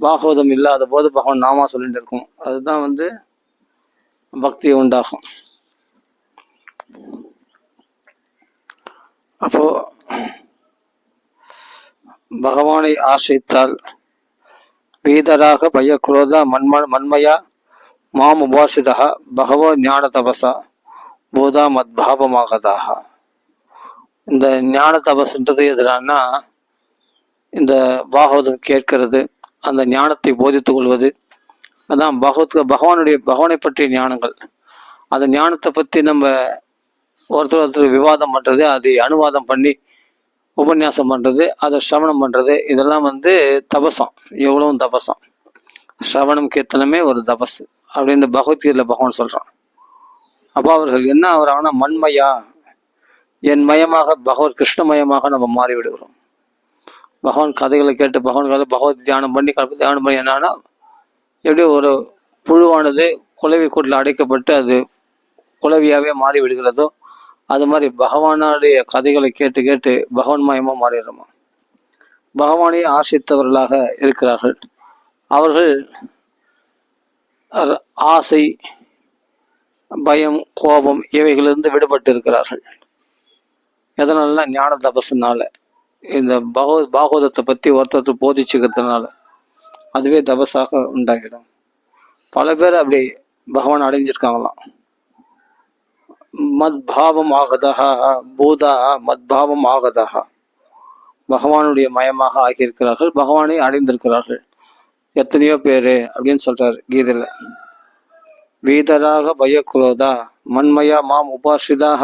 பாகவதம் இல்லாத போது பகவான் நாமா சொல்லிட்டு இருக்கும். அதுதான் வந்து பக்தி உண்டாகும். அப்போ பகவானை ஆசிரித்தால் வீதராக பயக்ரோத மன்மயா மாம் உபாசிதா பகவோ ஞான தபசா பூதா மத்பாவமாகதாக. இந்த ஞான தபஸ்ன்றது எதிரானா இந்த பாகவதம் கேட்கிறது, அந்த ஞானத்தை போதித்துக் கொள்வது, அதான் பகவானை பற்றிய ஞானங்கள். அந்த ஞானத்தை பற்றி நம்ம ஒருத்தர் விவாதம் பண்ணுறது, அதை அனுவாதம் பண்ணி உபன்யாசம் பண்ணுறது, அதை சிரவணம் பண்ணுறது, இதெல்லாம் வந்து தபசம். எவ்வளவும் தபசம். சிரவணம் கீர்த்தனமே ஒரு தபஸ் அப்படின்னு பகவத்கீதையில் பகவான் சொல்கிறான். அப்போ அவர்கள் என்ன ஆகிறாங்கன்னா மண்மயா, என் மயமாக பகவத் கிருஷ்ணமயமாக நம்ம மாறிவிடுகிறோம். பகவான் கதைகளை கேட்டு பகவத் தியானம் பண்ணி என்னன்னா எப்படி ஒரு புழுவானது குளவி கூட்டில் அடைக்கப்பட்டு அது குளவியாகவே மாறி விடுகிறதோ அது மாதிரி பகவானுடைய கதைகளை கேட்டு கேட்டு பகவான் மயமாக மாறிடுறோமா. பகவானை ஆசிரித்தவர்களாக இருக்கிறார்கள். அவர்கள் ஆசை, பயம், கோபம் இவைகளிலிருந்து விடுபட்டு இருக்கிறார்கள். எதனால? ஞான தபசுனால. இந்த பாகவதத்தை பற்றி ஒருத்தர் போதிச்சுக்கிறதுனால அதுவே தபஸாக உண்டாகிடும். பல பேர் அப்படி பகவான் அடைஞ்சிருக்காங்களாம். மத்பாவம் ஆகதா பூதா மத்பாவம் ஆகதா, பகவானுடைய மயமாக ஆகியிருக்கிறார்கள், பகவானை அடைந்திருக்கிறார்கள். எத்தனையோ பேரு அப்படின்னு சொல்றாரு கீதையில. வீதராக பயக்குரோதா மன்மயா மாம் உபாசிதாக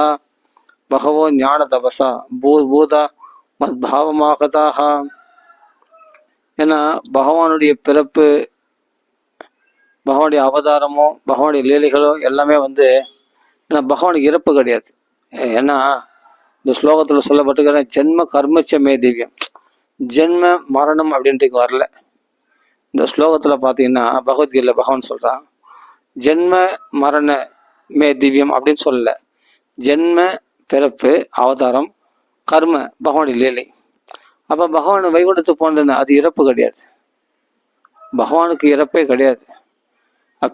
பகவோ ஞான தபசா பூதா மத்பாவமாகதாக. ஏன்னா பகவானுடைய பிறப்பு, பகவானுடைய அவதாரமோ பகவானுடைய லீலைகளோ எல்லாமே வந்து, ஏன்னா பகவானுக்கு இறப்பு கிடையாது. ஏன்னா இந்த ஸ்லோகத்தில் சொல்லப்பட்டிருக்கிற ஜென்ம கர்மச்சமே திவ்யம், ஜென்ம மரணம் அப்படின்ட்டு வரல. இந்த ஸ்லோகத்தில் பார்த்தீங்கன்னா பகவத்கீதையில் பகவான் சொல்கிறான் ஜென்ம மரண மே திவ்யம் அப்படின்னு சொல்லல. ஜென்ம பிறப்பு அவதாரம் கர்ம பகவானுடைய லீலை. அப்போ பகவான் வைகுண்டத்துக்கு போனதுன்னா அது இறப்பு கிடையாது. பகவானுக்கு இறப்பே கிடையாது.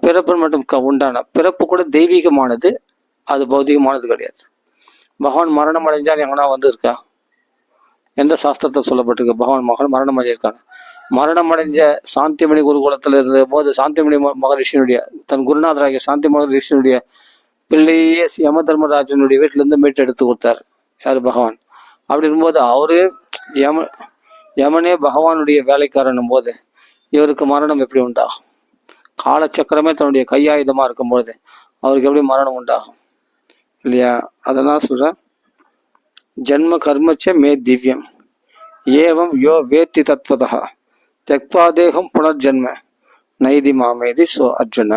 பிறப்பு மட்டும் உண்டான பிறப்பு கூட தெய்வீகமானது, அது பௌதிகமானது கிடையாது. பகவான் மரணம் அடைஞ்சால் எங்கன்னா வந்து இருக்கா? எந்த சாஸ்திரத்தில் சொல்லப்பட்டிருக்கு பகவான் மரணம் அடைஞ்சிருக்காங்க? மரணம் அடைஞ்ச சாந்திமணி குருகுலத்தில் இருந்த போது சாந்திமணி மகரிஷியினுடைய தன் குருநாதராகிய சாந்தி மகரிஷியினுடைய பிள்ளையே யம தர்மராஜனுடைய வீட்டிலேருந்து மீட்டு எடுத்து கொடுத்தார். யார்? பகவான். அப்படி இருக்கும்போது அவரே யமனே பகவானுடைய வேலைக்காரனும் போது இவருக்கு மரணம் எப்படி உண்டாகும்? காலச்சக்கரமே தன்னுடைய கையாயுதமா இருக்கும்போது அவருக்கு எப்படி மரணம் உண்டாகும்? இல்லையா? அதெல்லாம் சொல்றேன். ஜென்ம கர்மச்ச மே திவ்யம் ஏவம் யோ வேத்தி தத்வதா தெக்வாதேகம் புனர்ஜென்ம நைதி மாமேதி சோ அர்ஜுன.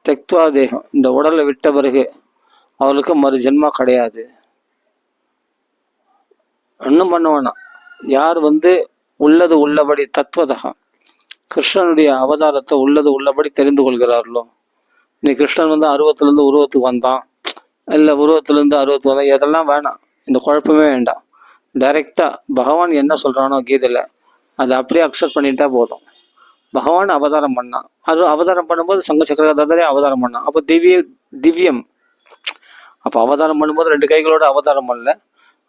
தெக்வாதேகம், இந்த உடலை விட்ட பிறகு அவளுக்கு மறு ஜென்மா கிடையாது. ஒன்றும் பண்ண வேணாம். யார் வந்து உள்ளது உள்ளபடி தத்துவதா கிருஷ்ணனுடைய அவதாரத்தை உள்ளது உள்ளபடி தெரிந்து கொள்கிறார்களோ, நீ கிருஷ்ணன் வந்து அருவத்திலிருந்து உருவத்துக்கு வந்தான், இல்லை உருவத்திலிருந்து அருவத்துக்கு வந்தான், இதெல்லாம் வேணாம். இந்த குழப்பமே வேண்டாம். டைரக்டா பகவான் என்ன சொல்றானோ கீதையில அதை அப்படியே அக்செப்ட் பண்ணிட்டா போதும். பகவான் அவதாரம் பண்ணான், அது அவதாரம் பண்ணும்போது சங்க சக்கரதாரே அவதாரம் பண்ணான். அப்போ திவ்யம். அப்போ அவதாரம் பண்ணும்போது 2 கைகளோட அவதாரம் பண்ணல.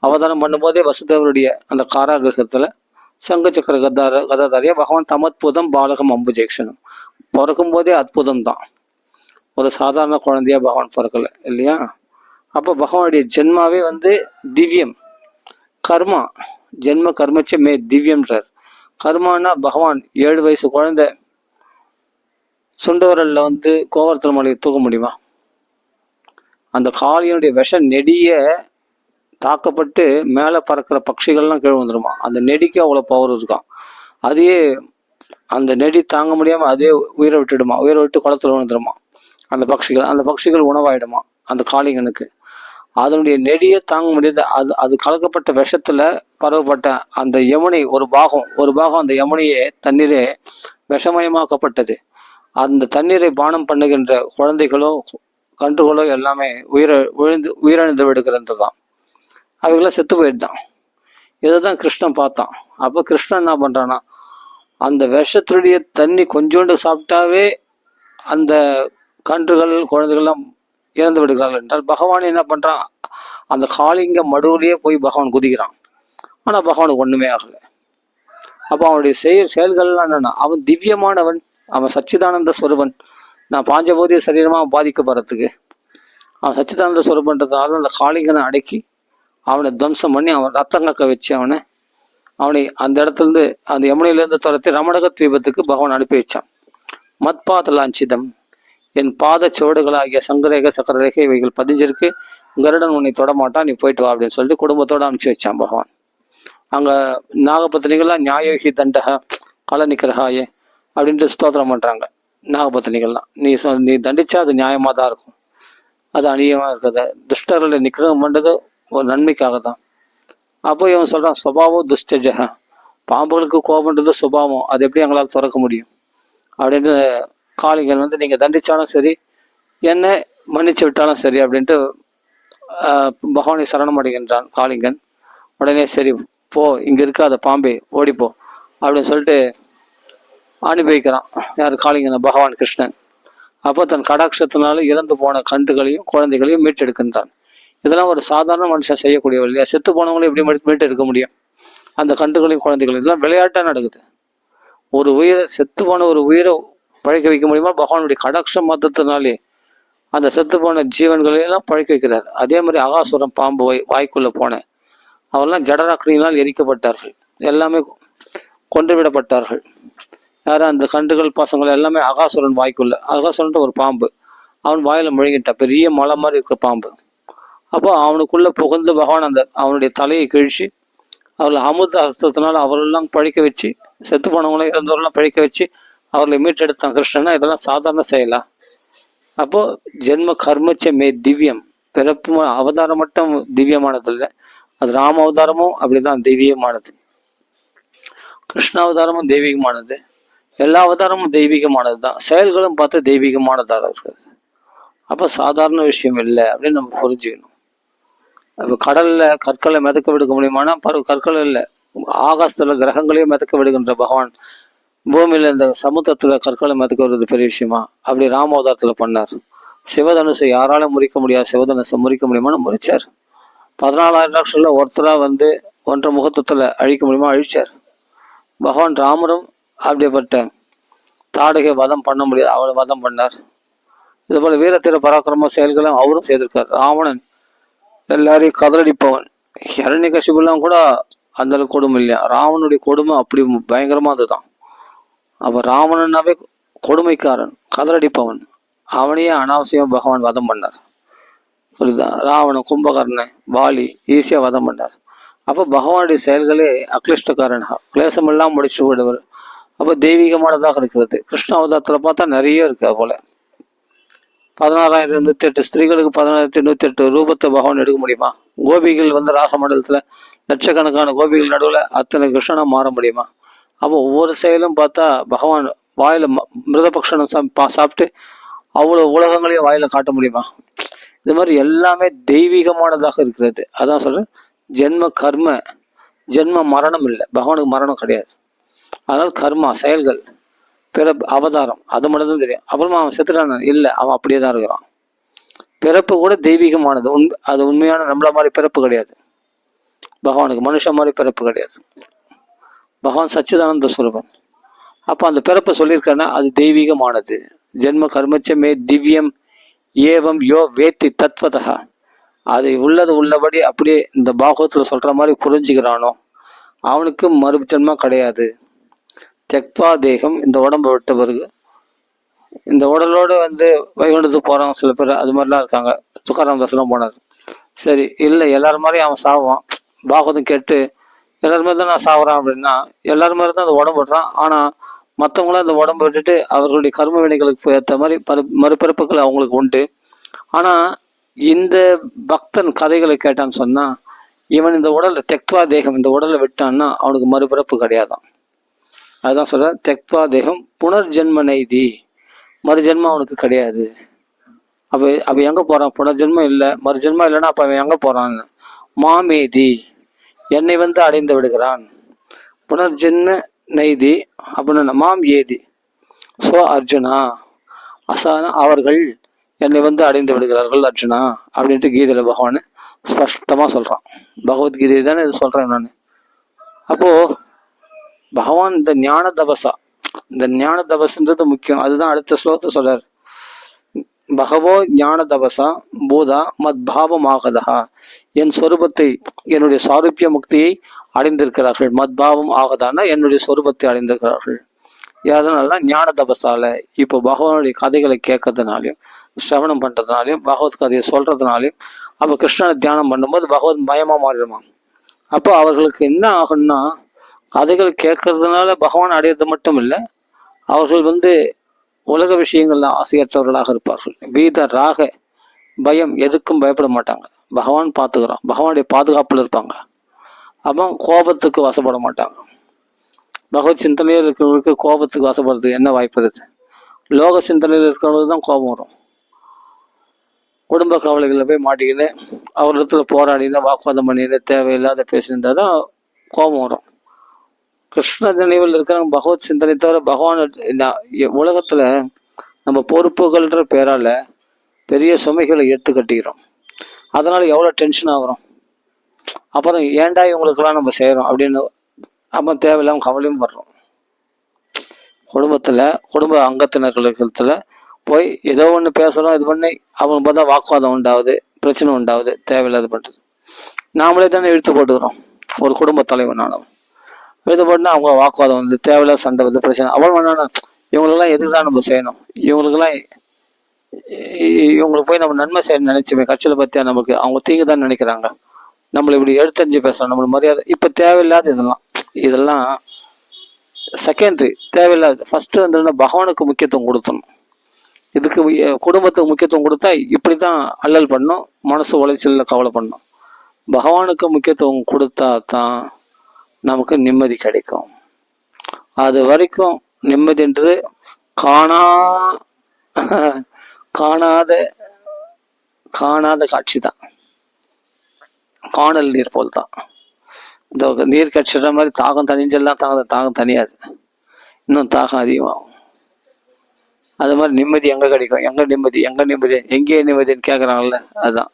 அவதாரம் பண்ணும்போதே வசுதேவருடைய அந்த காராகிரகத்துல சங்க சக்கர கதாதாரியா பகவான் தமத்புதம் பாலகம் அம்புஜேக்ஷனம். பிறக்கும் போதே அற்புதம் தான். ஒரு சாதாரண குழந்தையா பகவான் பிறக்கல இல்லையா? அப்போ பகவானுடைய ஜென்மாவே வந்து திவ்யம். கர்மா ஜென்ம கர்மச்ச மே திவ்யம்ன்றார். கர்மானா பகவான் 7 வயசு குழந்தை சுண்டவரல்ல வந்து கோவர்த்தன மலையை தூக்க முடியுமா? அந்த காளியனுடைய விஷ நெடிய தாக்கப்பட்டு மேலே பறக்கிற பட்சிகள்லாம் கீழே வந்துடுமா. அந்த நெடிக்கு அவ்வளோ பவர் இருக்கான். அதையே அந்த நெடி தாங்க முடியாமல் அதே உயிரை விட்டுடுமா. உயிரை விட்டு குளத்துல விழுந்துருமா அந்த பட்சிகள் உணவாயிடுமா அந்த காளிங்கனுக்கு. அதனுடைய நெடியை தாங்க முடியாது. அது கலக்கப்பட்ட விஷத்துல பரவப்பட்ட அந்த யமுனை ஒரு பாகம் அந்த யமுனையே தண்ணீரே விஷமயமாக்கப்பட்டது. அந்த தண்ணீரை பானம் பண்ணுகின்ற குழந்தைகளோ கன்றுகளோ எல்லாமே உயிரிழந்து விடுகிறது தான். அவைகளாம் செத்து போயிட்டுதான். இதுதான் கிருஷ்ணன் பார்த்தான். அப்போ கிருஷ்ணன் என்ன பண்றானா, அந்த விஷத்துடைய தண்ணி கொஞ்சோண்டு சாப்பிட்டாவே அந்த கன்றுகள் குழந்தைகள்லாம் இறந்து விடுகிறார்கள் என்றால் பகவான் என்ன பண்ணுறான், அந்த காளிங்க மடுவிலேயே போய் பகவான் குதிக்கிறான். ஆனால் பகவானுக்கு ஒன்றுமே ஆகலை. அப்போ அவனுடைய செயல்கள்லாம் என்னென்னா, அவன் திவ்யமானவன், அவன் சச்சிதானந்த ஸ்வரூபன். நான் பாஞ்சபோதிய சரீரமாக பாதிக்கப்படுறதுக்கு அவன் சச்சிதானந்த ஸ்வரூபன்றதுனால அந்த காளிங்கனை அடக்கி அவனை துவம்சம் பண்ணி அவன் ரத்தம் கக்க வச்சு அவனை அந்த இடத்துலேருந்து அந்த யமுனையிலேருந்து துரத்தி ரமணக தீபத்துக்கு பகவான் அனுப்பி வச்சான். மத்பாத லாஞ்சிதம், என் பாத சுவடுகளாகிய சங்கரேக சக்கரரேகை இவைகள் பதிஞ்சிருக்கு, கருடன் உன்னை தொடமாட்டான், நீ போயிட்டு வா அப்படின்னு சொல்லிட்டு குடும்பத்தோடு அனுப்பிச்சு வச்சான் பகவான். அங்கே நாகபத்தினிகள்லாம் நியாயோகி தண்டக கலநிக்கிறகாயே அப்படின்ட்டு ஸ்தோத்திரம் பண்ணுறாங்க. நாகபத்தினிகள்லாம் நீ தண்டிச்சா அது நியாயமாக தான் இருக்கும், அது அநியமாக இருக்குது, துஷ்டர்களை நிக்கிரகம் பண்ணுறது ஒரு நன்மைக்காக தான். அப்போ இவன் சொல்கிறான், சுபாவம் துஷ்டஜக, பாம்புகளுக்கு கோபன்றது சுபாவம், அது எப்படி எங்களால் திறக்க முடியும் அப்படின்ட்டு காளிங்கன் நீங்கள் தண்டிச்சாலும் சரி, என்ன மன்னிச்சு விட்டாலும் சரி அப்படின்ட்டு பகவானை சரணம் அடைகின்றான் காளிங்கன். உடனே சரி போ, இங்கே இருக்காத பாம்பே ஓடிப்போ அப்படின்னு சொல்லிட்டு அனுப்பி வைக்கிறான். யார்? காளிங்கனை, பகவான் கிருஷ்ணன். அப்போ தன் கடாட்சத்தினால இறந்து போன கன்றுகளையும் குழந்தைகளையும் மீட்டெடுக்கின்றான். இதெல்லாம் ஒரு சாதாரண மனுஷன் செய்யக்கூடியவள் இல்லையா? செத்து போனவங்களும் எப்படி மீட்டெடுக்க முடியும்? அந்த கன்றுகளையும் குழந்தைகளையும் இதெல்லாம் விளையாட்டாக நடக்குது. ஒரு உயிரை, செத்து போன ஒரு உயிரை பழைக்க வைக்க முடியுமா? பகவானுடைய கடாட்சம் மாத்திரத்தினாலே அந்த செத்து போன ஜீவன்களையெல்லாம் பழைக்க வைக்கிறார். அதே மாதிரி அகாசுரம் பாம்பு வாய்க்குள்ளே போன அவெல்லாம் ஜடராக்னியினால் எரிக்கப்பட்டார்கள், எல்லாமே கொன்று விடப்பட்டார்கள். யாரும் அந்த கன்றுகள் பசங்கள் எல்லாமே அகாசுரன் வாய்க்குள்ள. அகாசுரன்ட்டு ஒரு பாம்பு, அவன் வாயில முழுங்கிட்டான், பெரிய மலை மாதிரி இருக்கிற பாம்பு. அப்போ அவனுக்குள்ள புகுந்து பகவான் அவனுடைய தலையை கிழிச்சு அவர்களை அமுத ஹஸ்தத்தினால் அவர்களெல்லாம் பழிக்க வச்சு, செத்து போனவங்களாம் இறந்தவர்கள்லாம் பழிக்க வச்சு அவர்களை மீட்டெடுத்தான் கிருஷ்ணனா. இதெல்லாம் சாதாரண செயலா? அப்போ ஜென்ம கர்மச்ச மே திவ்யம், பிறப்பு அவதாரம் மட்டும் திவ்யமானது இல்லை, அது ராம அவதாரமும் அப்படிதான் தெய்வீகமானது, கிருஷ்ண அவதாரமும் தெய்வீகமானது, எல்லா அவதாரமும் தெய்வீகமானது தான், செயல்களும் பார்த்து தெய்வீகமானதாக இருக்கிறது. அப்போ சாதாரண விஷயம் இல்லை அப்படின்னு நம்ம புரிஞ்சுக்கணும். இப்போ கடல்ல கற்களை மிதக்க விடுக்க முடியுமானா கற்கள் இல்லை, ஆகாசத்துல கிரகங்களையும் மிதக்க விடுகின்ற பகவான் பூமியில இந்த சமுத்திரத்துல கற்களை மிதக்க விடுறது பெரிய விஷயமா? அப்படி ராம அவதாரத்துல பண்ணார். சிவதனுசை யாராலும் முறிக்க முடியாது, சிவதனுசை முறிக்க முடியுமான்னு முறிச்சார். 14,000 லட்சத்துல ஒருத்தரா ஒன்றரை முகத்துவத்துல அழிக்க முடியுமா? அழிச்சார். பகவான் ராமரும் அப்படிப்பட்ட தாடகை வதம் பண்ண முடியாது, அவரை வதம் பண்ணார். இது போல வீரத்திர பராக்கிரம செயல்களும் அவரும் செய்திருக்கார். ராவணன் எல்லாரையும் கதறடிப்பவன், ஹிரண்யகசிபுலாம் கூட அந்த அளவுக்கு கொடுமை இல்லையா? ராவனுடைய கொடுமை அப்படி பயங்கரமா அதுதான். அப்ப ராவணனாவே கொடுமைக்காரன், கதறடிப்பவன், அவனையே அனாவசியமா பகவான் வதம் பண்ணார். புரியுதா? ராவணன், கும்பகர்ணன், வாலி ஈஸியா வதம் பண்ணார். அப்போ பகவானுடைய செயல்களே அக்லிஷ்டக்காரனா, கிளேசமெல்லாம் முடிச்சு விடுவர். அப்போ தெய்வீகமானதாக இருக்கிறது. கிருஷ்ண அவதாரத்தில் பார்த்தா நிறைய இருக்கு. அது போல 16,108 ஸ்திரீகளுக்கு 16,108 ரூபத்தை பகவான் எடுக்க முடியுமா? கோபிகள் ராசமண்டலத்துல லட்சக்கணக்கான கோபிகள் நடுவில் அத்தனை கிருஷ்ணனா மாற முடியுமா? அப்போ ஒவ்வொரு செயலும் பார்த்தா பகவான் வாயில மிருதபக்ஷணம் சாப்பிட்டு அவ்வளோ உலகங்களையும் வாயில காட்ட முடியுமா? இது மாதிரி எல்லாமே தெய்வீகமானதாக இருக்கிறது. அதான் சொல்றேன், ஜென்ம கர்ம, ஜென்ம மரணம் இல்லை, பகவானுக்கு மரணம் கிடையாது. அதனால் கர்மா செயல்கள், பிறப்பு அவதாரம், அது மட்டும் தான் தெரியும். அப்புறமா அவன் செத்துட்டான இல்லை, அவன் அப்படியே தான் இருக்கிறான். பிறப்பு கூட தெய்வீகமானது, அது உண்மையான நம்மள மாதிரி பிறப்பு கிடையாது. பகவானுக்கு மனுஷன் மாதிரி பிறப்பு கிடையாது. பகவான் சச்சிதானந்த ஸ்வரூபன். அப்போ அந்த பிறப்பை சொல்லியிருக்கேன்னா அது தெய்வீகமானது. ஜென்ம கர்மச்சமே திவ்யம் ஏவம் யோ வேத்தி தத்வதா, அதை உள்ளது உள்ளபடி அப்படியே இந்த பாகவத்தில் சொல்ற மாதிரி புரிஞ்சுக்கிறானோ அவனுக்கு மறுஜென்மா கிடையாது. தெக்வா தேகம், இந்த உடம்பை விட்ட பிறகு இந்த உடலோடு வைகுண்டத்துக்கு போறாங்க சில பேர், அது மாதிரிலாம் இருக்காங்க. துக்காராம் தாஸ்லாம் போனார். சரி இல்லை, எல்லாரும் மாதிரியும் அவன் சாவான், பாகவதம் கேட்டு எல்லாரும் மாதிரி தான் நான் சாவுறான் அப்படின்னா எல்லாரும் மாதிரி தான் அந்த உடம்பு விடுறான். ஆனா மற்றவங்களும் அந்த உடம்பை விட்டுட்டு அவர்களுடைய கர்ம வினைகளுக்கு ஏற்ற மாதிரி மறுபிறப்புகள் அவங்களுக்கு உண்டு. ஆனா இந்த பக்தன் கதைகளை கேட்டான்னு சொன்னா, இவன் இந்த உடலை தெக்வா தேகம், இந்த உடலை விட்டான்னா அவனுக்கு மறுபிறப்பு கிடையாதான். அதுதான் சொல்ற, தெக்வா தேகம் புனர்ஜென்ம நைதி, மறுஜென்மம் அவனுக்கு கிடையாது. அப்ப எங்க போறான்? புனர்ஜென்மம் இல்லை, மறுஜென்மம் இல்லைன்னா அப்ப அவன் எங்க போறான்? மாமேதி, என்னை அடைந்து விடுகிறான். புனர்ஜென்ம நெய்தி அப்படின்னு மாம் ஏதி ஸோ அர்ஜுனா அசான அவர்கள் என்னை வந்து அடைந்து விடுகிறார்கள் அர்ஜுனா அப்படின்ட்டு கீதையில் பகவான் ஸ்பஷ்டமாக சொல்கிறான். பகவத்கீதை தானே இது சொல்கிறேன் நான். அப்போது பகவான் இந்த ஞான தபஸ்ன்றது முக்கியம். அதுதான் அடுத்த ஸ்லோகத்தை சொல்றார். பகவோ ஞான தபசா பூதா மத் பாவம் ஆகதா, என் சொரூபத்தை என்னுடைய சாரூபிய முக்தியை அடைந்திருக்கிறார்கள். மத்பாவம் ஆகதான்னா என்னுடைய சொரூபத்தை அடைந்திருக்கிறார்கள். எதனால? ஞான தபசால. இப்போ பகவானுடைய கதைகளை கேட்கறதுனாலையும் சிரவணம் பண்றதுனாலையும் பகவத் கதையை சொல்றதுனாலையும் அப்போ கிருஷ்ணனை தியானம் பண்ணும்போது பகவத் மயமா மாறிடுமா. அப்போ அவர்களுக்கு என்ன ஆகும்னா, கதைகள் கேட்கறதுனால பகவான் அடையிறது மட்டும் இல்லை, அவர்கள் வந்து உலக விஷயங்கள்ல ஆசையற்றவர்களாக இருப்பார்கள். வீத ராக பயம், எதுக்கும் பயப்பட மாட்டாங்க. பகவான் பார்த்துக்கிறோம், பகவானுடைய பாதுகாப்புல இருப்பாங்க. அப்போ கோபத்துக்கு வசப்பட மாட்டாங்க. பகவத் சிந்தனையில் இருக்கிறவங்களுக்கு கோபத்துக்கு வசப்படுறதுக்கு என்ன வாய்ப்பு இருக்குது? லோக சிந்தனையில் இருக்கிறவங்களுக்கு தான் கோபம் வரும். குடும்ப கவலைகளில் போய் மாட்டிக்கின்னு அவரிடத்துல போராடினா வாக்குவாதம் பண்ணிட்டு தேவையில்லாத பேசியிருந்தா தான் கோபம் வரும். கிருஷ்ண நினைவில் இருக்கிறவங்க பகவத் சிந்தனை தவிர பகவான் உலகத்துல நம்ம பொறுப்புகள்ன்ற பேரால பெரிய சுமைகளை எடுத்து கட்டிக்கிறோம். அதனால எவ்வளோ டென்ஷன் ஆகிறோம். அப்புறம் ஏன்டா இவங்களுக்கெல்லாம் நம்ம செய்கிறோம் அப்படின்னு அப்போ தேவையில்லாம கவலையும் வர்றோம். குடும்ப அங்கத்தினர்களுக்கு போய் ஏதோ ஒன்று பேசுகிறோம், இது பண்ணி அவங்க பார்த்தா வாக்குவாதம் உண்டாகுது, பிரச்சனை உண்டாகுது, தேவையில்லாத பண்ணுறது. நாமளே தானே இழுத்து போட்டுக்கிறோம். ஒரு குடும்ப தலைவனானவன் இழுத்து போட்டுனா அவங்க வாக்குவாதம் வந்து தேவையில்லாத சண்டை வந்து பிரச்சனை. அவள் வேணாலும் இவங்களுக்கெல்லாம் எதுக்கு தான் நம்ம செய்யணும்? இவங்களுக்கு போய் நம்ம நன்மை செய்ய நினைச்சுமே கட்சியில் பற்றியா நமக்கு அவங்க தீங்கு தான் நினைக்கிறாங்க. நம்மளை இப்படி எடுத்தறிஞ்சு பேசுகிறோம், நம்மளுக்கு மரியாதை. இப்போ தேவையில்லாத இதெல்லாம் செகண்டரி, தேவையில்லாது. ஃபர்ஸ்ட் வந்து பகவானுக்கு முக்கியத்துவம் கொடுத்தணும். இதுக்கு குடும்பத்துக்கு முக்கியத்துவம் கொடுத்தா இப்படி தான் அல்லல் பண்ணும், மனசு உளைச்சலில் கவலை பண்ணும். பகவானுக்கு முக்கியத்துவம் கொடுத்தா தான் நமக்கு நிம்மதி கிடைக்கும். அது வரைக்கும் நிம்மதின்றது காணாத காட்சி தான். காணல் நீர் போல் தான். இந்த நீர் கட்சிற மாதிரி தாகம் தனிஞ்செல்லாம் தாகம் தனியாது, இன்னும் தாகம் அதிகமாகும். அது மாதிரி நிம்மதி எங்கே கிடைக்கும்? எங்கே நிம்மதி எங்கே நிம்மதின்னு கேட்குறாங்கல்ல, அதுதான்.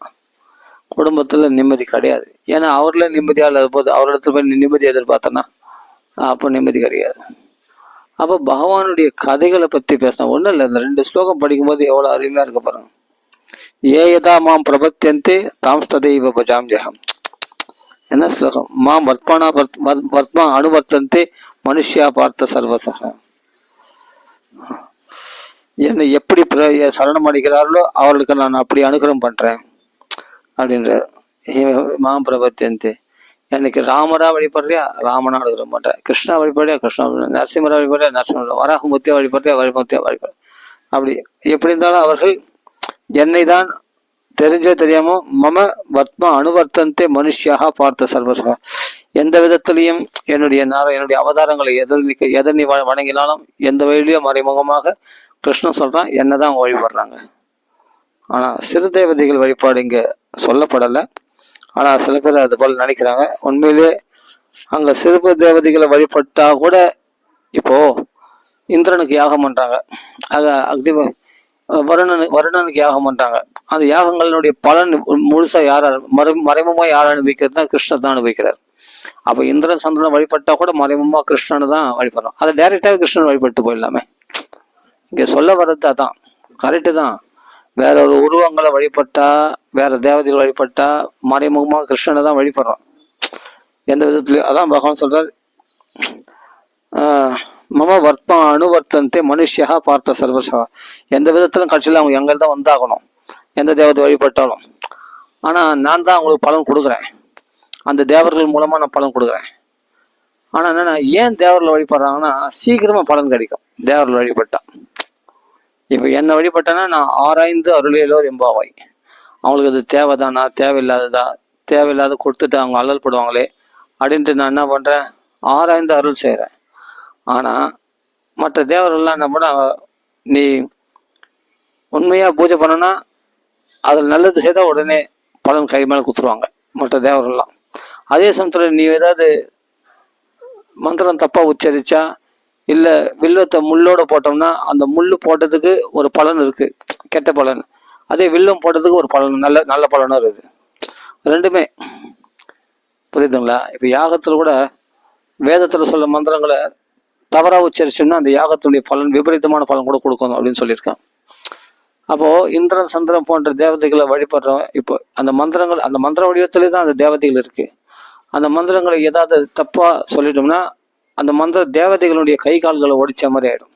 குடும்பத்தில் நிம்மதி கிடையாது. ஏன்னா அவர்ல நிம்மதியாக இல்லாத போது அவரிடத்துல போய் நிம்மதி எதிர்பார்த்தோன்னா அப்போ நிம்மதி கிடையாது. அப்போ பகவானுடைய கதைகளை பற்றி பேசினா ஒன்றும் இல்லை. இந்த 2 ஸ்லோகம் படிக்கும்போது எவ்வளோ அருமையாக இருக்க பாருங்க. ஏதா மாம் பிரபத்தியந்தே தாம்ஸ்ததைவ பஜாம் ஜெகம். என்ன ஸ்லோகம்? மாம் வர்த்மா அனுவர்த்தந்தே மனுஷியா பார்த்த சர்வசக. என்னை எப்படி சரணம் அடைகிறார்களோ அவர்களுக்கு நான் அப்படி அனுகிரகம் பண்றேன் அப்படின்ற. மாம் பிரபத்தியந்தே. எனக்கு ராமரா வழிபடுறியா, ராமனா அனுகிரகம் பண்றேன். கிருஷ்ணா வழிபடுறியா, கிருஷ்ணா. நரசிம்மரா வழிபடுறியா, நரசிம்ம. வராகமூர்த்தியா வழிபடுறியா, வழிபடுத்தியா வழிபடு. அப்படி எப்படி இருந்தாலும் அவர்கள் என்னை தான் தெரிஞ்சோ தெரியாமோ மம வத்மா அனுவர்த்தந்தே மனுஷியாக பார்த்த சர்வசக. எந்த விதத்திலையும் என்னுடைய அவதாரங்களை எதை நீ வணங்கினாலும் எந்த வழியிலையும் மறைமுகமாக கிருஷ்ணன் சொல்றான், என்னதான் அவங்க வழிபடுறாங்க. ஆனா சிறு தேவதைகள் வழிபாடு இங்க சொல்லப்படலை. ஆனா சில பேர் அது போல நினைக்கிறாங்க. உண்மையிலே அங்க சிறு தேவதைகளை வழிபட்டா கூட இப்போ இந்திரனுக்கு யாகம் பண்றாங்க, அக்னி வருணனுக்கு யாகம் பண்றாங்க. அந்த யாகங்களுடைய பலன் முழுசா மறைமுகமா யார் அனுபவிக்கிறது தான் கிருஷ்ணன் தான் அனுபவிக்கிறார். அப்ப இந்திரன் சந்திரனை வழிபட்டா கூட மறைமுகமா கிருஷ்ணனை தான் வழிபடுறோம். அதை டைரக்டாவே கிருஷ்ணன் வழிபட்டு போயிடலாமே. இங்க சொல்ல வர்றது அதான், கரெக்டு தான். வேற ஒரு உருவங்களை வழிபட்டா, வேற தேவதைகள் வழிபட்டா மறைமுகமா கிருஷ்ணனை தான் வழிபடுறோம் எந்த விதத்துலயும். அதான் பகவான் சொல்றார், மம வர்த்மா அனுவர்த்தந்தே மனுஷியா பார்த்த சர்வசா. எந்த விதத்திலும் கட்சியில் அவங்க எங்கள் தான் வந்தாகணும், எந்த தேவதை வழிபட்டாலும். ஆனா நான் தான் அவங்களுக்கு பலன் கொடுக்குறேன், அந்த தேவர்கள் மூலமா நான் பலன் கொடுக்குறேன். ஆனா என்னன்னா, ஏன் தேவர்கள் வழிபடுறாங்கன்னா சீக்கிரமா பலன் கிடைக்கும் தேவர்கள் வழிபட்டா. இப்ப என்ன வழிபட்டேன்னா நான் ஆராய்ந்து அருளியலோ எம்பாவாய். அவங்களுக்கு அது தேவைதானா, தேவையில்லாத கொடுத்துட்டு அவங்க அல்லல் படுவாங்களே அப்படின்ட்டு நான் என்ன பண்றேன், ஆராய்ந்து அருள் செய்கிறேன். ஆனா மற்ற தேவர்கள்லாம் என்ன பண்ண, நீ உண்மையா பூஜை பண்ணனா அதில் நல்லது செய்தா உடனே பலன் கை மேலே குத்துருவாங்க மற்ற தேவர்கள்லாம். அதே சமயத்தில் நீ ஏதாவது மந்திரம் தப்பாக உச்சரித்தா, இல்லை வில்லத்தை முள்ளோட போட்டோம்னா அந்த முள் போட்டதுக்கு ஒரு பலன் இருக்குது, கெட்ட பலன். அதே வில்லம் போட்டதுக்கு ஒரு பலன், நல்ல நல்ல பலனும் இருக்குது. ரெண்டுமே புரியுதுங்களா? இப்போ யாகத்தில் கூட வேதத்தில் சொல்ல மந்திரங்களை தவறாக உச்சரிச்சோம்னா அந்த யாகத்துடைய பலன் விபரீதமான பலன் கூட கொடுக்கணும் அப்படின்னு சொல்லியிருக்கான். அப்போது இந்திரன் சந்திரன் போன்ற தேவதைகளை வழிபடுறோம். இப்போ அந்த மந்திரங்கள், அந்த மந்திர வடிவத்திலே தான் அந்த தேவதைகள் இருக்குது. அந்த மந்திரங்களை ஏதாவது தப்பாக சொல்லிட்டோம்னா அந்த மந்திர தேவதைகளுடைய கை கால்களை ஒடிச்ச மாதிரி ஆகிடும்.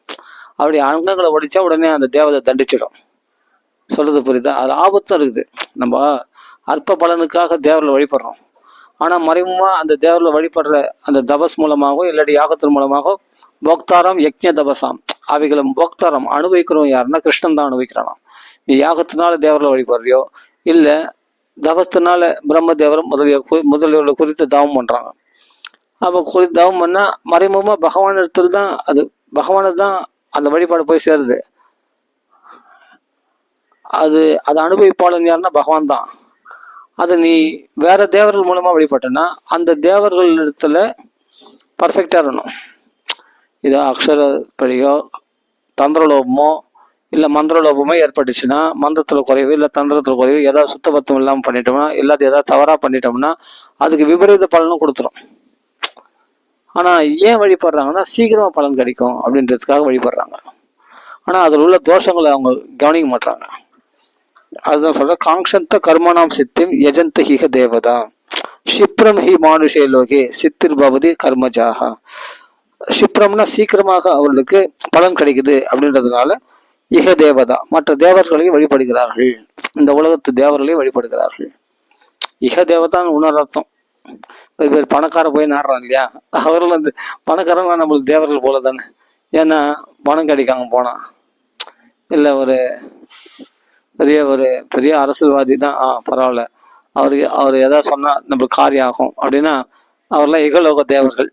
அவருடைய அங்கங்களை ஒடிச்சா உடனே அந்த தேவதை தண்டிச்சிடும். சொல்றது புரியுதா? அது ஆபத்தும் இருக்குது. நம்ம அற்ப பலனுக்காக தேவர்களை வழிபடுறோம். ஆனால் மறைமுகமாக அந்த தேவர்களை வழிபடுற அந்த தபஸ் மூலமாகவோ இல்லாட்டி யாகத்தின் மூலமாகவோ போக்தாரம் யக்ஞ தபசாம், அவைகளை போக்தாரம் அனுபவிக்கிறோம் யாருன்னா கிருஷ்ணன் தான் அனுபவிக்கிறானா. நீ யாகத்தினால தேவர்களை வழிபடுறியோ இல்லை தபஸ்தினால பிரம்மதேவரும் முதலியவர்களை குறித்து தவம் பண்ணுறாங்க. அப்போ தவம் பண்ணால் மறைமுகமாக பகவான் இடத்துல தான் அது, பகவானை தான் அந்த வழிபாடு போய் சேருது. அது அனுபவிப்பாளன் யாருன்னா பகவான் தான். அதை நீ வேற தேவர்கள் மூலமாக வழிபட்டனா அந்த தேவர்கள் இடத்துல பர்ஃபெக்டாக இருக்கணும். இதோ அக்ஷரப்படியோ தந்திரலோபமோ இல்லை மந்திரலோபமோ ஏற்பட்டுச்சுன்னா, மந்திரத்தில் குறைவு இல்லை தந்திரத்தில் குறைவு, ஏதாவது சுத்தபத்தம் இல்லாமல் பண்ணிட்டோம்னா, இல்லாத ஏதாவது தவறாக பண்ணிட்டோம்னா அதுக்கு விபரீத பலனும் கொடுத்துரும். ஆனால் ஏன் வழிபடுறாங்கன்னா சீக்கிரமாக பலன் கிடைக்கும் அப்படின்றதுக்காக வழிபடுறாங்க. ஆனால் அதில் உள்ள தோஷங்களை அவங்க கவனிக்க மாட்டாங்க. அதுதான் சொல்ற, காங்ஷந்த கர்மணாம் சித்திம் யஜந்த ஹிக தேவதா ஷிப்ரம் ஹி மானுஷே லோகே சித்திர் பவதி கர்மஜாகா. ஷிப்ரம்னா சீக்கிரமாக அவர்களுக்கு பலன் கிடைக்குது அப்படின்றதுனால இக தேவதா மற்ற தேவர்களையும் வழிபடுகிறார்கள், இந்த உலகத்து தேவர்களையும் வழிபடுகிறார்கள். இக தேவதான்னு இன்னொரு அர்த்தம். பெரிய பேர் பணக்கார போய் நாடுறான் இல்லையா, அவர்கள் வந்து பணக்காரங்க நம்மளுக்கு தேவர்கள் போல தானே. ஏன்னா பணம் கிடைக்காம போனா, இல்லை ஒரு பெரிய அரசியல்வாதி தான், பரவாயில்ல, அவர் எதாவது சொன்னால் நம்மளுக்கு காரியம் ஆகும் அப்படின்னா அவர்லாம் இகலோக தேவர்கள்.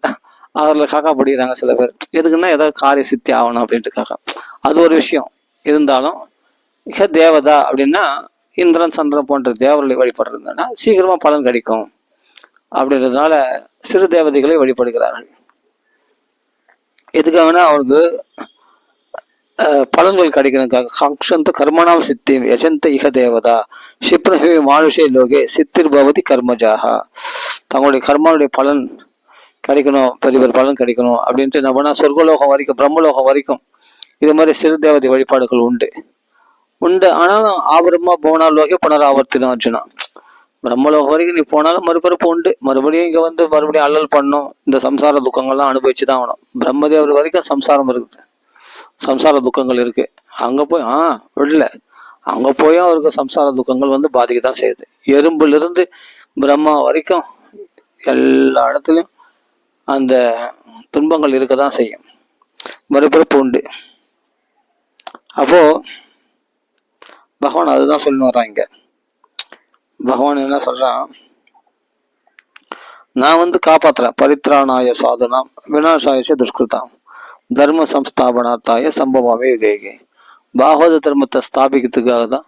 அவர்களை காக்காப்படுகிறாங்க சில பேர். எதுக்குன்னா ஏதாவது காரிய சித்தி ஆகணும் அப்படின்ட்டுக்காக. அது ஒரு விஷயம். இருந்தாலும் இக தேவதா அப்படின்னா இந்திரன் சந்திரன் போன்ற தேவர்களை வழிபடுறதுன்னா சீக்கிரமாக பலன் கிடைக்கும் அப்படின்றதுனால சிறு தேவதைகளை வழிபடுகிறார்கள். எதுக்காகனா அவருக்கு பலன்கள் கிடைக்கிறதுக்காக. காங்ஷந்த கர்மணாம் சித்தி யஜந்த இக தேவதா ஷிப்ரஹி மானுஷே லோகே சித்திர் பவதி கர்மஜாகா. தங்களுடைய கர்மாவுடைய பலன் கிடைக்கணும், பெரிய பலன் கிடைக்கணும் அப்படின்ட்டு என்ன பண்ணால் சொர்க்கலோகம் வரைக்கும் பிரம்மலோகம் வரைக்கும் இது மாதிரி சிறு தேவதை வழிபாடுகள் உண்டு. ஆனாலும் ஆபரமா போனால் லோகே புனராவர்த்தினம் அர்ஜுனா. பிரம்மலோகம் வரைக்கும் நீ போனாலும் மறுபிறப்பு உண்டு. மறுபடியும் இங்கே வந்து மறுபடியும் அல்லல் பண்ணணும், இந்த சம்சார துக்கங்கள்லாம் அனுபவிச்சு தான் ஆகணும். பிரம்மதேவர் வரைக்கும் சம்சாரம் இருக்குது, சம்சார துக்கங்கள் இருக்கு. அங்கே போய் விடல, அங்கே போய் அவருக்கு சம்சார துக்கங்கள் வந்து பாதிக்க தான் செய்யுது. எறும்புலிருந்து பிரம்மா வரைக்கும் எல்லா இடத்துலையும் அந்த துன்பங்கள் இருக்க தான் செய்யும், மறுபிறப்பு உண்டு. அப்போ பகவான் அதுதான் சொல்லி வர்றான். இங்க பகவான் என்ன சொல்றான், நான் வந்து காப்பாத்துறேன். பரித்ராணாய சாதுனாம் விநாசாயச துஷ்கிருதாம் தர்ம சம்ஸ்தாபனாத்தாய சம்பவாவே யுகே. பாகவத தர்மத்தை ஸ்தாபிக்கிறதுக்காக தான்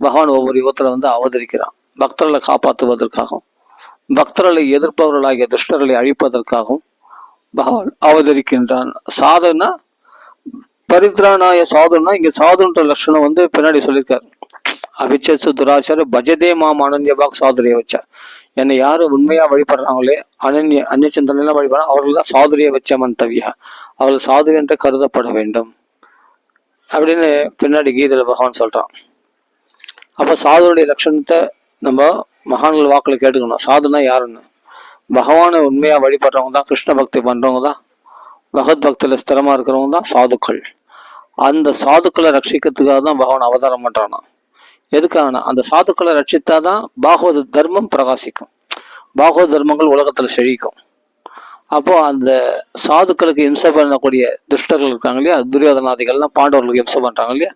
பகவான் ஒவ்வொரு யுகத்துல வந்து அவதரிக்கிறான். பக்தர்களை காப்பாற்றுவதற்காகவும் பக்தர்களை எதிர்ப்பவர்களாகிய துஷ்டர்களை அழிப்பதற்காகவும் பகவான் அவதரிக்கின்றான். சாதுனா பரித்ராணாய சாதுன்னா இங்க சாதுன்ற லட்சணம் வந்து பின்னாடி சொல்லியிருக்காரு. அபிச்சேசு துராச்சார பஜதே மாம் அனன்யபாக் சாதுரிய வச்சா. என்னை யாரு உண்மையா வழிபடுறாங்களே, அந்நிய சிந்தனைலாம் வழிபடுறாங்க, அவர்கள் தான் சாதுரிய வச்ச மந்தவியா, அவர்கள் சாது என்று கருதப்பட வேண்டும் அப்படின்னு பின்னாடி கீதையில பகவான் சொல்றான். அப்ப சாதுடைய லட்சணத்தை நம்ம மகான்கள் வாக்குல கேட்டுக்கணும். சாதுனா யாருன்னு, பகவானை உண்மையா வழிபடுறவங்க தான், கிருஷ்ண பக்தி பண்றவங்க தான், பகவத் பக்தியில ஸ்திரமா இருக்கிறவங்க தான் சாதுக்கள். அந்த சாதுக்களை ரட்சிக்கிறதுக்காக தான் பகவான் அவதாரம் பண்றானா. எதுக்காகனா அந்த சாதுக்களை ரட்சித்தாதான் பாகவத தர்மம் பிரகாசிக்கும், பாகவத தர்மங்கள் உலகத்துல செழிக்கும். அப்போ அந்த சாதுக்களுக்கு இம்சை பண்ணக்கூடிய துஷ்டர்கள் இருக்காங்க இல்லையா, துரியோதனாதிகள்லாம் பாண்டவர்களுக்கு இம்சை பண்றாங்க இல்லையா,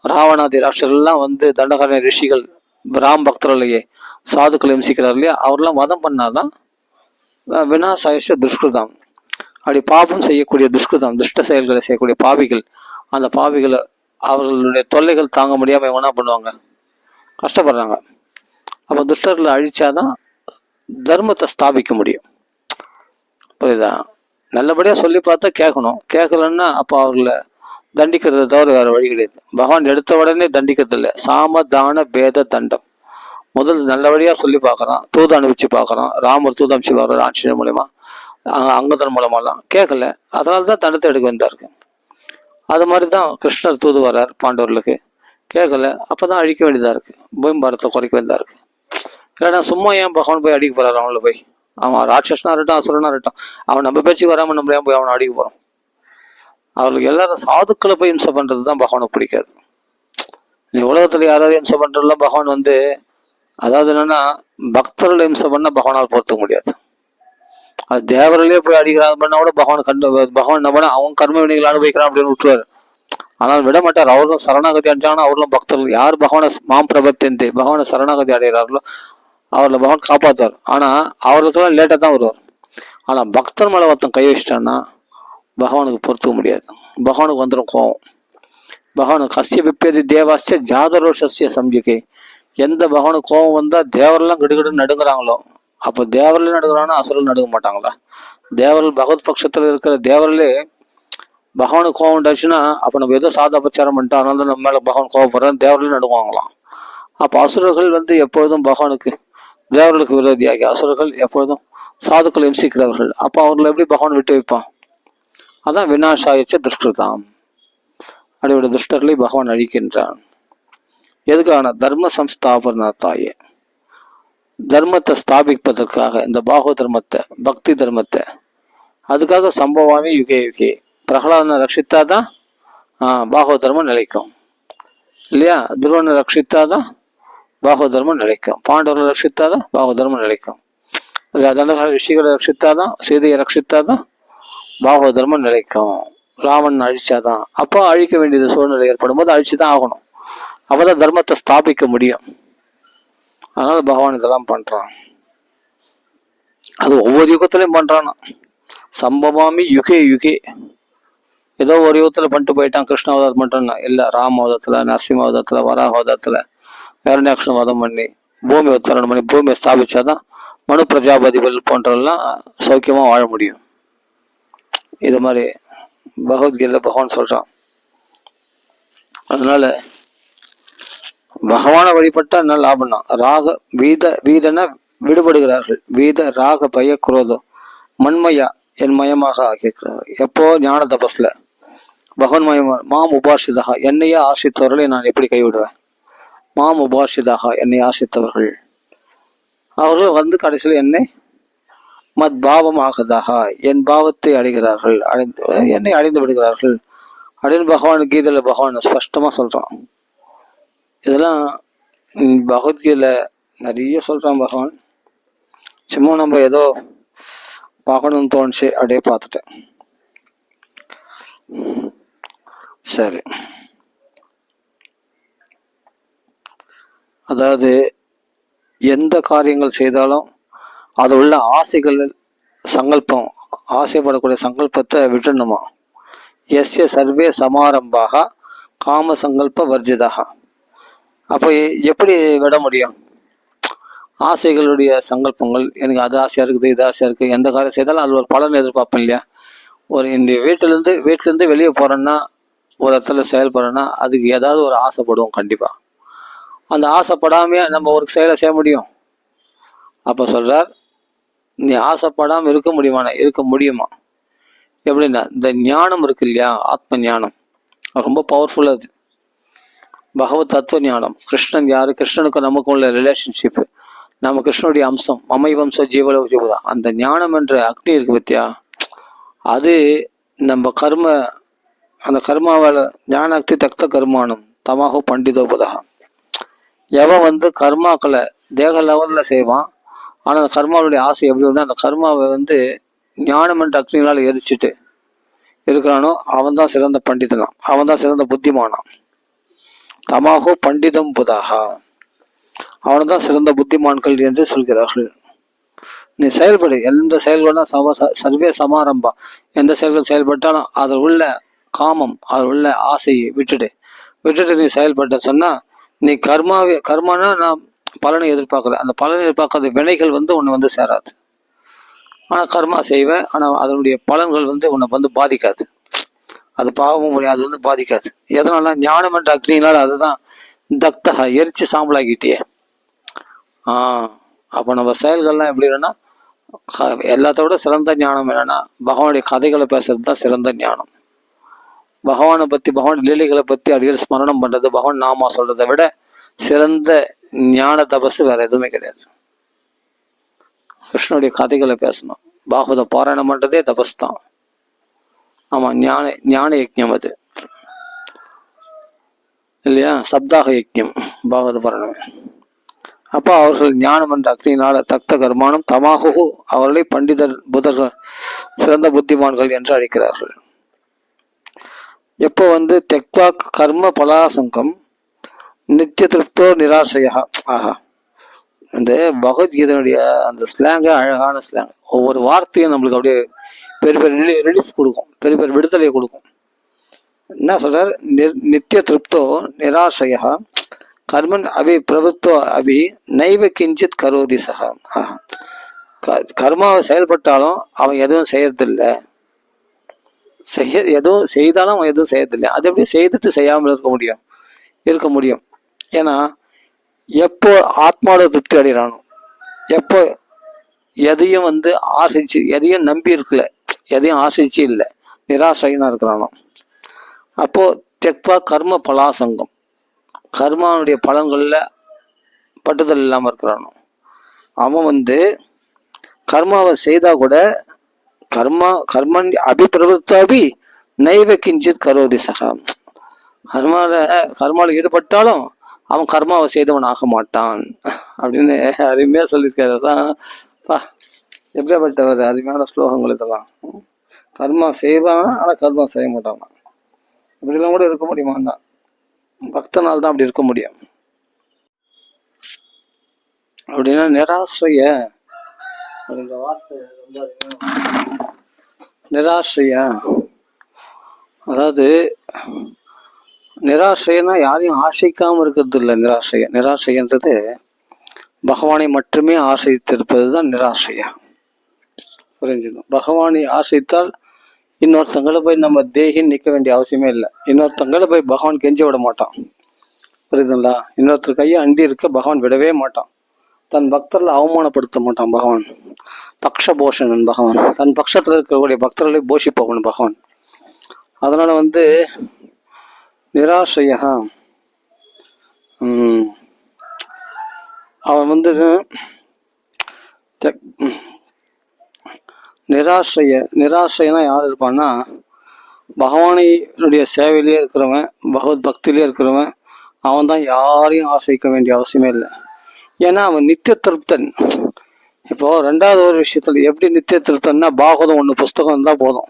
ராவணாதி ராஷ்டர்கள்லாம் வந்து தண்டகாரண ரிஷிகள் ராம் பக்தர்களையே சாதுக்களை இம்சிக்கிறார் இல்லையா, அவர்லாம் வதம் பண்ணாதான் விநாசாயச துஷ்கிருதம். அப்படி பாபம் செய்யக்கூடிய துஷ்கிருதம், துஷ்ட செயல்களை செய்யக்கூடிய பாவிகள், அந்த பாவிகளை அவர்களுடைய தொல்லைகள் தாங்க முடியாம என்ன பண்ணுவாங்க, கஷ்டப்படுறாங்க. அப்போ துஷ்டர்களை அழிச்சாதான் தர்மத்தை ஸ்தாபிக்க முடியும். புரியுதா? நல்லபடியாக சொல்லி பார்த்தா கேட்கணும். கேட்கலன்னா அப்போ அவர்களை தண்டிக்கிறத தவிர வேறு வழி கிடையாது. பகவான் எடுத்த உடனே தண்டிக்கிறது இல்லை. சாம தான பேத தண்டம். முதல் நல்லபடியாக சொல்லி பார்க்குறான், தூது அனுப்பிச்சு பார்க்குறான். ராமர் தூது அனுப்பிச்சு பார்க்குறாரு ஆஞ்சநேயர் மூலயமா, அங்கதன் மூலமாலாம் கேட்கல. அதனால தான் தண்டத்தை எடுக்க வந்தாருக்கு. அது மாதிரி தான் கிருஷ்ணர் தூது வர்றார் பாண்டவர்களுக்கு, கேட்கல. அப்போ தான் அழிக்க வேண்டியதாக இருக்குது, பூமிபாரத்தை குறைக்க வேண்டியதாக இருக்குது. இல்லைன்னா சும்மா ஏன் பகவான் போய் அடிக்க போகிறார் அவங்கள போய்? அவன் ராட்சசனாக இருக்கட்டும், அசுரனாக இருக்கட்டும், அவன் நம்ம பேச்சுக்கு வராமல் நம்ம ஏன் போய் அவனை அடிக்க போகிறோம்? அவர்களுக்கு எல்லாரும் சாதுக்களை போய் இம்சை பண்ணுறது தான் பகவானுக்கு பிடிக்காது. நீ உலகத்தில் யாராவது இம்சை பண்ணுறதுல பகவான் வந்து, அதாவது என்னன்னா பக்தர்களை இம்சை பண்ணால் பகவானால் பொறுத்துக்க முடியாது. அது தேவர்களே போய் அடிக்கிறாங்க பண்ணால் கூட பகவான் என்ன பண்ண, அவன் கர்ம வினைகளை அனுபவிக்கிறான் அப்படின்னு விட்டுருவார். ஆனால் விட மாட்டார். அவர்களும் சரணாகதி அடைஞ்சாங்கன்னா அவர்களும் பக்தர்கள். யார் பகவானை மாம் பிரபத்தியந்தி பகவானை சரணாகதி அடைகிறார்களோ அவர்களை பகவான் காப்பாற்றுவார். ஆனால் அவர்களுக்கெல்லாம் லேட்டாக தான் வருவார். ஆனால் பக்தர் மேலே ஒருத்தன் கை வச்சிட்டான்னா பகவானுக்கு பொறுத்துக்க முடியாது. பகவானுக்கு வந்துடும் கோவம். பகவானுக்கு கஷ்ய விப்பேதி தேவாஸ்ய ஜாதரோஷஸ்ய சம்ஜிகை. எந்த பகவானுக்கு கோவம் வந்தால் தேவரெல்லாம் கிடுகிடுன்னு நடுங்குறாங்களோ, அப்போ தேவரில் நடுக்கிறான்னா அசுரல் நடுங்க மாட்டாங்களா? தேவர்கள் பகவத் பட்சத்தில் இருக்கிற தேவர்களே பகவானுக்கு கோவம் உண்டாச்சுன்னா அப்போ நம்ம ஏதோ சாதாபச்சாரம் பண்ணிட்டோம், அதனால தான் நம்ம மேலே பகவான் கோவப்படுறோம், தேவரில் நடுங்குவாங்களாம். அப்போ அசுரர்கள் வந்து எப்பொழுதும் பகவானுக்கு, தேவர்களுக்கு விரோதியாகி அசுரர்கள் எப்பொழுதும் சாதுக்களை இம்சிக்கிறவர்கள். அப்போ அவர்களை எப்படி பகவான் விட்டு வைப்பான்? அதான் விநாசாயிச்ச துஷ்கிருதாம். அப்படியோட துஷ்டர்களை பகவான் அழிக்கின்றான். எதுக்கான? தர்ம சம்ஸ்தாபனத்தாயே, தர்மத்தை ஸ்தாபிப்பதற்காக. இந்த பாகவ தர்மத்தை, பக்தி தர்மத்தை, அதுக்காக சம்பவாமி யுகே யுகே. பிரகலாதனை ரட்சித்தாதான் பாகவ தர்மம் நிலைக்கும் இல்லையா? துருவனை ரட்சித்தாதான் பாகவ தர்மம் நிலைக்கும். பாண்டவர்களை ரட்சித்தாதான் பாகவ தர்மம் நிலைக்கும். ரிஷிகளை ரட்சித்தாதான், சீதையை ரட்சித்தாதான் பாகவ தர்மம் நிலைக்கும். ராவணன் அழிச்சாதான். அப்போ அழிக்க வேண்டியது சூழ்நிலை ஏற்படும் போது அழிச்சுதான் ஆகணும். அப்பதான் தர்மத்தை ஸ்தாபிக்க முடியும். அதனால பகவான் இதெல்லாம் பண்றான். அது ஒவ்வொரு யுகத்திலையும் பண்றானா. சம்பவாமி யுகே யுகே. ஏதோ ஒரு யுகத்துல பண்ணிட்டு போயிட்டான், கிருஷ்ணாவதாரம் பண்றான்னா இல்லை, ராமாவதத்துல, நரசிம்மாவதத்துல, வராகவதத்துல, இரண்யாக்ஷன் வதம் பண்ணி பூமி உத்தரணம் பண்ணி பூமியை ஸ்தாபிச்சாதான் மனு பிரஜாபதிகள் போன்றவெல்லாம் சௌக்கியமா வாழ முடியும். இது மாதிரி பகவத்கீதையில பகவான் சொல்றான். அதனால பகவானை வழிபட்டா என்ன லாபம்னா, ராக வீதன விடுபடுகிறார்கள். வீத ராக பய குரோதம் மண்மயா என் மயமாக ஆக்கியிருக்கிறார். எப்போ ஞான தபஸ்ல பகவான் மயமா. மாம் உபாஷிதாக, என்னையே ஆசித்தவர்களை நான் எப்படி கைவிடுவேன்? மாம் உபாஷிதாக, என்னை ஆசித்தவர்கள் அவர்கள் வந்து கடைசியில் என்னை மத் பாவம் ஆகதாக, என் பாவத்தை அடைகிறார்கள், என்னை அடைந்து விடுகிறார்கள் அப்படின்னு பகவான் கீதையில பகவான் ஸ்பஷ்டமா சொல்றான். இதெல்லாம் பகவத்கீதையில நிறைய சொல்றான் பகவான். சும்மா நம்ம ஏதோ பார்க்கணும்னு தோணுச்சு, அப்படியே பார்த்துட்டேன். சரி, அதாவது எந்த காரியங்கள் செய்தாலும் அது உள்ள ஆசைகள், சங்கல்பம், ஆசைப்படக்கூடிய சங்கல்பத்தை விட்டுணுமா. எஸ்ய சர்வே சமாரம்பாக காம சங்கல்ப வர்ஜிதாக. அப்போ எப்படி விட முடியும்? ஆசைகளுடைய சங்கல்பங்கள், எனக்கு அது ஆசையாக இருக்குது, இது ஆசையாக இருக்குது, எந்த காரியம் செய்தாலும் அது ஒரு பலன் எதிர்பார்ப்பேன் இல்லையா? ஒரு இந்த வீட்டிலேருந்து வெளியே போகிறோன்னா, ஒரு இடத்துல செயல்படுறோன்னா அதுக்கு ஏதாவது ஒரு ஆசைப்படுவோம் கண்டிப்பாக. அந்த ஆசைப்படாமையே நம்ம ஒரு செயலை செய்ய முடியும்? அப்போ சொல்கிறார், நீ ஆசைப்படாமல் இருக்க முடியுமா? எப்படின்னா, இந்த ஞானம் இருக்கு இல்லையா, ஆத்ம ஞானம், ரொம்ப பவர்ஃபுல்லாக அது. பகவத் தத்துவ ஞானம். கிருஷ்ணன் யாரு? கிருஷ்ணனுக்கு நமக்கு உள்ள ரிலேஷன்ஷிப்பு, நம்ம கிருஷ்ணனுடைய அம்சம், மமைவம்ச ஜீவலோக ஜீவதா. அந்த ஞானம் என்ற அக்னி இருக்கு பத்தியா, அது நம்ம அந்த கர்மாவால் ஞான அக்தி தக்த கர்மானம் தமாகோ பண்டிதோபதா. எவன் வந்து கர்மாக்களை தேக லெவலில் செய்வான், ஆனால் அந்த கர்மாவுடைய ஆசை எப்படி ஒன்று, அந்த கர்மாவை வந்து ஞானம் என்ற அக்னிகளால் எரிச்சிட்டு இருக்கிறானோ அவன் தான் சிறந்த பண்டிதனாம், அவன் தான் சிறந்த புத்திமானாம். தமாகோ பண்டிதம் புதாகா, அவன் தான் சிறந்த புத்திமான்கள் என்று சொல்கிறார்கள். நீ செயல்படு, எந்த செயல்களும் சர்வே சமாரம்பா. எந்த செயல்கள் செயல்பட்டாலும் அதில் உள்ள காமம், அதில் உள்ள ஆசையை விட்டுட்டு நீ செயல்பட்ட சொன்னா, நீ கர்மானா நான் பலனை எதிர்பார்க்கல, அந்த பலனை எதிர்பார்க்காத வினைகள் வந்து உன்னை வந்து சேராது. ஆனால் கர்மா செய்வேன், ஆனால் அதனுடைய பலன்கள் வந்து உன்னை வந்து பாதிக்காது. அது பாவமும் முடியாது, அது வந்து பாதிக்காது. எதனால? ஞானம் என்ற அக்னியினால் அதுதான் தக்தகா எரிச்சு சாம்பலாக்கிட்டியே. அப்போ நம்ம செயல்கள்லாம் எப்படி இல்லைன்னா எல்லாத்தோட சிறந்த ஞானம் என்னன்னா பகவானுடைய கதைகளை பேசுறது தான் சிறந்த ஞானம். பகவானை பற்றி, பகவான் லீலைகளை பற்றி அடிக்கடி ஸ்மரணம் பண்ணுறது, பகவான் நாமா சொல்றதை விட சிறந்த ஞான தபசு வேற எதுவுமே கிடையாது. கிருஷ்ணனுடைய கதைகளை பேசணும், பாகவத பாராயணம் பண்ணுறதே தபஸ் தான். ஆமாம், ஞான யஜ்ஞம் அது இல்லையா? சப்தாக யஜ்ஞம் பாகவத பாராயணம். அப்போ அவர்கள் ஞானம் என்ற அக்னியினால தக்த கர்மானம் தமாகு அவர்களை பண்டிதர் புதர்கள் சிறந்த புத்திமான்கள் என்று அழைக்கிறார்கள். எப்போ வந்து தெக்வா கர்ம பலாசங்கம் நித்திய திருப்தோ நிராசையா. ஆஹா, இந்த பகவத்கீதையினுடைய அந்த ஸ்லாங்கு அழகான ஸ்லாங். ஒவ்வொரு வார்த்தையும் நம்மளுக்கு அப்படியே பெரிய பெரிய ரிலீஃப் கொடுக்கும், பெரிய பெரிய விடுதலையை கொடுக்கும். என்ன சொல்றார்? நித்திய திருப்தோ நிராசையா கர்மன் அபி பிரபுத்துவ அபி நைவ கிஞ்சித் கரோதி சகா. கர்மாவை செயல்பட்டாலும் அவன் எதுவும் செய்யறதில்லை, எதுவும் செய்தாலும் அவன் எதுவும் செய்யறதில்லை. அது எப்படி செய்துட்டு செய்யாமல் இருக்க முடியும்? ஏன்னா எப்போ ஆத்மாவோட திருப்தி அடைகிறானோ, எப்போ எதையும் வந்து ஆசைச்சு, எதையும் நம்பி இருக்கல, எதையும் ஆசைச்சு இல்லை, நிராசைனா இருக்கிறானோ, அப்போ தெக்வா கர்ம பலாசங்கம் கர்மாவுடைய பலன்களில் பட்டுதல் இல்லாமல் இருக்கிறானோ, அவன் வந்து கர்மாவை செய்தா கூட கர்மன் அபிப்பிரவருத்தாபி நைவ கிஞ்சித் கரோதி சகா. கர்மாவில் ஈடுபட்டாலும் அவன் கர்மாவை செய்தவன் ஆக மாட்டான் அப்படின்னு அருமையா சொல்லியிருக்காரு. பா, எப்படியாப்பட்ட ஒரு அருமையான ஸ்லோகங்கள் இதெல்லாம். கர்மா செய்வான், ஆனால் கர்மா செய்ய மாட்டான். இப்படிலாம் கூட இருக்க முடியுமான்னா பக்தனால் தான் அப்படி இருக்க முடியும். அப்படின்னா நிராசிரிய அப்படின்ற வார்த்தை நிராசிரியா, அதாவது நிராசைனா யாரையும் ஆசைக்காம இருக்கிறது இல்லை. நிராசைன்றது பகவானை மட்டுமே ஆசைத்திருப்பது தான் நிராசையா. புரிஞ்சுக்கணும். பகவானை ஆசைத்தால் இன்னொருத்தங்களை போய் நம்ம தேகின்னு நிற்க வேண்டிய அவசியமே இல்லை. இன்னொருத்தங்களை போய் பகவான் கெஞ்சி விட மாட்டான். புரியுதுங்களா? இன்னொருத்தர் கையை அண்டி இருக்க பகவான் விடவே மாட்டான். தன் பக்தர்களை அவமானப்படுத்த மாட்டான் பகவான். பக்ஷபோஷணன் பகவான். தன் பட்சத்தில் இருக்கக்கூடிய பக்தர்களை போஷிப்பவன் பகவான். அதனால வந்து நிராசையா அவன் வந்து நிராசைனா யார் இருப்பான்னா பகவானுடைய சேவையிலேயே இருக்கிறவன், பகவத் பக்தியிலே இருக்கிறவன். அவன் தான் யாரையும் ஆசைக்க வேண்டிய அவசியமே இல்லை. ஏன்னா அவன் நித்திய திருப்தன். இப்போ ரெண்டாவது ஒரு விஷயத்துல எப்படி நித்திய திருப்தன்னா, பாகவதம் ஒன்று புஸ்தகம் இருந்தால் போதும்.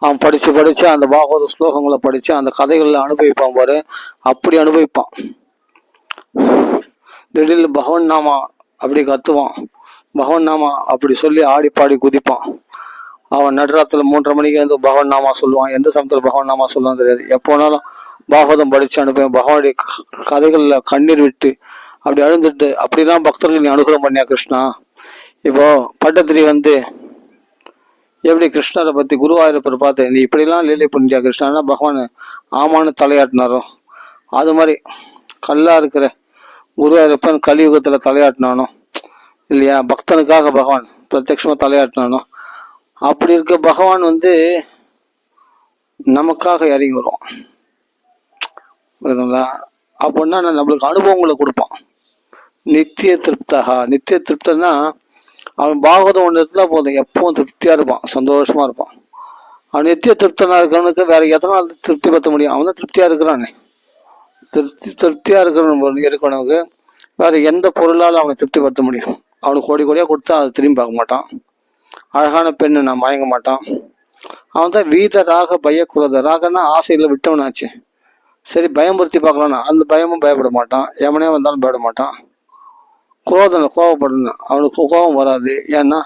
அவன் படிச்சு அந்த பாகவத ஸ்லோகங்களை படிச்சு அந்த கதைகளில் அனுபவிப்பான் பாரு, அப்படி அனுபவிப்பான். திடீர்னு பகவன் நாமா அப்படி கத்துவான், பகவன் நாமா அப்படி சொல்லி ஆடி பாடி குதிப்பான். அவன் நடுராத்துல 3:30 மணிக்கு வந்து பகவன் நாமா சொல்லுவான். எந்த சமயத்தில் பகவன் நாமா சொல்லுவான் தெரியாது. எப்போனாலும் பாகவதம் படிச்சு அனுப்புவேன். பகவானுடைய கதைகள்ல கண்ணீர் விட்டு அப்படி அழுந்துட்டு அப்படிலாம் பக்தர்கள் நீ அனுகிரகம் பண்ணியா கிருஷ்ணா. இப்போ பட்டத்திரி வந்து எப்படி கிருஷ்ணரை பத்தி குருவாயூரப்பர் பார்த்து நீ இப்படிலாம் லீலை பண்ணியா கிருஷ்ணா, பகவான் ஆமான்னு தலையாட்டினாரோ, அது மாதிரி கல்லா இருக்கிற குருவாயூரப்பன் கலியுகத்துல தலையாட்டினானோ இல்லையா, பக்தனுக்காக பகவான் பிரத்யட்சமா தலையாட்டினானோ, அப்படி இருக்க பகவான் வந்து நமக்காக இறங்கி வருவான். புரியுதுங்களா? அப்படின்னா நம்மளுக்கு அனுபவங்களை கொடுப்பான். நித்திய திருப்தனா அவன் பாகவதம் ஒன்று இருந்தால் போதும், எப்பவும் திருப்தியா இருப்பான், சந்தோஷமா இருப்பான். அவன் நித்திய திருப்தனா இருக்கிறவனுக்கு வேற எதனால் திருப்தி பற்ற முடியும்? அவன் தான் திருப்தியா இருக்கிறானே. திருப்தியா இருக்கிறவனுக்கு வேற எந்த பொருளால் அவனை திருப்திப்படுத்த முடியும்? அவனுக்கு கோடியா கொடுத்தா அதை திரும்பி பார்க்க மாட்டான். அழகான பெண்ணு நான் மயங்க மாட்டான். அவன் தான் வீத ராக பயக்குறத. ராகன்னா ஆசையில விட்டவனாச்சு. சரி, பயம்படுத்தி பார்க்கலாம்னா அந்த பயமும் பயப்பட மாட்டான். எவனே வந்தாலும் பயப்பட மாட்டான். கோவப்படணும், அவனுக்கு கோபம் வராது. ஏன்னா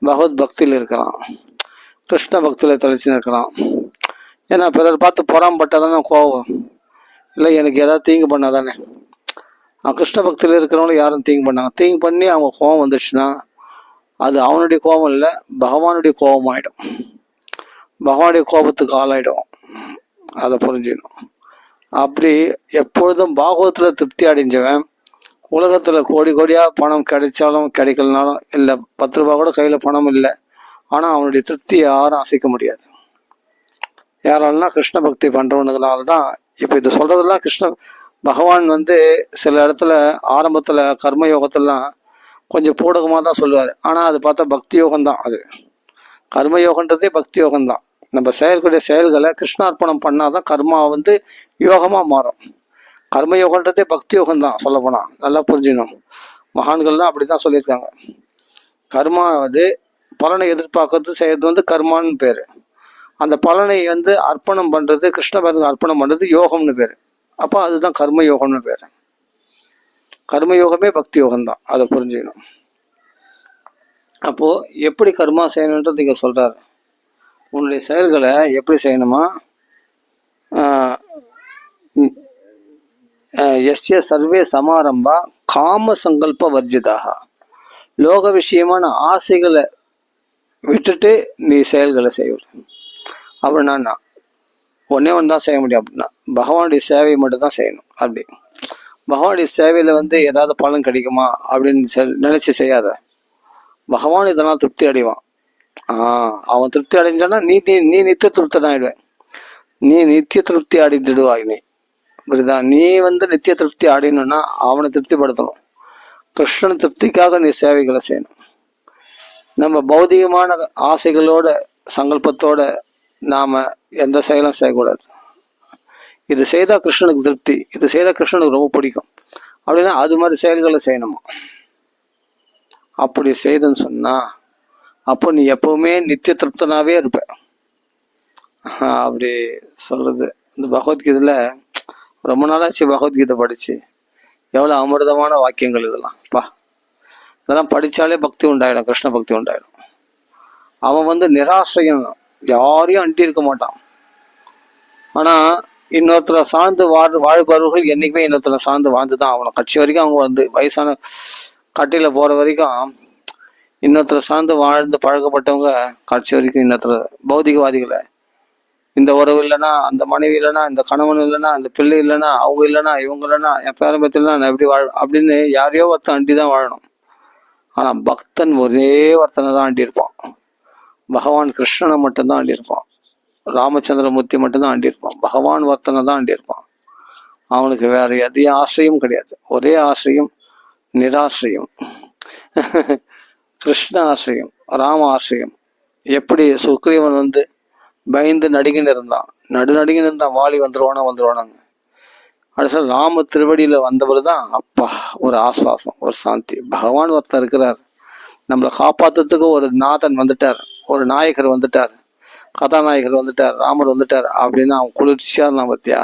பகவத் பக்தியில் இருக்கிறான், கிருஷ்ண பக்தியில் தெளிச்சு இருக்கிறான். ஏன்னா பிறர் பார்த்து பொறாமப்பட்டாதானே கோபம் இல்லை, எனக்கு ஏதாவது தீங்கு பண்ணாதானே. அவன் கிருஷ்ண பக்தியில் இருக்கிறவங்களும் யாரும் தீங்கு பண்ணாங்க. தீங்கு பண்ணி அவங்க கோபம் வந்துடுச்சுன்னா அது அவனுடைய கோபம் இல்லை, பகவானுடைய கோபம் ஆயிடும். பகவானுடைய கோபத்துக்கு ஆளாயிடும். அதை புரிஞ்சிடணும். அப்படி எப்பொழுதும் பாகவத்தில் திருப்தி அடைஞ்சவன் உலகத்தில் கோடி கோடியாக பணம் கிடைச்சாலும் கிடைக்கலனாலும், இல்லை 10 ரூபா கூட கையில் பணம் இல்லை, ஆனால் அவனுடைய திருப்தியை யாரும் அசைக்க முடியாது. யாரெல்லாம் கிருஷ்ண பக்தி பண்ணுறவனுங்களால தான். இப்போ இது சொல்கிறதெல்லாம் பகவான் சில இடத்துல ஆரம்பத்தில் கர்மயோகத்திலாம் கொஞ்சம் பூடகமாக தான் சொல்லுவார். ஆனால் அது பார்த்தா பக்தி யோகம்தான். அது கர்மயோகன்றதே பக்தி யோகம்தான். நம்ம செயல்களுடைய செயல்களை கிருஷ்ணார்ப்பணம் பண்ணாதான் கர்மா யோகமாக மாறும். கர்மயோகன்றதே பக்தி யோகம்தான் சொல்லப்போனால். நல்லா புரிஞ்சுக்கணும். மகான்கள்லாம் அப்படி தான் சொல்லியிருக்காங்க. கர்மா பலனை எதிர்பார்க்கறது செய்யறது கர்மான்னு பேர். அந்த பலனை அர்ப்பணம் பண்ணுறது, கிருஷ்ண பேருக்கு அர்ப்பணம் பண்ணுறது யோகம்னு பேர். அப்போ அதுதான் கர்ம யோகம்னு பேர். கர்மயோகமே பக்தி யோகம்தான். அதை புரிஞ்சுக்கணும். அப்போது எப்படி கர்மா செய்யணுன்றது இங்கே சொல்கிறாரு. உன்னுடைய செயல்களை எப்படி செய்யணுமா? எஸ்ய சர்வே சமாரம்பா காம சங்கல்ப வர்ஜிதாக. லோக விஷயமான ஆசைகளை விட்டுட்டு நீ செயல்களை செய்வது. அப்படின்னா ஒன்றே ஒன்று தான் செய்ய முடியும். அப்படின்னா பகவானுடைய சேவை மட்டும் தான் செய்யணும். அப்படி பகவானுடைய சேவையில் ஏதாவது பலன் கிடைக்குமா அப்படின்னு நினச்சி செய்யாத. பகவான் இதெல்லாம் திருப்தி அடைவான். அவன் திருப்தி அடைஞ்சானா நீ நித்திய திருப்தி தான் ஆயிடுவேன். நீ நித்திய திருப்தி அடைஞ்சிடுவாய். நீ புரியுதா? நீ நித்திய திருப்தி அடையணும்னா அவனை திருப்திப்படுத்தணும். கிருஷ்ணன் திருப்திக்காக நீ சேவைகளை செய்யணும். நம்ம பௌதிகமான ஆசைகளோட சங்கல்பத்தோட நாம் எந்த செயலும் செய்யக்கூடாது. இது செய்தால் கிருஷ்ணனுக்கு திருப்தி, இது செய்தால் கிருஷ்ணனுக்கு ரொம்ப பிடிக்கும் அப்படின்னா அது மாதிரி செயல்களை செய்யணுமா. அப்படி செய்துன்னு சொன்னால் அப்போ நீ எப்பவுமே நித்திய திருப்தனாகவே இருப்ப. அப்படி சொல்கிறது. இந்த பகவத்கீதையில் ரொம்ப நாளாச்சு பகவத்கீதை படித்து. எவ்வளோ அமிர்தமான வாக்கியங்கள் இதெல்லாம். இதெல்லாம் படித்தாலே பக்தி உண்டாயிடும், கிருஷ்ண பக்தி உண்டாயிடும். அவன் நிராசையன், யாரையும் அண்டி இருக்க மாட்டான். ஆனால் இன்னொருத்தரை சார்ந்து வாழ்பவர்கள் என்றைக்குமே இன்னொருத்தரை சார்ந்து வாழ்ந்து தான் ஆகணும். கட்சி வரைக்கும் அவங்க வயசான கட்டையில் போகிற வரைக்கும் இன்னொருத்தரை சார்ந்து வாழ்ந்து பழக்கப்பட்டவங்க கட்சி வரைக்கும் இன்னொருத்தர் பௌதிகவாதிகளை, இந்த உறவு இல்லைன்னா, அந்த மனைவி இல்லைன்னா, இந்த கணவன் இல்லைன்னா, அந்த பிள்ளை இல்லைன்னா, அவங்க இல்லைன்னா, இவங்க இல்லைன்னா, என் பேரம்பத்தில் நான் எப்படி அப்படின்னு யாரையோ ஒருத்தன் அண்டி தான் வாழணும். ஆனால் பக்தன் ஒரே ஒருத்தனை தான் அண்டியிருப்பான். பகவான் கிருஷ்ணனை மட்டும்தான் அண்டியிருப்பான். ராமச்சந்திரமூர்த்தி மட்டும்தான் அண்டியிருப்பான். பகவான் ஒருத்தனை தான் அண்டியிருப்பான். அவனுக்கு வேற எதையும் ஆசிரியம் கிடையாது. ஒரே ஆசிரியம் நிராசிரியம். கிருஷ்ண ஆசிரியம், ராம ஆசிரியம். எப்படி சுக்ரீவன் பயந்து நடுங்கின்னு இருந்தான், நடுநடுங்கின்னு இருந்தான், வாலி வந்துருவானாங்க. அடுத்த ராம திருவடியில் வந்தவர் தான் அப்பா ஒரு ஆஸ்வாசம், ஒரு சாந்தி. பகவான் ஒருத்தர் இருக்கிறார், நம்மளை காப்பாற்றுறதுக்கு ஒரு நாதன் வந்துட்டார், ஒரு நாயகர் வந்துட்டார், கதாநாயகர் வந்துட்டார், ராமர் வந்துட்டார் அப்படின்னு அவன் குளிர்ச்சியா இருந்தான் பத்தியா.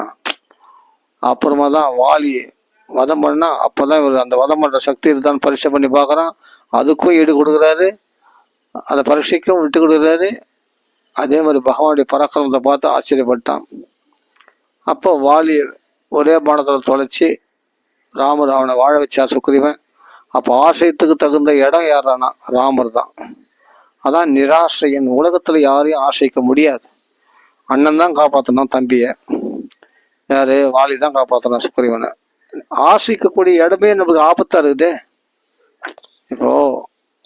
அப்புறமா தான் வாலி வதம் பண்ணா. அப்போதான் இவர் அந்த வதம் பண்ணுற சக்தி இருந்தான்னு பரீட்சை பண்ணி பார்க்குறான். அதுக்கும் ஈடு கொடுக்குறாரு, அந்த பரீட்சைக்கும் விட்டு கொடுக்குறாரு. அதே மாதிரி பகவானுடைய பராக்கிரமத்தை பார்த்து ஆச்சரியப்பட்டான். அப்போ வாலி ஒரே பானத்தில் தொலைச்சி ராமர் அவனை வாழ வச்சார் சுக்ரீவன். அப்போ ஆசிரியத்துக்கு தகுந்த இடம் யாரானா ராமர் தான். அதான் நிராசிரியன். உலகத்தில் யாரையும் ஆசிரிக்க முடியாது. அண்ணன் தான் காப்பாற்றணும் தம்பியை, யாரு வாலி தான் காப்பாற்றணும் சுக்ரீவனை. ஆசிரிக்கக்கூடிய இடமே நம்மளுக்கு ஆபத்தா இருக்குது. இப்போ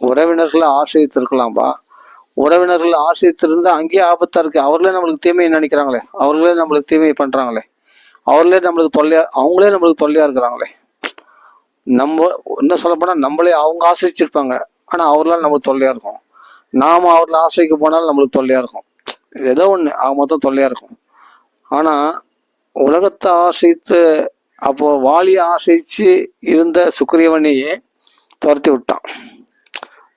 உறவினர்களை ஆசிரியத்திருக்கலாம்பா, உறவினர்கள் ஆசிரியத்திருந்தா அங்கேயே ஆபத்தா இருக்கு. அவர்களே நம்மளுக்கு தீமையை நினைக்கிறாங்களே, அவர்களே நம்மளுக்கு தீமையை பண்றாங்களே, அவங்களே நம்மளுக்கு தொல்லையா இருக்கிறாங்களே. நம்ம என்ன சொல்ல போனா நம்மளே அவங்க ஆசிரிச்சிருப்பாங்க, ஆனா அவர்களால் நம்மளுக்கு தொல்லையா இருக்கும். நாம அவர்களை ஆசிரிக்க போனாலும் நம்மளுக்கு தொல்லையா இருக்கும். ஏதோ ஒண்ணு அவங்க மொத்தம் தொல்லையா இருக்கும். ஆனா உலகத்தை ஆசிரித்து அப்போ வாலியை ஆசிரிச்சு இருந்த சுக்ரீவனையே துரத்தி விட்டான்.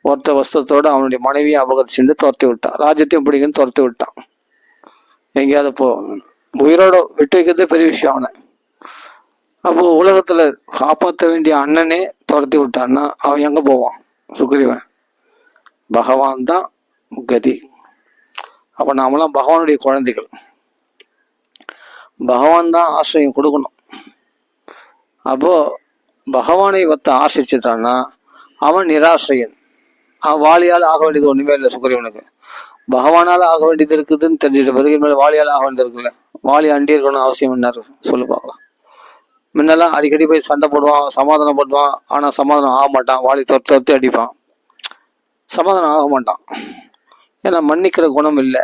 ஒருத்த வஸ்திரத்தோடு அவனுடைய மனைவியை அபகரிச்சு துரத்தி விட்டான். ராஜ்யத்தையும் பிடிக்குன்னு துரத்தி விட்டான். எங்கேயாவது உயிரோட விட்டு வைக்கிறதே பெரிய விஷயம் அவனை. அப்போ உலகத்துல காப்பாற்ற வேண்டிய அண்ணனே துரத்தி விட்டான்னா அவன் எங்க போவான்? சுக்ரீவன். பகவான் தான் கதி. அப்ப நாமெல்லாம் பகவானுடைய குழந்தைகள். பகவான் தான் ஆசிரியம் கொடுக்கணும். அப்போ பகவானை ஆசிரிச்சுட்டான்னா அவன் நிராசிரியன். வாலியால் ஆக வேண்டியது ஒண்ணுமே இல்லை சுக்ரீவனுக்கு. பகவானால ஆக வேண்டியது இருக்குதுன்னு தெரிஞ்சுட்டு பிறகு மேல வாலியால் ஆக வேண்டியது இருக்குல்ல. வாலி அண்டி இருக்கணும் அவசியம் என்ன இருக்கு சொல்லு பார்க்கலாம். முன்னெல்லாம் அடிக்கடி போய் சண்டை போடுவான், சமாதானம் பண்ணுவான். ஆனா சமாதானம் ஆக மாட்டான். வாலி தொத்தி அடிப்பான், சமாதானம் ஆக மாட்டான். ஏன்னா மன்னிக்கிற குணம் இல்லை,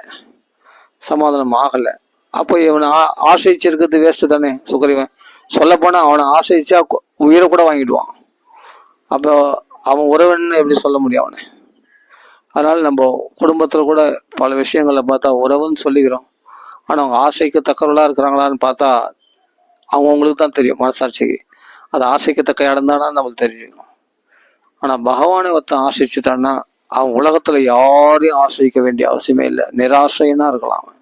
சமாதானம் ஆகலை. அப்போ இவனை ஆசிரிச்சிருக்கிறது வேஸ்ட்டு தானே சுக்ரீவன். சொல்லப்போனால் அவனை ஆசிரிச்சா உயிரை கூட வாங்கிடுவான். அப்போ அவன் உறவுன்னு எப்படி சொல்ல முடியும் அவனை? அதனால நம்ம குடும்பத்தில் கூட பல விஷயங்களை பார்த்தா உறவுன்னு சொல்லிக்கிறோம். ஆனால் அவங்க ஆசைக்கு தக்கவர்களாக இருக்கிறாங்களான்னு பார்த்தா அவங்களுக்கு தான் தெரியும், மனசாட்சிக்கு. அது ஆசைக்கு தக்க இடம் தானா நம்மளுக்கு தெரிஞ்சுக்கணும். ஆனால் பகவானை ஒருத்தன் ஆசிரிச்சுட்டான்னா அவன் உலகத்தில் யாரையும் ஆசிரிக்க வேண்டிய அவசியமே இல்லை, நிராசைனா இருக்கலாம். அவன்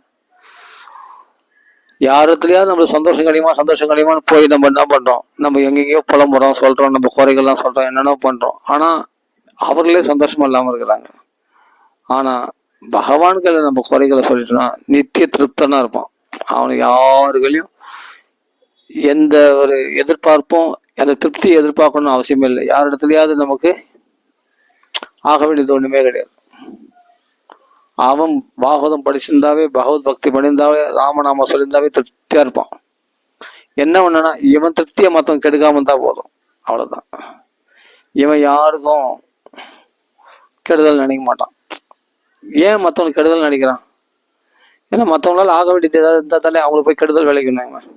யாருத்துலயாவது நம்ம சந்தோஷம் கிடையுமான்னு போய் நம்ம என்ன பண்றோம், நம்ம எங்கெங்கயோ புலம்புறோம், சொல்றோம், நம்ம குறைகள்லாம் சொல்றோம், என்னென்ன பண்றோம். ஆனா அவர்களே சந்தோஷமா இல்லாம இருக்கிறாங்க. ஆனா பகவான்களை நம்ம குறைகளை சொல்லிட்டோம்னா நித்திய திருப்தனா இருப்பான். அவனுக்கு யாருகளையும் எந்த ஒரு எதிர்பார்ப்பும், அந்த திருப்தியை எதிர்பார்க்கணும்னு அவசியமே இல்லை. யாரிடத்துலயாவது நமக்கு ஆக வேண்டியது ஒண்ணுமே கிடையாது. அவன் பாகவதம் படிச்சிருந்தாவே, பகவத் பக்தி பண்ணியிருந்தாவே, ராமநாம சொல்லியிருந்தாவே திருப்தியா இருப்பான். என்ன ஒண்ணுன்னா இவன் திருப்தியை மற்றவன் கெடுக்காம இருந்தா போதும், அவ்வளவுதான். இவன் யாருக்கும் கெடுதல் நினைக்க மாட்டான். ஏன் மற்றவனுக்கு கெடுதல் நினைக்கிறான்? ஏன்னா மற்றவங்களால ஆக வேண்டியது ஏதாவது இருந்தா தானே அவங்களுக்கு போய் கெடுதல் விளைக்கணும்.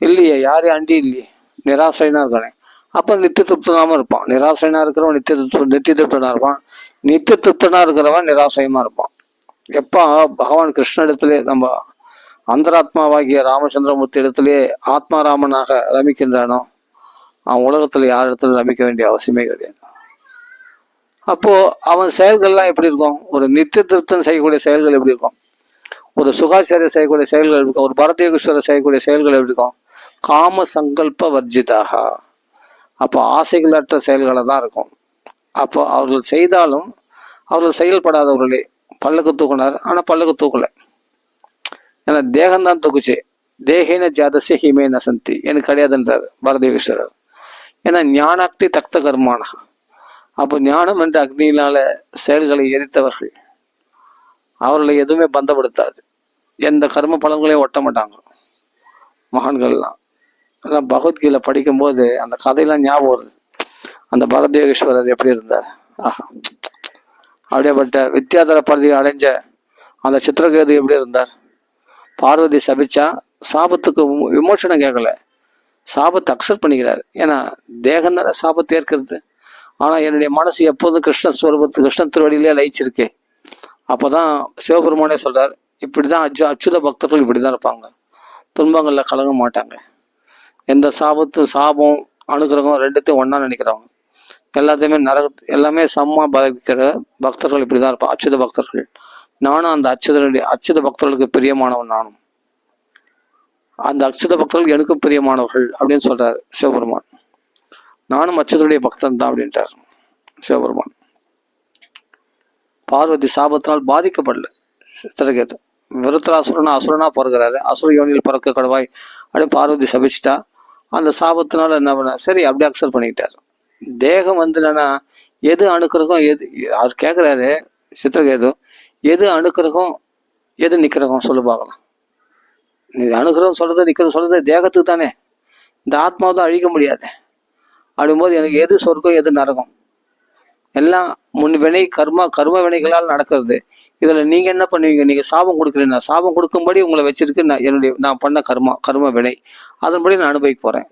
இல்லையே, யாரையும் அண்டி இல்லையே, நிராசைனா இருக்கானே. அப்ப நித்திய திருப்தனாம இருப்பான். நிராசைனா இருக்கிறவன் நித்திய திருப்தனா இருப்பான். நித்திய திருப்தனா இருக்கிறவன் நிராசயமா இருப்பான். எப்ப பகவான் கிருஷ்ண நம்ம அந்தராத்மாவாகிய ராமச்சந்திரமூர்த்தி இடத்திலே ஆத்மாராமனாக ரமிக்கின்றானோ அவன் உலகத்துல யார் இடத்துல ரமிக்க வேண்டிய அவசியமே கிடையாது. அப்போ அவன் செயல்கள்லாம் எப்படி இருக்கும்? ஒரு நித்திய திருப்தன் செய்யக்கூடிய செயல்கள் எப்படி இருக்கும்? ஒரு சுகாச்சாரிய செய்யக்கூடிய செயல்கள் எப்படி இருக்கும்? ஒரு பரதேகேஸ்வரர் செய்யக்கூடிய செயல்கள் எப்படி இருக்கும்? காம சங்கல்ப வர்ஜிதாக. அப்போ ஆசைகளற்ற செயல்களை தான் இருக்கும். அப்போ அவர்கள் செய்தாலும் அவர்கள் செயல்படாதவர்களே. பல்லக்கு தூக்குனார், ஆனா பல்லக்கு தூக்கலை. ஏன்னா தேகம்தான் தூக்குச்சு. தேகேன ஜாதசே ஹிமே நசந்தி, எனக்கு கிடையாதுன்றார் பரதேகேஸ்வரர். ஏன்னா ஞானாக்தி தக்த கர்மானா. அப்போ ஞானம் என்ற அக்னியினால செயல்களை எரித்தவர்கள் அவர்களை எதுவுமே பந்தப்படுத்தாது. எந்த கர்ம பலன்களையும் ஒட்ட மாட்டாங்க மகான்கள்லாம். அதான் பகவத்கீதை படிக்கும்போது அந்த கதையெல்லாம் ஞாபகம் வருது. அந்த பரதேகேஸ்வரர் எப்படி இருந்தார், ஆஹா, அப்படியேப்பட்ட வித்யாதர பரதி அடைஞ்ச அந்த சித்திரகேது எப்படி இருந்தார். பார்வதி சபிச்சா சாபத்துக்கு விமோசனம் கேட்கல, சாபத்தை அக்செப்ட் பண்ணிக்கிறார். ஏன்னா தேகம் தானே சாபத்தை ஏற்கிறது. ஆனா என்னுடைய மனசு எப்போதும் கிருஷ்ண திருவடியிலே லயிச்சிருக்கே. அப்போதான் சிவபெருமானே சொல்றார், இப்படிதான் அச்சுத பக்தர்கள் இப்படிதான் இருப்பாங்க, துன்பங்கள்ல கலங்க மாட்டாங்க. எந்த சாபம் அனுகிரகம் ரெண்டுத்தையும் ஒன்னா நினைக்கிறவங்க, எல்லாத்தையுமே எல்லாமே சம்மா பாதிக்கிற பக்தர்கள் இப்படிதான் இருப்பான், அச்சுத பக்தர்கள். நானும் அந்த அச்சுத பக்தர்களுக்கு பிரியமானவன். நானும் அந்த அச்சுத பக்தர்கள் எனக்கும் பிரியமானவர்கள் அப்படின்னு சொல்றாரு சிவபெருமான். நானும் அச்சுதனுடைய பக்தன் தான் அப்படின்றார் சிவபெருமான். பார்வதி சாபத்தினால் பாதிக்கப்படல சித்திரகேது. விருத்தராசுரனா அசுரனா பிறகுறாரு, அசுர யோனியில் பிறக்க கடவாய் அப்படின்னு பார்வதி சபிச்சிட்டா. அந்த சாபத்தினால என்ன பண்ண, சரி அப்படியே அக்செப்ட் பண்ணிக்கிட்டாரு. தேகம் என்னன்னா எது அணுக்கிறகம், எது அவர் கேட்குறாரு சித்திரகேது, எது அணுக்கிறகம் எது நிக்கிறகம் சொல்லு பார்க்கலாம். நீ அணுகிறகம் சொல்றது நிக்கிறோம் சொல்றது தேகத்துக்கு தானே, இந்த ஆத்மாவை தான் அழிக்க முடியாது. அப்படிங்கும்போது எனக்கு எது சொர்க்கம் எது நரகம் எல்லாம் முன் வினை கர்ம வினைகளால் நடக்கிறது. இதுல நீங்க என்ன பண்ணுவீங்க? நீங்க சாபம் கொடுக்குறீங்க, சாபம் கொடுக்கும்படி உங்களை வச்சிருக்கு. நான் பண்ண கர்ம வினை, அதன்படி நான் அனுபவிக்க போறேன்.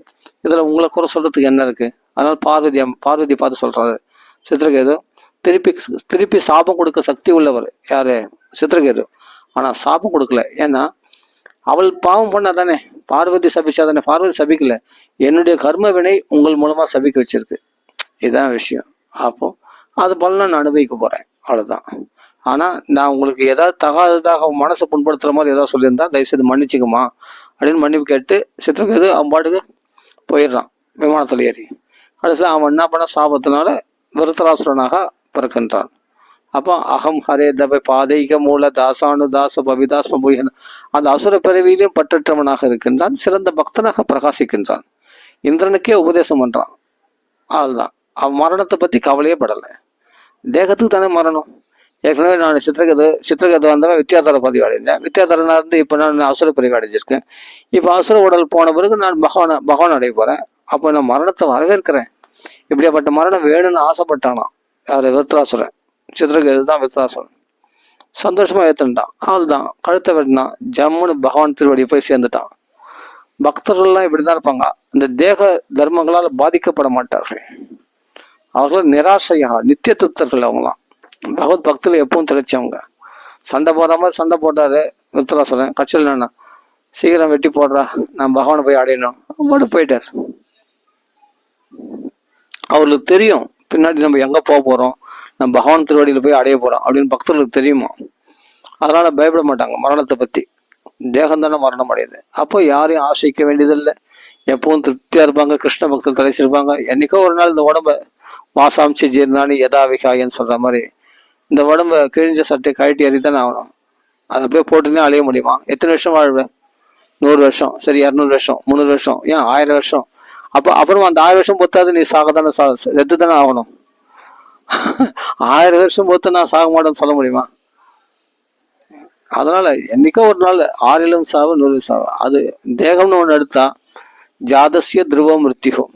இதுல உங்களை குறை சொல்றதுக்கு என்ன இருக்கு? அதனால பார்வதி பார்த்து சொல்றாரு சித்திரகேது, திருப்பி சாபம் கொடுக்க சக்தி உள்ளவர் யாரு? சித்திரகேது. ஆனா சாபம் கொடுக்கல. ஏன்னா அவள் பாவம் பண்ணா தானே, பார்வதி சபிச்சா தானே. பார்வதி சபிக்கல, என்னுடைய கர்ம வினை உங்கள் மூலமா சபிக்க வச்சிருக்கு, இதுதான் விஷயம். அப்போ அது போல நான் அனுபவிக்க போறேன், அவ்வளவுதான். ஆனா நான் உங்களுக்கு ஏதாவது தகாததாக மனசை புண்படுத்துற மாதிரி ஏதாவது சொல்லியிருந்தா தயவுசெய்து மன்னிச்சுக்குமா அப்படின்னு மன்னிப்பு கேட்டு சித்திரகேது அவன் பாட்டுக்கு போயிடுறான் விமானத்துல ஏறி. கடைசியில் அவன் என்ன பண்ண, சாபத்தினால விருத்தராசுரனாக பிறக்கின்றான். அப்போ அகம் ஹரே தபை பாதைக மூல தாசானு தாச பவிதாஸ் பபுயன், அந்த அசுர பிறவியிலும் பற்றற்றவனாக இருக்கின்றான், சிறந்த பக்தனாக பிரகாசிக்கின்றான். இந்திரனுக்கே உபதேசம் பண்றான். அதுதான் அவன் மரணத்தை பத்தி கவலையே படலை. தேகத்துக்கு தானே மரணம். ஏற்கனவே நான் சித்திரகதை வந்தவன் வித்தியாதார பதிவு அடைந்தேன். வித்தியாதாரனா இருந்து இப்போ நான் அசுர பிரிவு அடைஞ்சிருக்கேன். இப்போ அசுர உடல் போன பிறகு நான் பகவான் அடைய போகிறேன். அப்போ நான் மரணத்தை வரவேற்கிறேன். இப்படியாப்பட்ட மரணம் வேணும்னு ஆசைப்பட்டானா யார்? விருத்ராசுரன். சித்திரகதை தான் விருத்ராசுரன். சந்தோஷமாக ஏற்றுட்டான். அவள் தான் கழுத்தை வெட்டினான். ஜம்முன்னு பகவான் திருவடியை போய் சேர்ந்துட்டான். பக்தர்கள்லாம் இப்படி தான் இருப்பாங்க. இந்த தேக தர்மங்களால் பாதிக்கப்பட மாட்டார்கள். அவர்கள் நிராசையாக நித்திய திருப்தர்கள். அவங்களாம் பகவத் பக்தியில் எப்பவும் திளைச்சவங்க. சண்டை போடுற மாதிரி சண்டை போட்டாரு விருத்தராசுரன். கட்சியில் என்ன சீக்கிரம் வெட்டி போடுறா, நான் பகவானை போய் அடையணும் மட்டும் போயிட்டார். அவர்களுக்கு தெரியும் பின்னாடி நம்ம எங்கே போக போகிறோம், நம்ம பகவான் திருவடியில் போய் அடைய போகிறோம் அப்படின்னு பக்தர்களுக்கு தெரியுமா. அதனால பயப்பட மாட்டாங்க மரணத்தை பற்றி. தேகம் தானே மரணம் அடையுது. அப்போ யாரையும் ஆசைக்க வேண்டியதில்லை. எப்பவும் திருப்தியாக இருப்பாங்க. கிருஷ்ண பக்தர் தலைச்சிருப்பாங்க. என்னைக்கோ ஒரு நாள் இந்த உடம்ப வாசாம்சி ஜீர்ணானி யதாவிகாயன்னு சொல்கிற மாதிரி இந்த உடம்ப கிழிஞ்ச சட்டை கழட்டி அறிதானே ஆகணும். அதை அப்படியே போட்டுனே அலைய முடியுமா? எத்தனை வருஷம் வாழ்வேன்? 100 வருஷம், சரி 200 வருஷம், 300 வருஷம், ஏன் 1000 வருஷம். அப்போ அப்புறம் அந்த 1000 வருஷம் பொத்தாது நீ சாகத்தானே செத்து தானே ஆகணும். 1000 வருஷம் பொத்து நான் சாக மாட்டேன்னு சொல்ல முடியுமா? அதனால என்னைக்கோ ஒரு நாள் 6 சாவு 100 சாவு. அது தேகம்னு ஒன்று எடுத்தா ஜாதசிய துருவ மிருத்தியும்.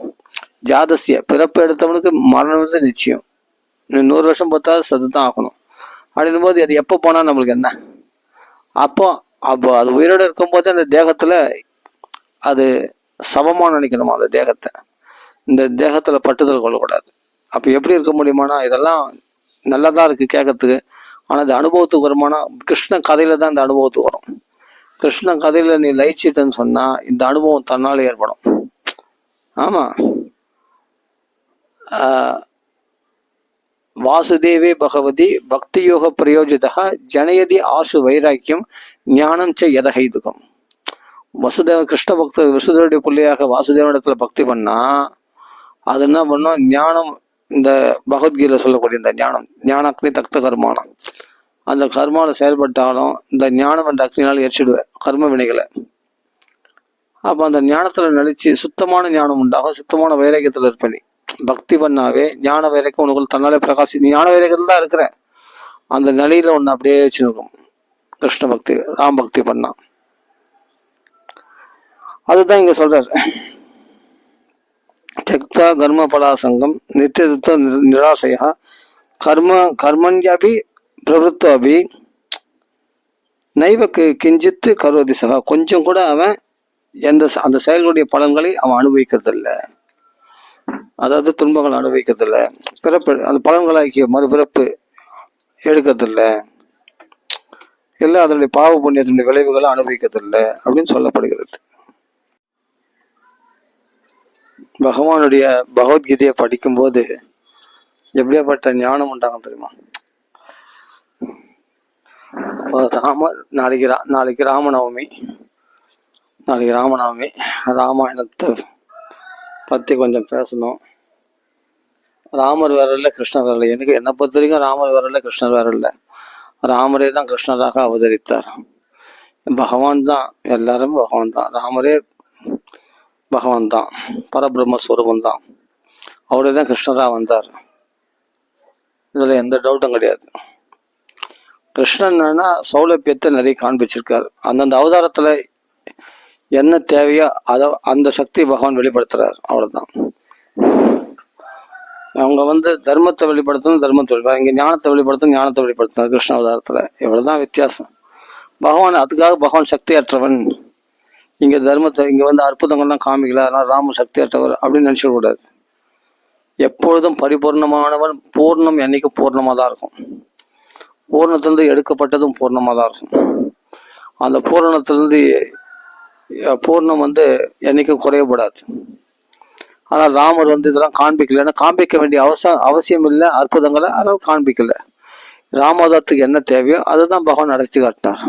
ஜாதசிய பிறப்பு எடுத்தவனுக்கு மரணம் வந்து நிச்சயம். 100 வருஷம் பொத்தாவது சத்து தான் ஆகணும். அப்படின்னும் போது அது எப்போ போனால் நம்மளுக்கு என்ன? அப்போ அது உயிரோடு இருக்கும்போது அந்த தேகத்தில் அது சமமாக நினைக்கணுமா? அந்த தேகத்தை இந்த தேகத்தில் பட்டுதல் கொள்ளக்கூடாது. அப்போ எப்படி இருக்க முடியுமானா இதெல்லாம் நல்லா தான் இருக்குது கேட்கறதுக்கு. ஆனால் அது அனுபவத்துக்கு வருமானா கிருஷ்ண கதையில தான் இந்த அனுபவத்துக்கு வரும். கிருஷ்ண கதையில நீ லயிச்சிட்டன்னு சொன்னால் இந்த அனுபவம் தன்னால் ஏற்படும். ஆமாம். வாசுதேவே பகவதி பக்தியோக பிரயோஜிதா ஜனயதி ஆசு வைராக்கியம் ஞானம் செ எதகைதுகம். வசுதேவன் கிருஷ்ண பக்தர் வசுதேவனுடைய பிள்ளையாக வாசுதேவனிடத்துல பக்தி பண்ணா அது என்ன பண்ணும்? ஞானம். இந்த பகவத்கீதை சொல்லக்கூடிய இந்த ஞானம், ஞானாக்னி தக்த கர்மானம், அந்த கர்மாவில் செயல்பட்டாலும் இந்த ஞானம் என்ற அக்னினால் எரிச்சிடுவேன் கர்ம வினைகளை. அப்போ அந்த ஞானத்தில் நினைச்சு சுத்தமான ஞானம் உண்டாகும். சுத்தமான வைராக்கியத்தில் இருப்பேன். பக்தி பண்ணாவே ஞான வைராக்கியம் உனக்குள்ள தன்னாலே பிரகாசி. நீ ஞான வைராக்கியத்தில் தான் இருக்கிற. அந்த நிலையில ஒன்று அப்படியே வச்சுருக்கும். கிருஷ்ண பக்தி ராம் பக்தி பண்ணா அதுதான் இங்க சொல்றாரு. தெக்தா கர்ம பலாசங்கம் நித்தியத்துவ நிராசையா கர்மன்யாபி பிரவருத்தாபி நைவ கிஞ்சித்து கரோதி சகா. கொஞ்சம் கூட அவன் அந்த செயல்களுடைய பலன்களை அவன் அனுபவிக்கிறதில்லை. அதாவது துன்பங்கள் அனுபவிக்கிறதில்லை. பிறப்பு அந்த பலன்களாகிய மறுபிறப்பு எடுக்கிறதில்லை. இல்லை அதனுடைய பாவ புண்ணியத்தினுடைய விளைவுகளை அனுபவிக்கிறதில்லை அப்படின்னு சொல்லப்படுகிறது. பகவானுடைய பகவத்கீதையை படிக்கும்போது எப்படியாப்பட்ட ஞானம் உண்டாகும் தெரியுமா? நாளைக்கு ராமநவமி. ராமாயணத்தை பற்றி கொஞ்சம் பேசணும். ராமர் வேற இல்லை, கிருஷ்ணர் வேற இல்லை. எனக்கு என்னை பொறுத்த வரைக்கும் ராமர் வேற இல்லை, கிருஷ்ணர் வேற இல்லை. ராமரே தான் கிருஷ்ணராக அவதரித்தார். பகவான் தான், எல்லாரும் பகவான் தான். ராமரே பகவான் தான், பரபிரம்மஸ்வரூபம் தான். அவரே தான் கிருஷ்ணராக வந்தார். இதில் எந்த டவுட்டும் கிடையாது. கிருஷ்ணன்னா சௌலபியத்தை நிறைய காண்பிச்சிருக்காரு. அந்தந்த அவதாரத்தில் என்ன தேவையோ அந்த சக்தி பகவான் வெளிப்படுத்துறார். அவ்வளோதான். அவங்க தர்மத்தை வெளிப்படுத்தணும், தர்மத்தை வெளிப்படுத்த. இங்கே ஞானத்தை வெளிப்படுத்தணும், ஞானத்தை வெளிப்படுத்தினார் கிருஷ்ண அவதாரத்தில். இவ்வளோதான் வித்தியாசம். அதுக்காக பகவான் சக்தியற்றவன். இங்கே தர்மத்தை அற்புதங்கள்லாம் காமிக்கல, அதனால் ராம சக்தியற்றவர் அப்படின்னு நினச்சிடக்கூடாது. எப்பொழுதும் பரிபூர்ணமானவன். பூர்ணம் என்னைக்கு பூர்ணமாக தான் இருக்கும். பூர்ணத்திலிருந்து எடுக்கப்பட்டதும் பூர்ணமாக தான் இருக்கும். அந்த பூரணத்திலிருந்து பூர்ணம் என்னைக்கும் குறையப்படாது. ஆனால் ராமர் இதெல்லாம் காண்பிக்கல. காண்பிக்க வேண்டிய அவசியம் இல்லை அற்புதங்களை, அதனால் காண்பிக்கல. ராமாவதாரத்துக்கு என்ன தேவையோ அதுதான் பகவான் அடைச்சி காட்டினார்.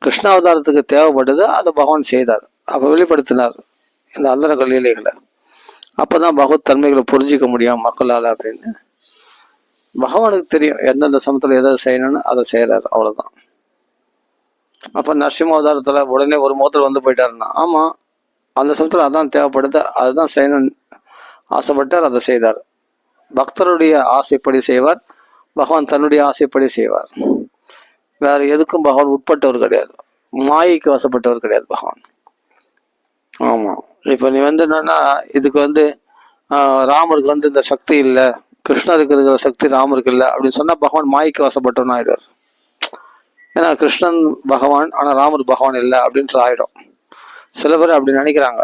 கிருஷ்ணாவதாரத்துக்கு தேவைப்பட்டது அதை பகவான் செய்தார். அப்போ வெளிப்படுத்தினார் இந்த அந்தரங்க லீலைகளை. அப்போதான் பகவத் தன்மைகளை புரிஞ்சிக்க முடியும் மக்களால் அப்படின்னு. பகவானுக்கு தெரியும் எந்தெந்த சமயத்தில் எதை செய்யணும்னு அதை செய்கிறார். அவ்வளோதான். அப்போ நரசிம்ம அவதாரத்தில் உடனே ஒரு முகத்தில் போயிட்டாருன்னா, ஆமாம் அந்த சமயத்தில் அதான் தேவைப்படுது, அதுதான் செய்யணும்னு ஆசைப்பட்டார், அதை செய்தார். பக்தருடைய ஆசைப்படி செய்வார், பகவான் தன்னுடைய ஆசைப்படி செய்வார். வேற எதுக்கும் பகவான் உட்பட்டவர் கிடையாது, மாயைக்கு வசப்பட்டவர் கிடையாது பகவான். ஆமா, இப்ப நீ என்னன்னா இதுக்கு ராமருக்கு இந்த சக்தி இல்லை, கிருஷ்ணருக்கு இருக்கிற சக்தி ராமருக்கு இல்லை அப்படின்னு சொன்னா பகவான் மாய்க்கு வசப்பட்டவன் ஆயிடுவார். ஏன்னா கிருஷ்ணன் பகவான் ஆனா ராமர் பகவான் இல்லை அப்படின்ட்டு ஆயிடும். சில பேர் அப்படி நினைக்கிறாங்க,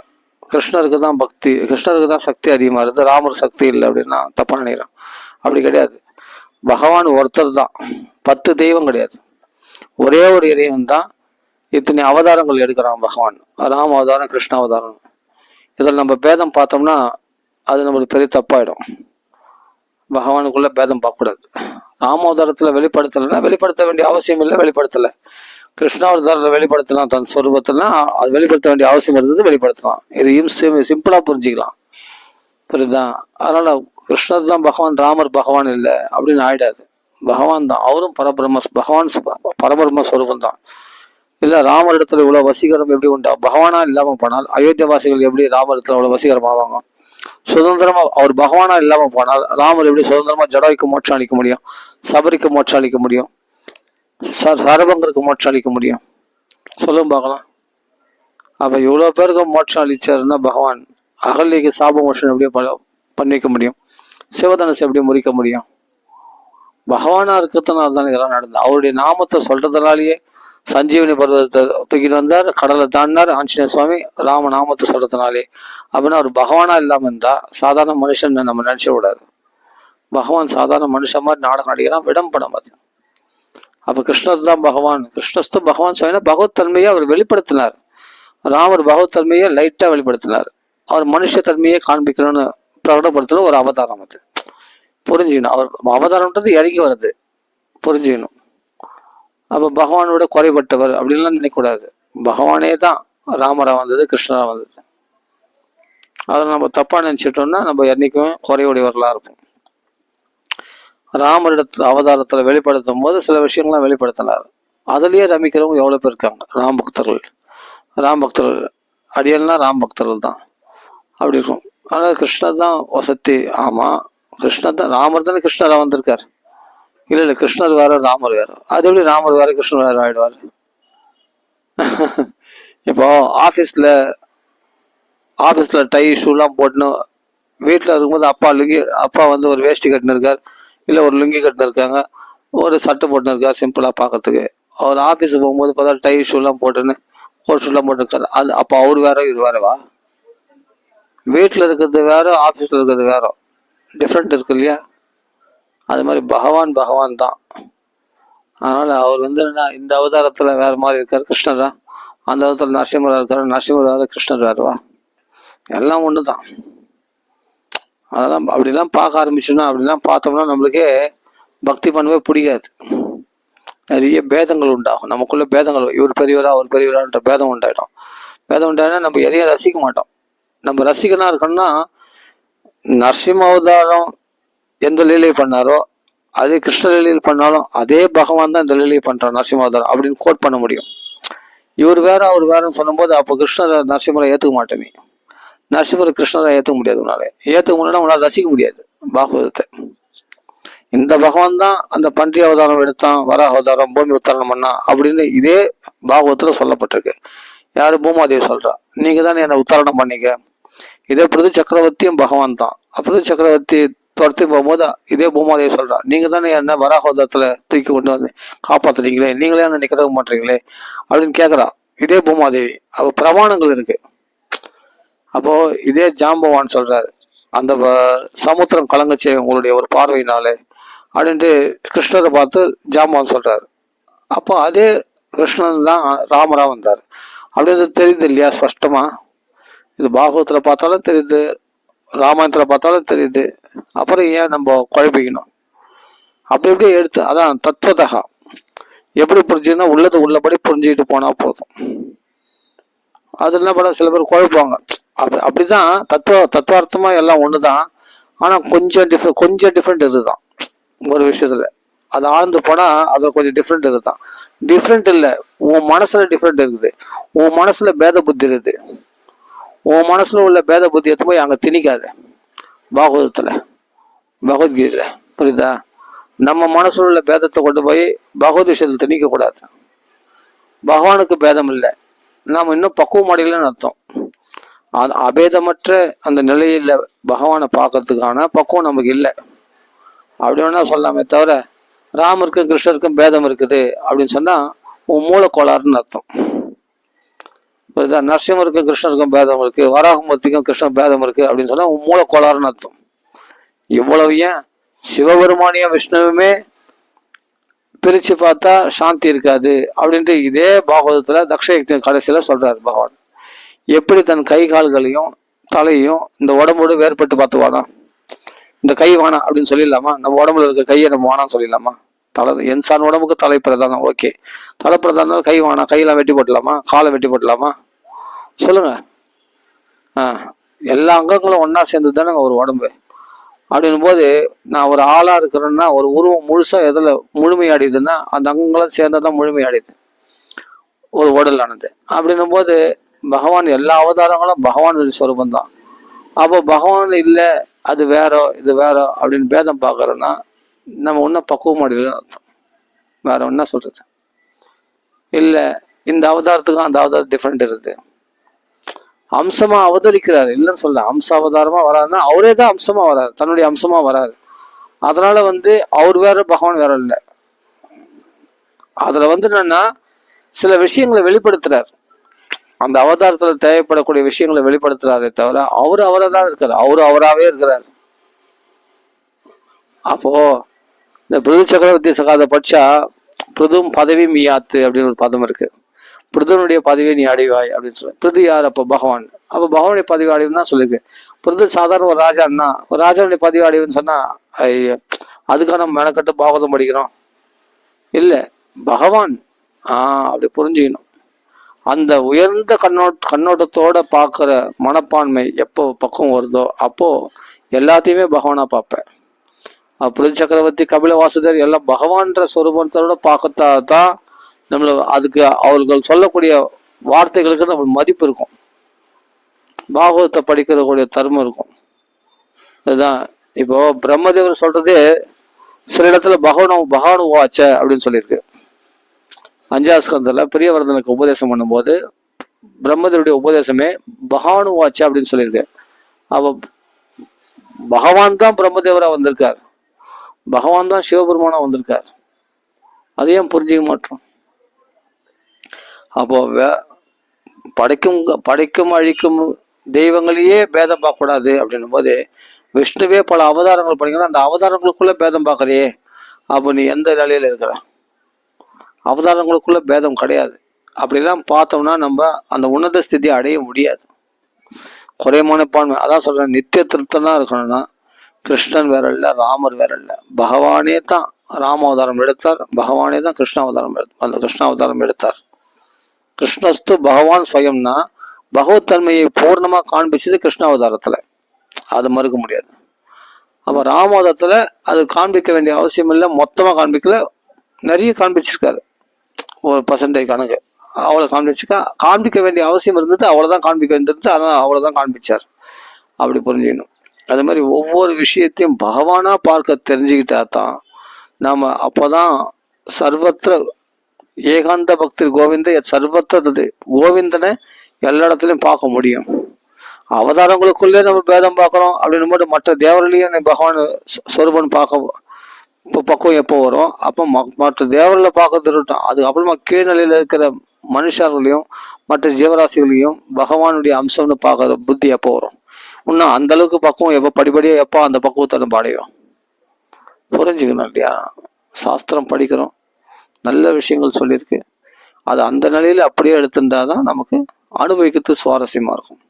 கிருஷ்ணருக்கு தான் பக்தி, கிருஷ்ணருக்கு தான் சக்தி அதிகமா இருக்குது, ராமர் சக்தி இல்லை அப்படின்னா தப்பா நினைக்கிறான். அப்படி கிடையாது. பகவான் ஒருத்தர் தான், 10 தெய்வம் கிடையாது. ஒரே ஒரு இறைவன் தான் இத்தனை அவதாரங்கள் எடுக்கிறான் பகவான். ராம அவதாரம், கிருஷ்ண அவதாரம். இதில் நம்ம பேதம் பார்த்தோம்னா அது நம்மளுக்கு பெரிய தப்பாயிடும். பகவானுக்குள்ள பேதம் பார்க்கக்கூடாது. ராமாவதாரத்துல வெளிப்படுத்தலைன்னா வெளிப்படுத்த வேண்டிய அவசியம் இல்லை, வெளிப்படுத்தலை. கிருஷ்ணாவதாரத்தில் வெளிப்படுத்தலாம் தன் சொரூபத்திலாம், அது வெளிப்படுத்த வேண்டிய அவசியம் இருந்தது, வெளிப்படுத்தலாம். இது சிம்பிளா புரிஞ்சுக்கலாம். புரியுதா? அதனால கிருஷ்ணர் தான் பகவான், ராமர் பகவான் இல்லை அப்படின்னு ஆயிடாது. பகவான் தான், அவரும் பகவான் பரபிரம்ம ஸ்வரூபம் தான். இல்ல ராமர் இடத்துல இவ்வளவு வசீகரம் எப்படி உண்டா? பகவானா இல்லாம போனால் அயோத்தியவாசிகள் எப்படி ராமர் இடத்துல அவ்வளவு வசீகரம் ஆவாங்க? சுதந்திரமா அவர் பகவானா இல்லாம போனால் ராமர் எப்படி சுதந்திரமா ஜடாய்க்கு மோட்சம் அளிக்க முடியும், சபரிக்கு மோட்சம் அளிக்க முடியும், சரபங்கருக்கு மோட்சம் அளிக்க முடியும்? சொல்லும் பார்க்கலாம். அப்ப இவ்வளவு பேருக்கு மோட்சம் அளிச்சாருன்னா பகவான் அகல்யக்கு சாப மோட்சம் எப்படி பண்ணிக்க முடியும்? சிவதனுசை எப்படி முறிக்க முடியும்? பகவானா இருக்கிறதுனால தான் இதெல்லாம் நடந்தது. அவருடைய நாமத்தை சொல்றதுனாலேயே சஞ்சீவனி பர்வதத்தை தூக்கிட்டு வந்தார், கடலை தாண்டினார் ஆஞ்சநேய சுவாமி ராம நாமத்தை சொல்றதுனாலே. அப்படின்னா அவர் பகவானா இல்லாம இருந்தா சாதாரண மனுஷன் நம்ம நினைச்ச கூடாது. பகவான் சாதாரண மனுஷன் மாதிரி நாடகம் நடிக்கிறான், விடம்படம் அது. அப்ப கிருஷ்ணர் தான் பகவான், கிருஷ்ணஸ்து பகவான் சுவாமினா பகவத் தன்மையை அவர் வெளிப்படுத்தினார். ராமர் பகவத் தன்மையை லைட்டா வெளிப்படுத்தினார். அவர் மனுஷ தன்மையை காண்பிக்கணும்னு பிரகடப்படுத்துற ஒரு அவதாரம் அது. புரிஞ்சுக்கணும். அவர் அவதாரம்ன்றது இறங்கி வருது, புரிஞ்சுக்கணும். அப்ப பகவானோட குறைபட்டவர் அப்படின்லாம் நினைக்கக்கூடாது. பகவானே தான் ராமரா வந்தது, கிருஷ்ணரா வந்தது. அதை நம்ம தப்பா நினைச்சிட்டோம்னா நம்ம என்னைக்குமே குறையுடையவர்களா இருப்போம். ராமரிடத்துல அவதாரத்துல வெளிப்படுத்தும் போது சில விஷயங்கள்லாம் வெளிப்படுத்தினார். அதுலயே ரமிக்கிறவங்க எவ்வளவு பேர் இருக்காங்க, ராம் பக்தர்கள். ராம் பக்தர்கள் அடியெல்லாம் ராம் பக்தர்கள் தான் அப்படி இருக்கும். அதனால கிருஷ்ணர் தான் வசதி. ஆமா, கிருஷ்ணர் தான், ராமர் தானே கிருஷ்ணரா வந்திருக்காரு. இல்ல கிருஷ்ணர் வேற ராமர் வேற. அது எப்படி ராமர் வேற கிருஷ்ணர் வேற ஆயிடுவாரு? இப்போ ஆபீஸ்ல டை ஷூலாம் போட்டுன்னு வீட்டுல இருக்கும்போது அப்பா ஒரு வேஷ்டி கட்டினு இருக்கார், இல்ல ஒரு லுங்கி கட்டினு இருக்காங்க, ஒரு சட்டை போட்டுன்னு இருக்கார் சிம்பிளா பாக்கிறதுக்கு. அவர் ஆபீஸுக்கு போகும்போது பார்த்தா டை ஷூலாம் போட்டுன்னு கோட் ஷூலாம் போட்டுருக்காரு. அது அப்ப அவரு வேற இது வேறவா? வீட்டுல இருக்கிறது வேற, ஆபீஸ்ல இருக்கிறது வேற, டிஃப்ரெண்ட் இருக்கு இல்லையா? அது மாதிரி பகவான் தான். அதனால அவர் இந்த அவதாரத்துல வேற மாதிரி இருக்காரு கிருஷ்ணரா, அந்த அவதாரத்துல நரசிம்மரா இருக்காரு, நரசிம்மர் வேற கிருஷ்ணர் வேறவா? எல்லாம் ஒண்ணுதான். அதெல்லாம் அப்படிலாம் பார்க்க ஆரம்பிச்சோம்னா, அப்படிலாம் பார்த்தோம்னா நம்மளுக்கே பக்தி பண்ணவே பிடிக்காது. நிறைய பேதங்கள் உண்டாகும் நமக்குள்ள. பேதங்கள், இவர் பெரியவரா அவர் பெரியவரான்ற பேதம் உண்டாயிடும். பேதம் உண்டாயினா நம்ம எதையும் ரசிக்க மாட்டோம். நம்ம ரசிக்கனா இருக்கணும்னா நரசிம்ம அவதாரம் எந்த லீலையை பண்ணாரோ அதே கிருஷ்ண லீலையில் பண்ணாலும் அதே பகவான் தான் இந்த லீலையை பண்றார் நரசிம்ம அவதாரம் அப்படின்னு கோட் பண்ண முடியும். இவர் வேற அவர் வேறன்னு சொல்லும் போது அப்போ கிருஷ்ணரை நரசிம்மரை ஏத்துக்க மாட்டேன். நீ நரசிம்மரை கிருஷ்ணரை ஏத்துக்க முடியாது. ஏத்துக்க முடியலன்னா உன்னால ரசிக்க முடியாது பாகவதத்தை. இந்த பகவான் தான் அந்த பன்றி அவதாரம் எடுத்தான், வராக அவதாரம், பூமி உத்தாரணம் பண்ணா அப்படின்னு இதே பாகவத்துல சொல்லப்பட்டிருக்கு. யாரு? பூமாதேவி சொல்றா, நீங்க தானே என்னை உத்தாரணம் பண்ணீங்க. இதே பிருது சக்கரவர்த்தியும் பகவான் தான். பிருது சக்கரவர்த்தி துரத்தி போகும்போது இதே பூமாதேவி சொல்றா, நீங்க தானே என்ன வராக அவதாரத்துல தூக்கி கொண்டு வந்து காப்பாத்துறீங்களே, நீங்களே என்ன நிக்கிறத மாட்டீங்களே அப்படின்னு கேக்குறா இதே பூமாதேவி. அப்ப பிரமாணங்கள் இருக்கு. அப்போ இதே ஜாம்பவான் சொல்றாரு, அந்த சமுத்திரம் கலங்கச்சே உங்களுடைய ஒரு பார்வையினாலே அப்படின்ட்டு கிருஷ்ணரை பார்த்து ஜாம்பவான் சொல்றாரு. அப்போ அதே கிருஷ்ணன் தான் ராமரா வந்தார் அப்படின்றது தெரியுது இல்லையா? ஸ்பஷ்டமா இது பாகவத்துல பார்த்தாலும் தெரியுது, ராமாயணத்துல பார்த்தாலும் தெரியுது. அப்புறம் ஏன் நம்ம குழப்பிக்கணும்? அப்படி எப்படி எடுத்து அதான் தத்துவதகா எப்படி புரிஞ்சுன்னா உள்ளது உள்ளபடி புரிஞ்சுக்கிட்டு போனா போதும். அது என்ன பண்ண சில பேர் குழப்பாங்க. அப்படிதான் தத்துவார்த்தமா எல்லாம் ஒண்ணுதான், ஆனா கொஞ்சம் டிஃப்ரெண்ட் இருக்குதான் ஒரு விஷயத்துல. அது ஆழ்ந்து போனா அதுல கொஞ்சம் டிஃப்ரெண்ட் இருக்குதான். டிஃப்ரெண்ட் இல்லை, உன் மனசுல டிஃப்ரெண்ட் இருக்குது. உன் மனசுல பேத புத்தி இருக்குது. உன் மனசுல உள்ள பேத புத்தி எடுத்து போய் அங்க திணிக்காது பாகவதத்துல, பகவத்கீதையில. புரியுதா? நம்ம மனசுல உள்ள பேதத்தை கொண்டு போய் பகவத் விஷயத்தில் திணிக்க கூடாது. பகவானுக்கு பேதம் இல்லை, நாம் இன்னும் பக்குவம் அடையலன்னு அர்த்தம். அது அபேதமற்ற அந்த நிலையில பகவானை பார்க்கறதுக்கான பக்குவம் நமக்கு இல்லை அப்படி வேணா சொல்லாமே தவிர, ராமருக்கும் கிருஷ்ணருக்கும் பேதம் இருக்குது அப்படின்னு சொன்னா உன் மூலக்கோளாறுன்னு அர்த்தம். நரசிம்மருக்கும் கிருஷ்ணருக்கும் பேதம் இருக்கு, வராகமூர்த்திக்கும் கிருஷ்ணர் பேதம் இருக்கு அப்படின்னு சொன்னா உன் மூலக்கோளாறுன்னு அர்த்தம். இவ்வளவு ஏன் சிவபெருமானியும் விஷ்ணுவுமே பிரிச்சு பார்த்தா சாந்தி இருக்காது அப்படின்ட்டு இதே பாகவதத்துல தக்ஷயக்தி கடைசியில சொல்றாரு பகவான். எப்படி தன் கை கால்களையும் தலையையும் இந்த உடம்போடு வேறுபட்டு பார்த்துவானா? இந்த கை வேணாம் அப்படின்னு சொல்லிடலாமா? நம்ம உடம்புல இருக்க கையை நம்ம வேணாம்னு சொல்லிடலாமா? தலை என்சான் உடம்புக்கு தலை பிரதானம், ஓகே. தலை பிரதானம் கை வேணாம், கையெல்லாம் வெட்டி போட்டலாமா? காலை வெட்டி போட்டலாமா? சொல்லுங்க. எல்லா அங்கங்களும் ஒன்னா சேர்ந்து தானே ஒரு உடம்பு. அப்படின்னும் போது நான் ஒரு ஆளா இருக்கிறேன்னா ஒரு உருவம் முழுசா எதுல முழுமையடையுதுன்னா அந்த அங்கங்களும் சேர்ந்ததான் முழுமையடையுது ஒரு உடலானது. அப்படின்னும் போது பகவான் எல்லா அவதாரங்களும் பகவான் ஸ்வரூபம் தான். அப்போ பகவான் இல்லை அது வேற இது வேற அப்படின்னு பேதம் பார்க்கறோன்னா நம்ம ஒன்றும் பக்குவம் அடையலன்னு அர்த்தம். வேற ஒன்னா சொல்றது இல்லை. இந்த அவதாரத்துக்கும் அந்த அவதாரம் டிஃப்ரெண்ட் இருக்குது. அம்சமா அவதரிக்கிறாரு இல்லைன்னு சொல்ல, அம்ச அவதாரமா வராருன்னா அவரே தான் அம்சமா வராரு, தன்னுடைய அம்சமா வராரு. அதனால அவர் வேற பகவான் வேற இல்லை. அதுல என்னன்னா சில விஷயங்களை வெளிப்படுத்துறாரு, அந்த அவதாரத்துல தேவைப்படக்கூடிய விஷயங்களை வெளிப்படுத்துறாரே தவிர அவரை தான் இருக்காரு, அவராவே இருக்கிறார். அப்போ இந்த பிருது சக்கரவர்த்தி சகாத பட்சா பிருதும் பதவி மீயாத்து அப்படின்னு ஒரு பதம் இருக்கு. பிருதுனுடைய பதவியை நீ அடைவாய் அப்படின்னு சொல்ல. பிருது யார்? அப்போ பகவான். அப்போ பகவானுடைய பதவி அடைவுன்னு தான் சொல்லிருக்கு. பிருது சாதாரண ஒரு ராஜான்னா ஒரு ராஜாவுடைய பதவி அடைவுன்னு சொன்னா அதுக்காக நம்ம மெனக்கட்டு பாகவதம் படிக்கிறோம் இல்லை. பகவான் அப்படி புரிஞ்சுக்கணும். அந்த உயர்ந்த கண்ணோட்டத்தோட பார்க்குற மனப்பான்மை எப்போ பக்கம் வருதோ அப்போ எல்லாத்தையுமே பகவானா பார்ப்பேன். பிருது சக்கரவர்த்தி கபில வாசுதேவர் எல்லாம் பகவான்ற சொரூபத்தோட பார்க்கத்தா தான் நம்மள அதுக்கு அவர்கள் சொல்லக்கூடிய வார்த்தைகளுக்கு நம்ம மதிப்பு இருக்கும், பாகவத்தை படிக்கிறக்கூடிய தர்மம் இருக்கும். அதுதான் இப்போ பிரம்மதேவர் சொல்றதே சில இடத்துல பகவான் வாச்ச அப்படின்னு சொல்லியிருக்கு. 5ஆம் ஸ்கந்தத்துல பிரியவர்தனுக்கு உபதேசம் பண்ணும்போது பிரம்மதேவருடைய உபதேசமே பகவான் வாச்ச அப்படின்னு சொல்லியிருக்கு. அப்ப பகவான் தான் பிரம்மதேவரா வந்திருக்கார், பகவான் தான் சிவபெருமானா வந்திருக்கார். அதையும் புரிஞ்சிக்க மாட்டோம். அப்போ படைக்கும் அழிக்கும் தெய்வங்களையே பேதம் பார்க்கக்கூடாது அப்படின்னும் போது விஷ்ணுவே பல அவதாரங்கள் படிக்கணும், அந்த அவதாரங்களுக்குள்ள பேதம் பார்க்கறியே அப்போ நீ எந்த நிலையில இருக்கிற? அவதாரங்களுக்குள்ள பேதம் கிடையாது. அப்படிலாம் பார்த்தோம்னா நம்ம அந்த உன்னத ஸ்திதியை அடைய முடியாது. குறைமான பான்மை அதான் சொல்றேன், நித்திய திருப்தனா இருக்கணும்னா கிருஷ்ணன் வேற இல்லை, ராமர் வேற இல்லை, பகவானே தான் ராம அவதாரம் எடுத்தார், பகவானே தான் கிருஷ்ண அவதாரம் எடுத்தார். கிருஷ்ணஸ்து பகவான் ஸ்வயம்னா பகவத் தன்மையை பூர்ணமா காண்பிச்சது கிருஷ்ண அவதாரத்துல, அது மறுக்க முடியாது. அப்ப ராமோதத்துல அது காண்பிக்க வேண்டிய அவசியம் இல்லை, மொத்தமா காண்பிக்கல, நிறைய காண்பிச்சிருக்காரு, ஒரு பர்சன்டேஜ் கணக்கு அவ்வளோ காண்பிக்க வேண்டிய அவசியம் இருந்தது, அவ்வளோதான் காண்பிக்க வேண்டியது, அதனால் அவ்வளோதான் காண்பிச்சார். அப்படி புரிஞ்சுக்கணும். அது மாதிரி ஒவ்வொரு விஷயத்தையும் பகவானா பார்க்க தெரிஞ்சுக்கிட்டா தான் நாம அப்போதான் சர்வத்திர ஏகாந்த பக்தி கோவிந்த சர்வத்திர கோவிந்தனை எல்லா இடத்துலையும் பார்க்க முடியும். அவதாரங்களுக்குள்ளே நம்ம பேதம் பார்க்குறோம் அப்படின்னு போது மற்ற தேவர்களையும் பகவான் சொரூபன் பார்க்க இப்போ பக்குவம் எப்போ வரும்? அப்போ மற்ற தேவர்களை பார்க்கறது இருக்கட்டும், அதுக்கப்புறமா கீழ்நிலையில் இருக்கிற மனுஷர்களையும் மற்ற ஜீவராசிகளையும் பகவானுடைய அம்சம்னு பார்க்குற புத்தி எப்போ வரும்? இன்னும் அந்த அளவுக்கு பக்குவம் எப்போ படிப்படியாக எப்போ அந்த பக்குவத்தை நம்ம அடையும்? புரிஞ்சுக்கணும் இல்லையா? சாஸ்திரம் படிக்கிறோம், நல்ல விஷயங்கள் சொல்லியிருக்கு, அது அந்த நிலையில அப்படியே எடுத்துட்டாதான் நமக்கு அனுபவிக்கிறது சுவாரஸ்யமா இருக்கும்.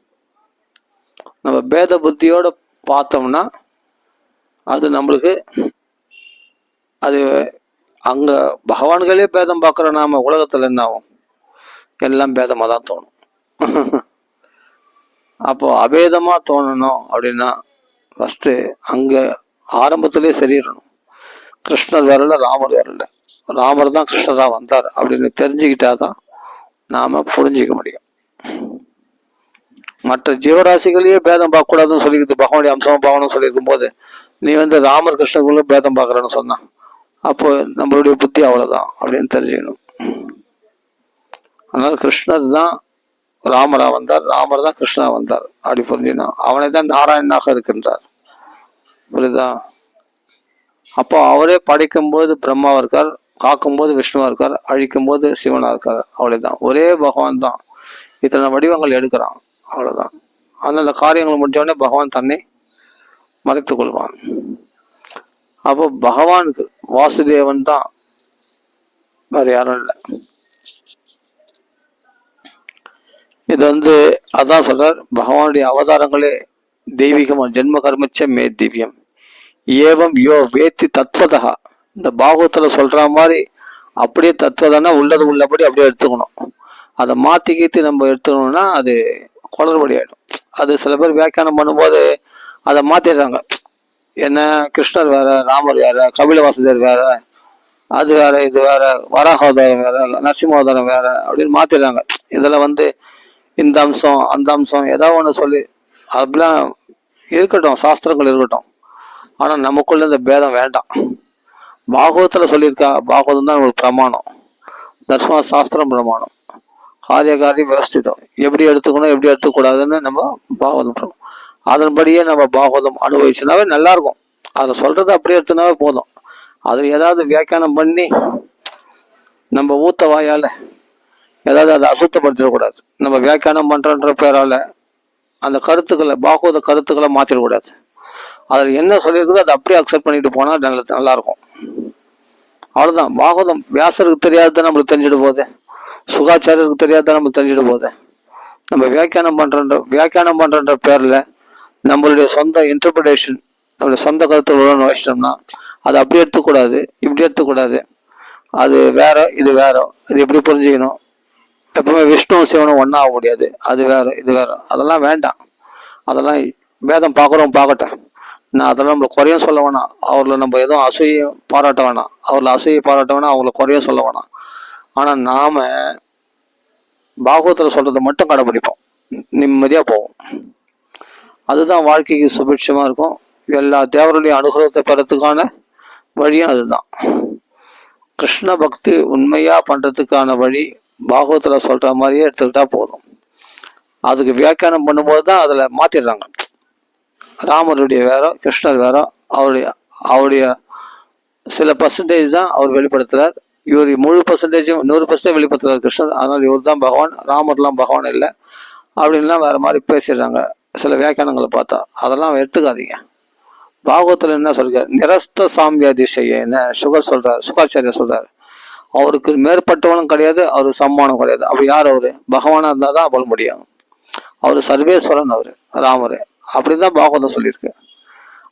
நம்ம பேத புத்தியோட பார்த்தோம்னா அது நம்மளுக்கு அது அங்க பகவான்களே பேதம் பார்க்குற நாம உலகத்துல என்ன ஆகும்? எல்லாம் பேதமா தான் தோணும். அப்போ அபேதமா தோணணும் அப்படின்னா ஃபர்ஸ்ட் அங்க ஆரம்பத்திலே சரியிடணும். கிருஷ்ணர் வேற இல்லை, ராமர் வேற இல்லை, ராமர் தான் கிருஷ்ணரா வந்தார் அப்படின்னு தெரிஞ்சுக்கிட்டாதான் நாம புரிஞ்சிக்க முடியும். மற்ற ஜீவராசிகளையே பேதம் பார்க்கக்கூடாதுன்னு சொல்லிக்கிறது பகவானுடைய அம்சமா பார்க்கணும்னு சொல்லியிருக்கும் போது நீ ராமர் கிருஷ்ணகுள்ள பேதம் பார்க்கறன்னு சொன்னா அப்போ நம்மளுடைய புத்தி அவ்வளோதான் அப்படின்னு தெரிஞ்சுக்கணும். அதனால கிருஷ்ணர் தான் ராமரா வந்தார், ராமர் தான் கிருஷ்ணா வந்தார் அப்படி புரிஞ்சுக்கணும். அவனை தான் நாராயணனாக இருக்கின்றார். புரியுதா? அப்போ அவரே படைக்கும்போது பிரம்மாவா இருக்கார், காக்கும்போது விஷ்ணுவா இருக்கார், அழிக்கும்போது சிவனா இருக்கார். அவ்வளவுதான், ஒரே பகவான் தான் இத்தனை வடிவங்கள் எடுக்கிறான். அவ்வளவுதான். அந்தந்த காரியங்கள் முடிஞ்சவொடனே பகவான் தன்னை மறைத்துக் கொள்வான். அப்போ பகவானுக்கு வாசுதேவன் தான், வேற யாரும் இல்லை. இது அதான் சொல்றார், பகவானுடைய அவதாரங்களே தெய்வீகமான ஜென்ம கர்மச்ச மே திவ்யம் ஏவம் யோ வேத்தி தத்வதா. இந்த பாகவத்துல சொல்ற மாதிரி அப்படியே தத்துவதானா உள்ளது உள்ளபடி அப்படியே எடுத்துக்கணும். அதை மாத்தி கீத்தி நம்ம எடுத்துக்கணும்னா அது குளறுபடி ஆயிடும். அது சில பேர் வியாக்கியானம் பண்ணும்போது அதை மாத்திடுறாங்க. என்ன, கிருஷ்ணர் வேற, ராமர் வேற, கபில வாசுதேவர் வேற, அது வேற, இது வேற, வராகாவதாரம் வேற, நரசிம்மாவதாரம் வேற அப்படின்னு மாத்திடுறாங்க. இதுல இந்த அம்சம் அந்த அம்சம் ஏதாவது ஒன்று சொல்லி அப்படிலாம் இருக்கட்டும், சாஸ்திரங்கள் இருக்கட்டும். ஆனா நமக்குள்ள இந்த பேதம் வேண்டாம். பாகவத்துல சொல்லியிருக்கா, பாகவதம் தான் ஒரு பிரமாணம். தர்ம சாஸ்திரம் பிரமாணம், காரிய விவஸ்திதம், எப்படி எடுத்துக்கணும் எப்படி எடுத்துக்கூடாதுன்னு நம்ம பாகவதம் அதன்படியே நம்ம பாகவதம் அனுபவிச்சுனாவே நல்லா இருக்கும். அதை சொல்றதை அப்படியே எடுத்துனாவே போதும். அதில் ஏதாவது வியாக்கியானம் பண்ணி நம்ம ஊத்த வாயால ஏதாவது அதை அசுத்தப்படுத்திடக்கூடாது. நம்ம வியாக்கியானம் பண்றன்ற பேரால அந்த கருத்துக்களை, பாகவத கருத்துக்களை மாத்திடக்கூடாது. அதில் என்ன சொல்லியிருக்குதோ அதை அப்படியே அக்செப்ட் பண்ணிட்டு போனா நல்லா இருக்கும். அவ்வளவுதான். பாகவதம் வியாசருக்கு தெரியாதுதான் நம்மளுக்கு தெரிஞ்சுட்டு போகுது, சுகாச்சாரியருக்கு தெரியாதான் நம்மளுக்கு தெரிஞ்சுட்டு போகுது. நம்ம வியாக்கியானம் பண்றன்ற பேர்ல நம்மளுடைய சொந்த இன்டர்பிரேஷன், நம்மளுடைய சொந்த கருத்துக்கள் வச்சிட்டோம்னா அதை அப்படி எடுத்துக்கூடாது, இப்படி எடுத்துக்கூடாது, அது வேற இது வேற, இது எப்படி புரிஞ்சுக்கணும். எப்பவுமே விஷ்ணு சிவனும் ஒன்னா ஆக முடியாது, அது வேற இது வேற, அதெல்லாம் வேண்டாம். அதெல்லாம் வேதம் பார்க்கட்டும். நான் அதெல்லாம் நம்மளை குறையும் சொல்ல வேணாம், அவர்களை நம்ம எதுவும் அசூய பாராட்ட வேணாம், அவர்களை அசூய பாராட்ட வேணாம், அவங்கள குறையும் சொல்ல வேணாம். ஆனா நாம பாகவத்துல சொல்றதை மட்டும் கடைபிடிப்போம், நிம்மதியா போவோம். அதுதான் வாழ்க்கைக்கு சுபிட்சமா இருக்கும். எல்லா தேவருடைய அனுகிரகத்தை பெறத்துக்கான வழியும் அதுதான். கிருஷ்ண பக்தி உண்மையா பண்றதுக்கான வழி பாகவத்துல சொல்ற மாதிரியே எடுத்துக்கிட்டா போதும். அதுக்கு வியாக்கியானம் பண்ணும்போது தான் அதுல மாத்திடுறாங்க. ராமருடைய வேற, கிருஷ்ணர் வேற, அவருடைய சில பர்சன்டேஜ் தான் அவர் வெளிப்படுத்துறார். இவர் முழு பர்சன்டேஜும் 100% வெளிப்படுத்துறாரு கிருஷ்ணர். அதனால இவர் தான் பகவான், ராமர்லாம் பகவான் இல்லை அப்படின்லாம் வேற மாதிரி பேசிடுறாங்க சில வியாக்கியானங்களை பார்த்தா. அதெல்லாம் எடுத்துக்காதீங்க. பாகவத்துல என்ன சொல்றாரு, நிரஸ்த சாமியாதிசய என்ன சுகாச்சாரியர் சொல்றாரு. அவருக்கு மேற்பட்டவனும் கிடையாது, அவருக்கு சம்மானம் கிடையாது. அப்ப யார் அவரு? பகவானா இருந்தா தான் அவள் முடியும். அவரு சர்வேஸ்வரன், அவரு ராமரு. அப்படிதான் பாகவதம் சொல்லியிருக்கு.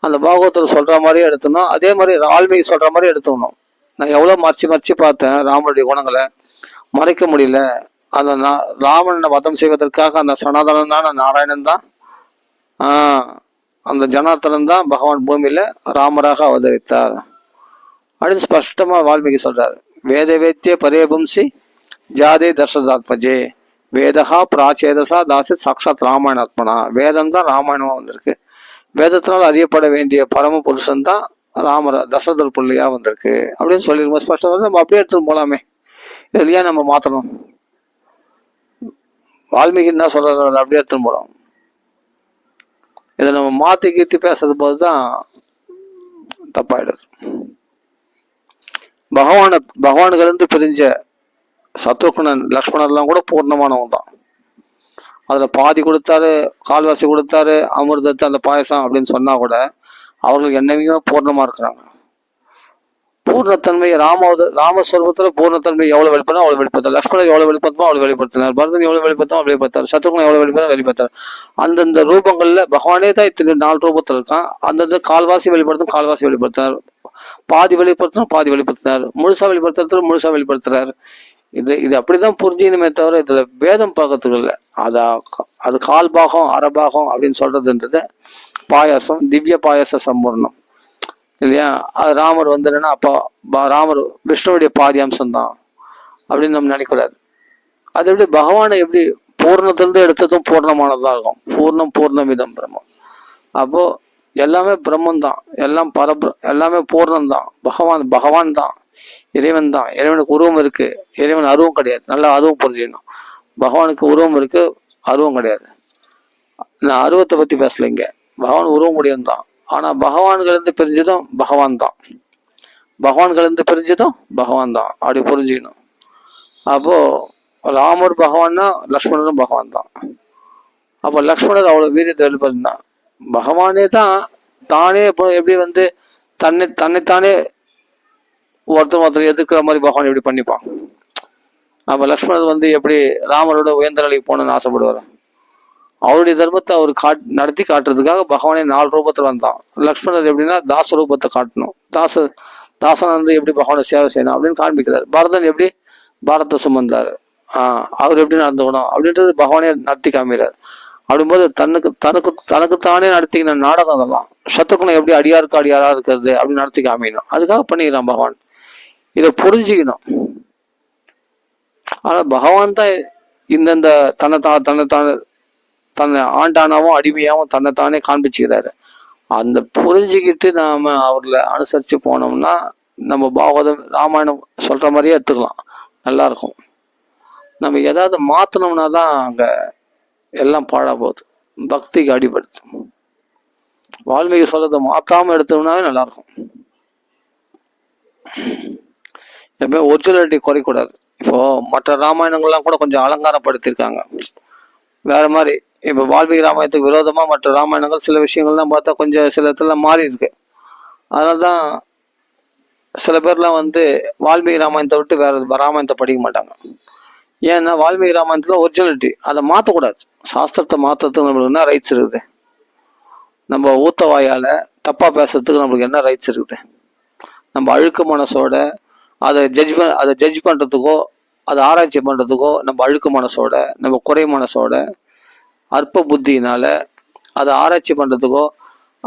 அந்த பாகவத்தில் சொல்ற மாதிரியே எடுத்துக்கணும். அதே மாதிரி வால்மீகி சொல்ற மாதிரி எடுத்துக்கணும். நான் எவ்வளவு மறைச்சு பார்த்தேன் ராமனுடைய குணங்களை, மறைக்க முடியல. அந்த ராமனை வதம் செய்வதற்காக அந்த சனாதனனான நாராயணன் தான், அந்த ஜனார்த்தனன் தான் பகவான் பூமியில ராமராக அவதரித்தார் அப்படின்னு ஸ்பஷ்டமா வால்மீகி சொல்றாரு. வேத வேத்திய பரேபும்சி ஜாதே தர்ஷதாத்மஜே வேதகா பிராச்சேதசா தாசித் சாட்சாத் ராமாயணாத்மனா. வேதம் தான் ராமாயணமா வந்திருக்கு. வேதத்தினால் அறியப்பட வேண்டிய பரம புருஷன் தான் தசரதர் பிள்ளையா வந்திருக்கு அப்படின்னு சொல்லிருக்கோம் ஸ்பஷ்டம். நம்ம அப்படியே எடுத்துட்டு போலாமே, இதுலயே நம்ம மாத்தணும். வால்மீகி என்ன சொல்றாரு, அப்படியே எடுத்துட்டு போலாம். இதை நம்ம மாத்தி கீர்த்தி பேசுறது போதுதான் தப்பாயிடுது. பகவானுக்கு பிரிஞ்ச சத்ருகுணன் லக்ஷ்மணர்லாம் கூட பூர்ணமானவங்க தான். அதுல பாதி கொடுத்தாரு, கால்வாசி கொடுத்தாரு, அமிர்தத்தை அந்த பாயசம் அப்படின்னு சொன்னா கூட அவர்களுக்கு என்னைக்குமே பூர்ணமா இருக்கிறாங்க. பூர்ணத்தன்மை ராமஸ்வரூபத்துல பூர்ணத்தன்மை எவ்வளவு வெளிப்படுத்தணும் அவ்வளவு வெளிப்படுத்தார். லக்ஷ்மணர் எவ்வளவு வெளிப்படுத்தமோ அவ்வளவு வெளிப்படுத்தினார். பரதன் எவ்வளவு வெளிப்படுத்தமோ அவ்வளவு வெளிப்படுத்தார். சத்ருகுணன் எவ்வளவு வெளிப்படுத்தார். அந்தந்த ரூபங்கள்ல பகவானே தான் இத்தனை 4 ரூபத்துல இருக்கான். அந்தந்த கால்வாசி வெளிப்படுத்தினார், பாதி வெளிப்படுத்தினார், முழுசா வெளிப்படுத்துறாரு. இது அப்படிதான் புரிஞ்சுக்கணுமே தவிர இதுல பேதம் பார்க்கறதுக்கு இல்லை. அது கால் பாகம் அரைபாகம் அப்படின்னு சொல்றதுன்றது பாயாசம், திவ்ய பாயாச சம்பூர்ணம் இல்லையா? அது ராமர் வந்துடுன்னா அப்போ ராமர் விஷ்ணுவுடைய பாதி அம்சம் தான் அப்படின்னு நம்ம நினைக்கூடாது. அது எப்படி பகவானை எப்படி பூர்ணத்திலிருந்து எடுத்ததும் பூர்ணமானதான் இருக்கும். பூர்ணமிதம் பிரம்மம். அப்போ எல்லாமே பிரம்மன் தான், எல்லாம் எல்லாமே பூர்ணம் தான், பகவான் தான், இறைவன் தான். இறைவனுக்கு உருவம் இருக்கு, இறைவன் அருவம் கிடையாது. நல்லா அதுவும் புரிஞ்சுக்கணும். பகவானுக்கு உருவம் இருக்கு, அருவம் கிடையாது. நான் அருவத்தை பத்தி பேசலைங்க. பகவான் உருவம் முடியும் தான். ஆனா பகவான்களிருந்து பிரிஞ்சதும் பகவான் தான், பகவான்களிருந்து பிரிஞ்சதும் பகவான் தான். அப்படி புரிஞ்சுக்கணும். அப்போ ராமர் பகவான்னா லக்ஷ்மணரும் பகவான் தான். அப்போ லக்ஷ்மணர் அவ்வளோ வீரியத்தை வெளிப்படுத்தினான். பகவானே தான் தானே இப்போ எப்படி வந்து தன்னைத்தானே ஒருத்தர் எதிர்க்கிற மாதிரி பகவான் எப்படி பண்ணிப்பான். அப்போ லக்ஷ்மணர் வந்து எப்படி ராமரோட உயர்ந்த நிலைக்கு போகணும்னு ஆசைப்படுவார். அவருடைய தர்மத்தை அவர் நடத்தி காட்டுறதுக்காக பகவானே 4 ரூபத்தில் வந்தான். லக்ஷ்மணர் எப்படின்னா தாச ரூபத்தை காட்டணும். தாசன் வந்து எப்படி பகவானை சேவை செய்யணும் அப்படின்னு காண்பிக்கிறார். பரதன் எப்படி பாரத்தை சுமந்தார், அவர் எப்படி நடந்துக்கணும் அப்படின்றது பகவானே நடத்தி காமிக்கிறார். அப்படிங்கும்போது தனக்குத்தானே நடத்திக்கின நாடகம் அதெல்லாம். சத்துக்குனை எப்படி அடியாருக்கு அடியாரா இருக்கிறது அப்படின்னு நடத்தி காமிக்கணும். அதுக்காக பண்ணிக்கிறான் பகவான். இதை புரிஞ்சுக்கணும். ஆனா பகவான் தான் இந்தந்த தன்னை ஆண்டானாவும் அடிமையாவும் தன்னைத்தானே காண்பிச்சுக்கிறாரு. அந்த புரிஞ்சுக்கிட்டு நாம அவர்களை அனுசரிச்சு போனோம்னா நம்ம பாகவதம் ராமாயணம் சொல்ற மாதிரியே எடுத்துக்கலாம், நல்லா இருக்கும். நம்ம ஏதாவது மாத்தணும்னா தான் அங்க எல்லாம் பாழா போகுது, பக்திக்கு அடிபடுது. வால்மீகி சொல்றதை மாத்தாம எடுத்தோம்னாவே நல்லா இருக்கும். எப்பவுமே ஒரிஜினாலிட்டி குறைக்கூடாது. இப்போ மற்ற ராமாயணங்கள்லாம் கூட கொஞ்சம் அலங்காரப்படுத்திருக்காங்க வேற மாதிரி. இப்போ வால்மீகி ராமாயணத்துக்கு விரோதமா மற்ற ராமாயணங்கள் சில விஷயங்கள்லாம் பார்த்தா கொஞ்சம் சில இடத்துல மாறி இருக்கு. அதனால்தான் சில பேர்லாம் வந்து வால்மீகி ராமாயணத்தை விட்டு வேற ராமாயணத்தை படிக்க மாட்டாங்க. ஏன்னா வால்மீகி ராமாயணத்துல ஒரிஜினாலிட்டி, அதை மாற்றக்கூடாது. சாஸ்திரத்தை மாற்றத்துக்கு நம்மளுக்கு என்ன ரைட்ஸ் இருக்குது? நம்ம ஊத்த வாயால தப்பா பேசுறதுக்கு நம்மளுக்கு என்ன ரைட்ஸ் இருக்குது? நம்ம அழுக்க மனசோட அதை ஜட்ஜ் பண்றதுக்கோ அதை ஆராய்ச்சி பண்றதுக்கோ நம்ம அழுக்க மனசோட நம்ம குறை மனசோட அற்ப புத்தியினால அதை ஆராய்ச்சி பண்றதுக்கோ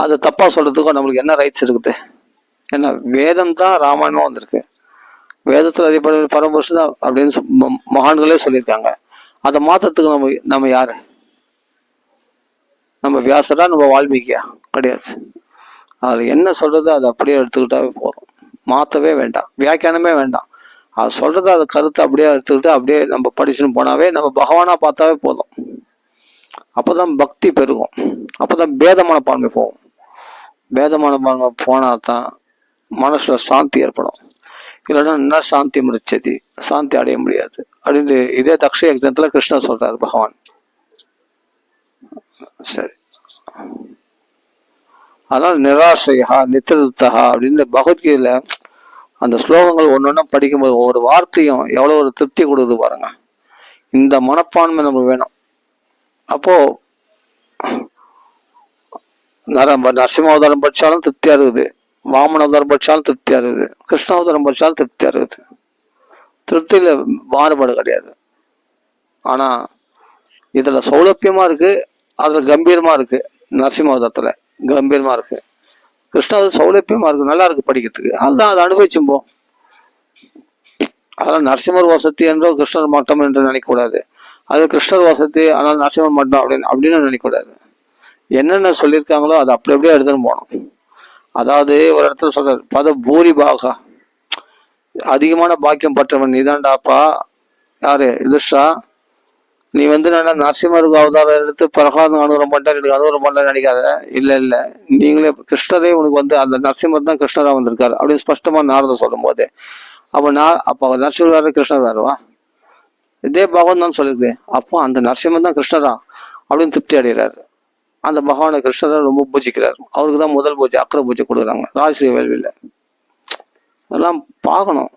அதை தப்பா சொல்றதுக்கோ நம்மளுக்கு என்ன ரைட்ஸ் இருக்குது? ஏன்னா வேதம் தான் ராமாயணம் வந்திருக்கு. வேதத்தில் அறியப்பட பரமபுருஷன் தான் அப்படின்னு மகான்களே சொல்லியிருக்காங்க. அதை மாற்றத்துக்கு நம்ம யாரு? நம்ம வியாசரா, நம்ம வால்மீகியா? கிடையாது. அதில் என்ன சொல்றதோ அதை அப்படியே எடுத்துக்கிட்டாவே போதும், மாற்றவே வேண்டாம், வியாக்கியானமே வேண்டாம். அது சொல்றத அதை கருத்தை அப்படியே எடுத்துக்கிட்டு அப்படியே நம்ம படிச்சுன்னு போனாவே நம்ம பகவானா பார்த்தாவே போதும். அப்போதான் பக்தி பெருகும், அப்போதான் பேதமான பான்மை போகும். பேதமான பான்மை போனா தான் மனசுல சாந்தி ஏற்படும். இல்லைன்னா என்ன சாந்தி முடிச்சது, சாந்தி அடைய முடியாது அப்படின்ட்டு இதே தக்ஷ யக்ஞத்துல கிருஷ்ணர் சொல்றாரு பகவான். சரி, அதனால நிராசையா நித்திருத்தா அப்படின்னு பகவத்கீதையில அந்த ஸ்லோகங்கள் ஒன்னொன்னா படிக்கும்போது ஒவ்வொரு வார்த்தையும் எவ்வளவு ஒரு திருப்தி கொடுக்குது பாருங்க. இந்த மனப்பான்மை நமக்கு வேணும். அப்போ நரசிம்மாவதாரம் படிச்சாலும் திருப்தியா இருக்குது, வாமன அவதாரம் படிச்சாலும் திருப்தியா இருக்குது, கிருஷ்ணாவதாரம் படிச்சாலும் திருப்தியா இருக்குது. திருப்தியில மாறுபாடு கிடையாது. ஆனா இதுல சௌலபியமா இருக்கு, அதுல கம்பீரமா இருக்கு. நரசிம்மாவதாரத்துல கம்பீரமா இருக்கு, கிருஷ்ணாவது சௌலபியமா இருக்கு, நல்லா இருக்கு படிக்கிறதுக்கு. அதுதான் அதை அனுபவிச்சும் போ. அதெல்லாம் நரசிம்மர் வசதி என்றோ கிருஷ்ணர் மட்டும் என்று நினைக்கக்கூடாது. அது கிருஷ்ணர் வசதி ஆனால் நரசிம்மர் மட்டும் அப்படின்னு நினைக்கக்கூடாது. என்னென்ன சொல்லியிருக்காங்களோ அதை அப்படி அப்படியே எடுத்துன்னு போகணும். அதாவது ஒரு இடத்துல சொல்றாரு, பூரி பாகா, அதிகமான பாக்கியம் பற்றவன் நீதான்டாப்பா. யாரு? யுதிஷ்டா, நீ வந்து நான் நரசிம்மருக்கு அவதாரம் எடுத்து பிரகலாதம் அனுகிரகம் பண்ணார், எனக்கு அனுகிரகம் பண்ண நினைக்காத. இல்ல நீங்களே கிருஷ்ணரே உனக்கு வந்து அந்த நரசிம்மர் தான் கிருஷ்ணரா வந்திருக்காரு அப்படின்னு ஸ்பஷ்டமா நாரதர் சொல்லும் போது, அப்போ நரசிம்மர் வேற கிருஷ்ணர் வேறவா? இதே பகவான் தான் சொல்லிருக்கு. அப்போ அந்த நரசிம்மர் தான் கிருஷ்ணரா அப்படின்னு திருப்தி அடைகிறாரு. அந்த பகவானை கிருஷ்ணரை ரொம்ப பூஜிக்கிறார். அவருக்கு தான் முதல் பூஜை, அக்கறை பூஜை கொடுக்குறாங்க ராஜ்ய வேள்வியில். அதெல்லாம் பார்க்கணும்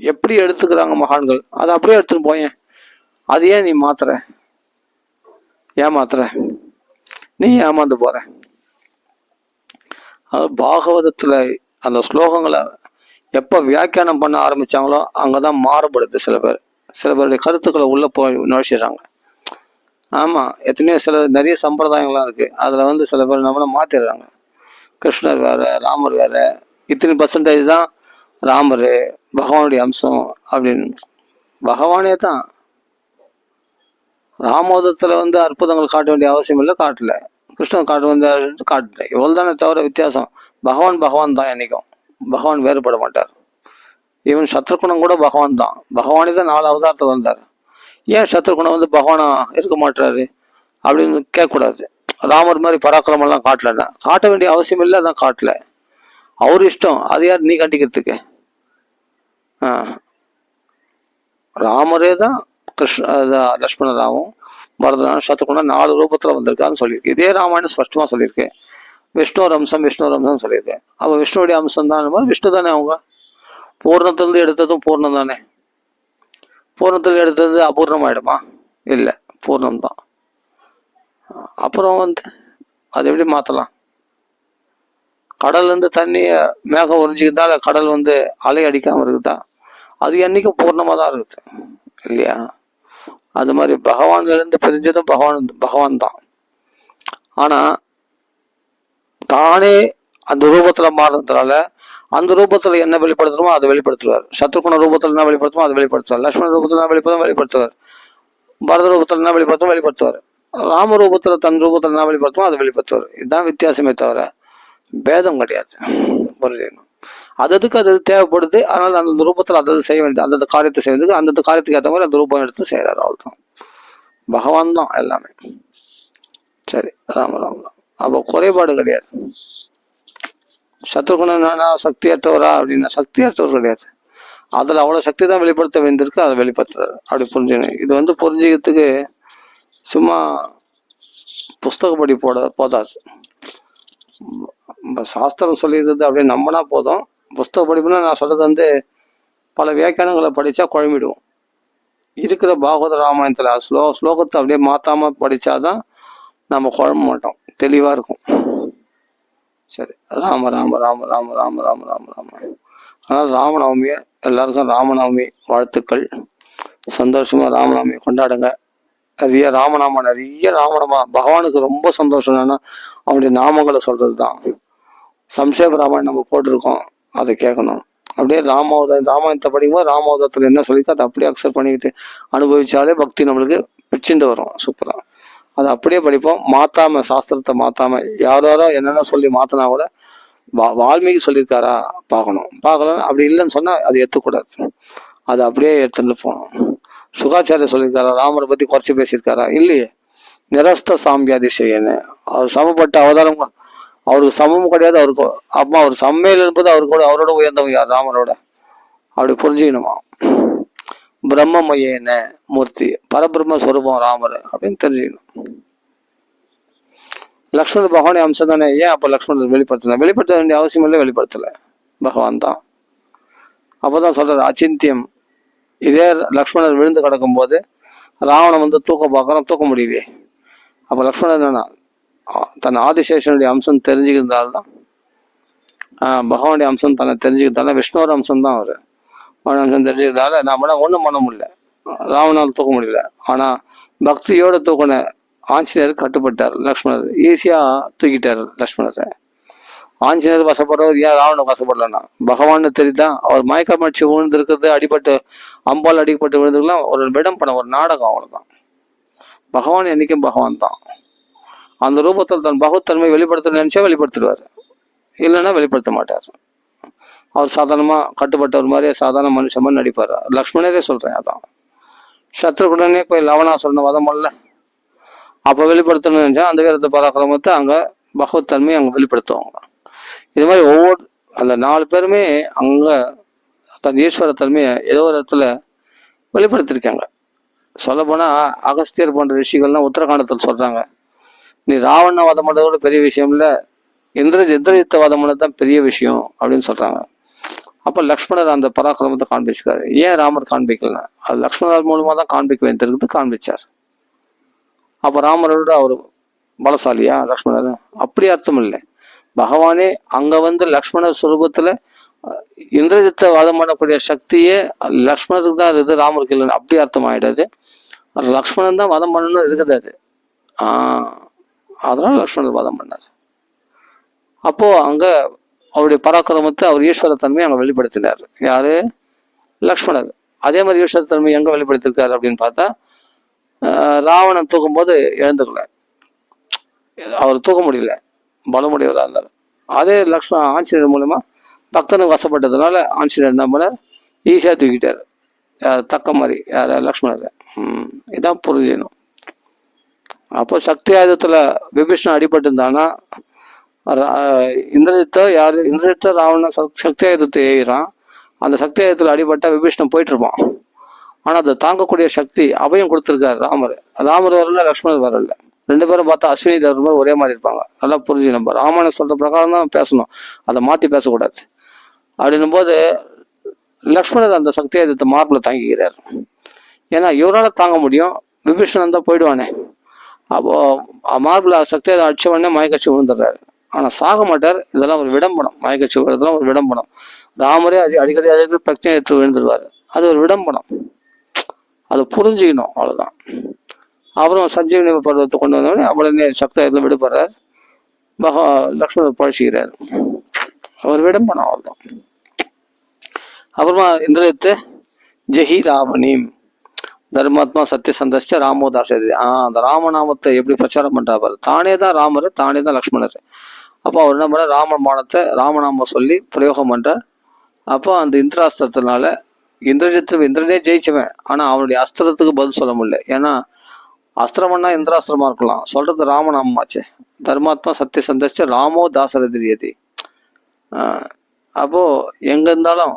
எப்படி எடுத்துக்கிறாங்க மகான்கள். அதை அப்படியே எடுத்துட்டு போயேன். அது ஏன் நீ ஏமாத்துற? நீ ஏமாந்து போற. அது பாகவதத்துல அந்த ஸ்லோகங்களை எப்ப வியாக்கியானம் பண்ண ஆரம்பிச்சாங்களோ அங்கதான் மாறுபடுது. சில பேருடைய கருத்துக்களை உள்ள போய் நுழைச்சிடுறாங்க. ஆமா, எத்தனையோ நிறைய சம்பிரதாயங்கள்லாம் இருக்கு. அதுல வந்து சில பேர் நம்மள மாத்திடுறாங்க. கிருஷ்ணர் வேற, ராமர் வேற, இத்தனை % தான் ராமர் பகவானுடைய அம்சம் அப்படின்னு. பகவானே தான் ராமோதத்துல வந்து அற்புதங்கள் காட்ட வேண்டிய அவசியம் இல்லை, காட்டல. கிருஷ்ணன் காட்டு வந்தாருன்ட்டு காட்டுட்டேன். இவ்வளோ தானே தவிர வித்தியாசம். பகவான் தான் என்னைக்கும். பகவான் வேறுபட மாட்டார். ஈவன் சத்ருகுணம் கூட பகவான் தான். பகவானே தான் 4 அவதாரத்தில் வந்தார். ஏன் சத்ருகுணம் வந்து பகவானா இருக்க மாட்டாரு அப்படின்னு கேட்கக்கூடாது. ராமர் மாதிரி பராக்கிரமெல்லாம் காட்டலன்னா, காட்ட வேண்டிய அவசியம் இல்லை, அதான் காட்டல. அவர் இஷ்டம். அது யார் நீ கண்டிக்கிறதுக்கு? ராமரே தான் லக்ஷ்மணராவும் பரதனாவும் சத்ருகுணம் 4 ரூபத்தில் வந்திருக்காருன்னு சொல்லியிருக்கு. இதே ராமாயணம் ஸ்பஷ்டமாக சொல்லியிருக்கு. விஷ்ணு அம்சம் சொல்லியிருக்கேன். அப்போ விஷ்ணுடைய அம்சம் தான். விஷ்ணு தானே அவங்க. பூர்ணத்திலிருந்து எடுத்ததும் பூர்ணம் தானே. பூர்ணத்தில் எடுத்தது அபூர்ணமாயிடுமா? இல்லை, பூர்ணம்தான். அப்புறம் வந்து அதை எப்படி மாற்றலாம்? கடல்லேருந்து தண்ணியை மேகம் உறிஞ்சிக்கிறதால கடல் வந்து அலை அடிக்காமல் இருக்குதா? அது என்னைக்கும் பூர்ணமாக தான் இருக்குது இல்லையா? அது மாதிரி பகவான்லேருந்து பிரிஞ்சதும் பகவான் தான். ஆனால் தானே அந்த ரூபத்தில் மாறுறதுனால அந்த ரூபத்தில் என்ன வெளிப்படுத்தணுமோ அதை வெளிப்படுத்துவார். சத்ருகுண ரூபத்தில் என்ன வெளிப்படுத்துமோ அதை வெளிப்படுத்துவார். லக்ஷ்மண ரூபத்தில் என்ன வெளிப்படுத்துவார். பரத ரூபத்தில் என்ன வெளிப்படுத்துவார். ராம ரூபத்தில் தன் ரூபத்தில் என்ன வெளிப்படுத்துமோ அதை வெளிப்படுத்துவார். இதுதான் வித்தியாசமே தவிர பேதம் கிடையாது. புரிஞ்சுக்கணும். அதுக்கு அது தேவைப்படுது. அதனால் அந்த ரூபத்தில் அதை செய்ய வேண்டியது, அந்தந்த காரியத்தை செய்வதுக்கு அந்தந்த காரியத்துக்கு ஏற்ற மாதிரி அந்த ரூபம் எடுத்து செய்கிறார். அவ்வளோதான். பகவான் தான் எல்லாமே. சரி, ராம. அப்போ குறைபாடு கிடையாது. சத்ருகுணனா சக்தியற்றவரா அப்படின்னா சக்தியற்றவர் கிடையாது. அதில் அவ்வளோ சக்தி தான் வெளிப்படுத்த வேண்டியிருக்கு, அதை வெளிப்படுத்துறாரு. அப்படி புரிஞ்சுக்கணும். இது வந்து புரிஞ்சுக்கிறதுக்கு சும்மா புஸ்தகப்படி போதாது. சாஸ்திரம் சொல்லிடுறது அப்படியே நம்பினா போதும். புஸ்தக படிப்புனா நான் சொல்றது வந்து பல வியாக்கியானங்களை படித்தா குழம்பிடுவோம். இருக்கிற பாகவத ராமாயணத்தில் ஸ்லோகத்தை அப்படியே மாற்றாமல் படித்தாதான் நம்ம குழம்ப மாட்டோம், தெளிவாக இருக்கும். சரி, ராம ராம ராம ராம ராம ராம ராம ராம. அதனால் ராமநவமியை எல்லாருக்கும் ராமநவமி வாழ்த்துக்கள். சந்தோஷமாக ராமநவமி கொண்டாடுங்க. நிறைய ராமநாமா. பகவானுக்கு ரொம்ப சந்தோஷம் என்னன்னா அவனுடைய நாமங்களை சொல்றது தான். சம்சேப ராமாயணம் நம்ம போட்டிருக்கோம், அதை கேட்கணும். அப்படியே ராமாயணத்தை படிக்கும்போது ராமாவதத்தில் என்ன சொல்லிக்கோ அதை அப்படியே அக்செப்ட் பண்ணிக்கிட்டு அனுபவிச்சாலே பக்தி நம்மளுக்கு பிச்சுண்டு வரும். சூப்பராக அதை அப்படியே படிப்போம். மாத்தாம, சாஸ்திரத்தை மாத்தாம, யாரோ என்னென்ன சொல்லி மாத்தினா கூட வால்மீகி சொல்லியிருக்காரா பார்க்கணும். பார்க்கலாம். அப்படி இல்லைன்னு சொன்னால் அது ஏற்றக்கூடாது. அதை அப்படியே எடுத்துட்டு போகணும். சுகாச்சாரிய சொல்லியிருக்காரா ராமரை பற்றி குறைச்சி பேசியிருக்காரா? இல்லையே. நிரஸ்த சாம்பியாதிசயன்னு அவர் சமப்பட்ட அவதாரம். அவருக்கு சமமும் கிடையாது. அவருக்கு அம்மா அவர் சம்மையில் என்பது அவரோட உயர்ந்தவங்க யார்? ராமரோட. அப்படி புரிஞ்சுக்கணுமா? பிரம்மமயன மூர்த்தி, பரபிரம்ம ஸ்வரூபம் ராமர் அப்படின்னு தெரிஞ்சுக்கணும். லக்ஷ்மணர் பகவானே அம்சம் தானே. ஏன் அப்போ லக்ஷ்மணர் வெளிப்படுத்த வேண்டிய அவசியம் இல்லை, வெளிப்படுத்தலை. பகவான் தான். அப்போதான் சொல்றாரு அச்சிந்தியம். இதே லக்ஷ்மணர் விழுந்து கிடக்கும் போது ராவணன் வந்து தூக்க முடியவே. அப்போ லக்ஷ்மணர் என்னன்னா தன் ஆதிசேஷனுடைய அம்சம் தெரிஞ்சுக்கிறதால்தான், பகவானுடைய அம்சம் தன்னை தெரிஞ்சுக்கிறதால, விஷ்ணுவோட அம்சம் தான் அவர். அவன் அம்சம் தெரிஞ்சுக்கிறதால நம்மள ஒன்றும் பண்ண முடியல, ராவணால் தூக்க முடியல. ஆனால் பக்தியோட தூக்கின ஆஞ்சநேயர் கட்டுப்பட்டார். லக்ஷ்மணர் ஈஸியாக தூக்கிட்டார் லக்ஷ்மணரை. ஆஞ்சநேயர் வசப்படுறவர் ஏன் ராவணன் வசப்படலன்னா பகவான்னு தெரியுதான். அவர் மயக்கமடிச்சு விழுந்திருக்கிறது, அடிபட்டு அம்பால் அடிப்பட்டு விழுந்துருக்கலாம் ஒரு விடம்படம், ஒரு நாடகம், அவ்வளோதான். பகவான் என்னைக்கும் பகவான் தான். அந்த ரூபத்தில் தன் பகவத்தன்மை வெளிப்படுத்த நினைச்சா வெளிப்படுத்திடுவார், இல்லைன்னா வெளிப்படுத்த மாட்டார். அவர் சாதாரணமாக கட்டுப்பட்டவர் மாதிரியே சாதாரண மனுஷன் மாதிரி நடிப்பார். லக்ஷ்மணரே சொல்கிறேன். அதான் சத்ருகுடனே போய் லவணாசுரனை வதம் பண்ணல, அப்போ வெளிப்படுத்தணும்னு நினைச்சா அந்த வீரத்தை பராக்கிரமத்தை அங்கே பகவத்தன்மையை அங்கே வெளிப்படுத்துவாங்க. இது மாதிரி ஒவ்வொரு அந்த 4 பேருமே அங்கே தன் ஈஸ்வரத்தன்மையை ஏதோ ஒரு இடத்துல வெளிப்படுத்திருக்காங்க. சொல்லப்போனால் அகஸ்தியர் போன்ற ரிஷிகள்லாம் உத்தரகாண்டத்தில் சொல்கிறாங்க, நீ ராவண வதம் பண்ணுறதோட பெரிய விஷயம் இல்லை, இந்திரஜித்த வதம் பண்ணது தான் பெரிய விஷயம் அப்படின்னு சொல்கிறாங்க. அப்போ லக்ஷ்மணர் அந்த பராக்கிரமத்தை காண்பிச்சுக்காரு. ஏன் ராமர் காண்பிக்கல? அது லக்ஷ்மணர் மூலமாக தான் காண்பிக்க வேண்டியிருக்குது, காண்பிச்சார். அப்போ ராமரோட அவர் பலசாலியா லக்ஷ்மணர்? அப்படி அர்த்தம் இல்லை. பகவானே அங்கே வந்து லக்ஷ்மணர் சுரூபத்தில் இந்திரஜித்தை வதம் பண்ணக்கூடிய சக்தியே லக்ஷ்மணருக்கு தான் இருக்குது, ராமருக்கு இல்லைன்னு அப்படி அர்த்தம் ஆகிடாது. லக்ஷ்மணன் தான் வதம் பண்ணணும்னு இருக்குது அது. அதனால லக்ஷ்மணர் வதம் பண்ணார். அப்போ அங்கே அவருடைய பராக்கிரமத்தை, அவர் ஈஸ்வரத்தன்மையை அங்கே வெளிப்படுத்தினார். யாரு? லக்ஷ்மணர். அதே மாதிரி ஈஸ்வரத்தன்மை எங்கே வெளிப்படுத்திருக்காரு அப்படின்னு பார்த்தா ராவணன் தூக்கும் போது எழுந்துக்கல. அவர் தூக்க முடியல, பலமுடையவராக இருந்தார். அதே ஆஞ்சநேயர் மூலமாக பக்தனுக்கு வசப்பட்டதுனால ஆஞ்சநேயர் என்ன பண்ணார், ஈஸியாக தூக்கிட்டார். தக்க மாதிரி யார், லக்ஷ்மணரை. இதான் புரிஞ்சிடணும். அப்போ சக்தி ஆயுதத்தில் விபீஷணன் அடிபட்டு இருந்தான்னா இந்திரஜித்தை ராவணன் சக்தி ஆயுதத்தை ஏறான். அந்த சக்தி ஆயுதத்தில் அடிபட்டா விபீஷணன் போயிட்டு இருப்பான். ஆனால் அதை தாங்கக்கூடிய சக்தி அபயம் கொடுத்துருக்காரு ராமர் வரல, லக்ஷ்மணர் வரல. 2 பேரும் பார்த்தா அஸ்வினியில் வரும்போது ஒரே மாதிரி இருப்பாங்க. நல்லா புரிஞ்சு நம்ம ராமாயணம் சொல்கிற பிரகாரம் தான் பேசணும், அதை மாற்றி பேசக்கூடாது. அப்படின்னும் போது லக்ஷ்மணர் அந்த சக்தி ஆயுதத்தை மார்பில் தாங்கிக்கிறார். ஏன்னா இவரால் தாங்க முடியும், விபீஷணன் தான் போயிடுவானே. அப்போது மார்பில் சக்தி ஆயுதம் அடிச்ச உடனே மயக்கச்சி விழுந்துடுறாரு. ஆனால் சாக மாட்டார். இதெல்லாம் ஒரு விடம்பனம், மயக்கச்சி விழுறதுலாம் ஒரு விடம்பனம். ராமரே அடிக்கடி பிரச்சனை ஏற்று விழுந்துடுவார். அது ஒரு விடம்பனம், அதை புரிஞ்சுக்கணும், அவ்வளோதான். அப்புறம் சஞ்சீவனி பருவத்தை கொண்டு வந்தோடனே உடனே சக்தி ஆயுதத்தில் விடுபடுறார். லக்ஷ்மணர் பழச்சிக்கிறார். அவர் விடம்பனம், அவ்வளோதான். அப்புறமா இந்திரஜித்து ஜெஹி ராவணீம் தர்மாத்மா சத்தியசந்தஸ்ட ராமோதாசதி. அந்த ராமநாமத்தை எப்படி பிரச்சாரம் பண்றாரு, தானே தான் ராமர், தானே தான் லக்ஷ்மணர். அப்போ அவர் என்ன பண்ண, ராமநாமம் சொல்லி பிரயோகம் பண்றார். அப்போ அந்த இந்திராஸ்திரத்தினால இந்திரனே ஜெயிச்சவன். ஆனா அவனுடைய அஸ்திரத்துக்கு பதில் சொல்ல முடியல. ஏன்னா அஸ்திரம்னா இந்திராஸ்திரமா இருக்கலாம், சொல்றது ராமநாமமாச்சே. தர்மாத்மா சத்தியசந்தஸ்ட ராமோ தாசரதிரியதி. அப்போ எங்க இருந்தாலும்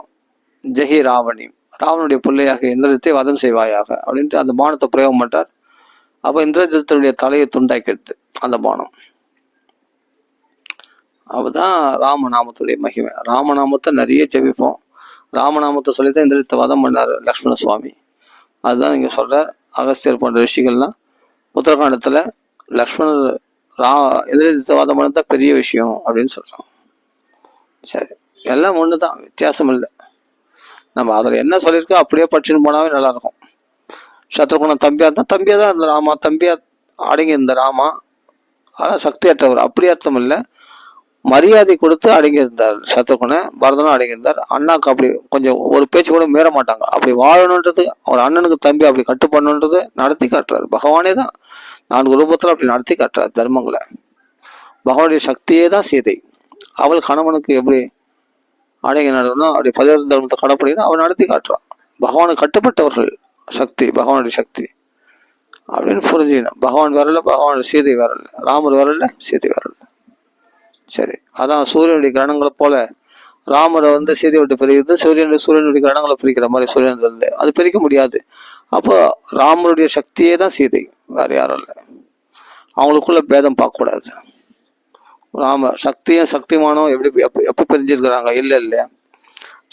ஜெஹி ராவணி, ராவனுடைய பிள்ளையாக இந்திரஜித்தை வதம் செய்வாயாக அப்படின்ட்டு அந்த பானத்தை பிரயோகம் பண்ணார். அப்போ இந்திரஜித்துடைய தலையை துண்டாக்கிடுது அந்த பானம். அப்போதான் ராமநாமத்துடைய மகிமை. ராமநாமத்தை நிறைய ஜெபிப்போம். ராமநாமத்தை சொல்லித்தான் இந்திரஜித்தை வதம் பண்ணார் லக்ஷ்மண சுவாமி. அதுதான் இங்கே சொல்றார். அகஸ்தியர் போன்ற ரிஷிகள்லாம் உத்தரகாண்டத்தில் லக்ஷ்மணர் இந்திரஜித்தை வதம் பண்ணதான் பெரிய விஷயம் அப்படின்னு சொல்றான். சரி, எல்லாம் ஒன்று தான், வித்தியாசம் இல்லை. நம்ம அதில் என்ன சொல்லியிருக்கோ அப்படியே படிச்சுன்னு போனாவே நல்லா இருக்கும். சத்ருகுணன் தம்பியாக தான் இருந்த ராமா, தம்பியா அடங்கி இருந்த ராமா. ஆனால் சக்தியற்றவர் அப்படி அர்த்தம் இல்லை, மரியாதை கொடுத்து அடங்கியிருந்தார் சத்ருகுணன். பரதனும் அடங்கியிருந்தார். அண்ணாக்கு அப்படி கொஞ்சம் ஒரு பேச்சு கூட மீற மாட்டாங்க. அப்படி வாழணுன்றது, அவர் அண்ணனுக்கு தம்பி அப்படி கட்டுப்படணுன்றது நடத்தி காட்டுறாரு. பகவானே தான் 4 ரூபத்தில் அப்படி நடத்தி காட்டுறாரு தர்மங்களை. பகவானுடைய சக்தியே தான் சீதை. அவள் கணவனுக்கு எப்படி அடங்கி நடக்கணும், அப்படி 11 தர்மத்தை கடைப்பிடிக்கணும், அவன் நடத்தி காட்டுறான். பகவானுக்கு கட்டுப்பட்டவர்கள் சக்தி, பகவானுடைய சக்தி அப்படின்னு புரிஞ்சுக்கணும். பகவான் வரல, பகவான் சீதை வரல, ராமர் வரல, சீதை வரல. சரி, அதான் சூரியனுடைய கிரணங்களை போல ராமரை சீதை விட்டு பிரிக்கிறது, சூரியனுடைய கிரணங்களை பிரிக்கிற மாதிரி சூரியன் இருந்து அது பிரிக்க முடியாது. அப்போ ராமருடைய சக்தியே தான் சீதை, வேற யாரும் இல்லை. அவங்களுக்குள்ள பேதம் பார்க்கக்கூடாது. ராம சக்தியும் சக்திமானும் எப்போ பிரிஞ்சிருக்கிறாங்க, இல்லை இல்லையா?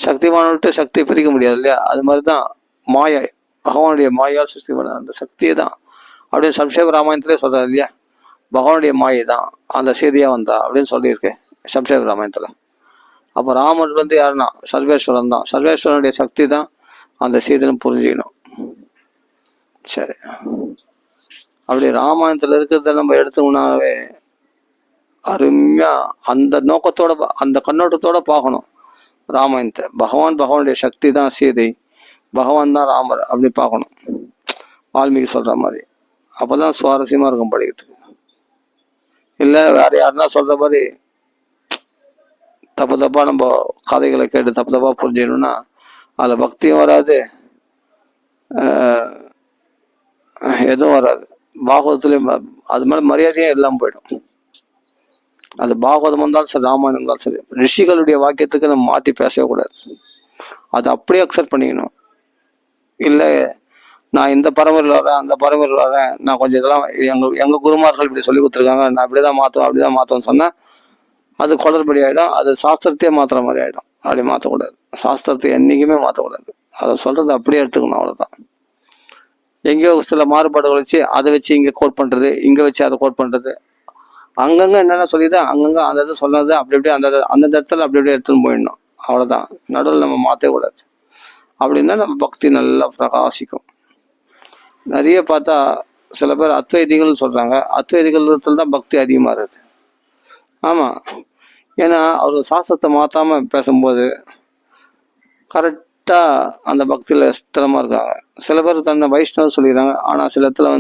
சக்திமானம் விட்டு சக்தியை பிரிக்க முடியாது இல்லையா? அது மாதிரி தான் மாயா, பகவானுடைய மாயால் சக்தி பண்ண அந்த சக்தியை தான் அப்படின்னு சம்ஷேப ராமாயணத்திலே சொல்றாரு இல்லையா? பகவானுடைய மாயை தான் அந்த சீதையா வந்தா அப்படின்னு சொல்லியிருக்கேன் சம்ஷேப ராமாயணத்தில். அப்போ ராமர் யாருன்னா சர்வேஸ்வரன் தான், சர்வேஸ்வரனுடைய சக்தி தான் அந்த சீதைன்னு புரிஞ்சுக்கணும். சரி, அப்படி ராமாயணத்தில் இருக்கிறத நம்ம எடுத்தோம்னாவே அருமையா அந்த நோக்கத்தோட, அந்த கண்ணோட்டத்தோட பார்க்கணும் ராமாயணத்தை. பகவானுடைய சக்தி தான் சீதை, பகவான் தான் ராமர் அப்படி பார்க்கணும், வால்மீகி சொல்ற மாதிரி. அப்போதான் சுவாரஸ்யமா இருக்கும் படிக்கிறதுக்கு. இல்லை வேற யாருன்னா சொல்ற மாதிரி தப்பா நம்ம கதைகளை கேட்டு தப்பா புரிஞ்சிடணும்னா அதில் பக்தியும் வராது, எதுவும் வராது. பாகவதத்துலேயும் அது மேலே மரியாதையே இல்லாமல் போயிடும். அது பாகவதம் இருந்தாலும் சரி, ராமாயணம் இருந்தாலும் சரி, ரிஷிகளுடைய வாக்கியத்துக்கு நம்ம மாற்றி பேசவே கூடாது. அதை அப்படியே அக்செப்ட் பண்ணிக்கணும். இல்லை நான் இந்த பரம்பரையில் வரேன், அந்த பரம்பரையில் வரேன், நான் கொஞ்சம் இதெல்லாம் எங்கள் குருமார்கள் இப்படி சொல்லி கொடுத்துருக்காங்க, நான் இப்படிதான் மாற்றுவேன்னு சொன்னேன், அது குளறுபடி ஆகிடும். அது சாஸ்திரத்தையே மாற்றுற மாதிரி ஆகிடும். அப்படி மாற்றக்கூடாது. சாஸ்திரத்தை என்றைக்குமே மாற்றக்கூடாது. அதை சொல்கிறது அப்படியே எடுத்துக்கணும், அவ்வளோதான். எங்கேயோ சில மாறுபாடுகள் அதை வச்சு இங்கே கோட் பண்ணுறது, இங்கே வச்சு அதை கோட் பண்ணுறது, அங்கங்கே என்னென்ன சொல்லிதான் அங்கங்கே அந்த இது சொன்னது அப்படி அப்படியே அந்த இடத்துல அப்படி அப்படியே எடுத்துன்னு போயிடணும், அவ்வளோதான். நடுவில் நம்ம மாற்றவே கூடாது. அப்படின்னா நம்ம பக்தி நல்லா பிரகாசிக்கும். நிறைய பார்த்தா சில பேர் அத்வைதிகள்னு சொல்கிறாங்க. அத்வைதிகள் தான் பக்தி அதிகமாக இருக்குது. ஆமாம், ஏன்னா அவர் சாஸ்திரத்தை மாற்றாமல் பேசும்போது கரெக்டாக அந்த பக்தியில் ஸ்திரமாக இருக்காங்க. சில பேர் தன்னை வைஷ்ணவ சொல்லிடுறாங்க, ஆனால் சில இடத்துல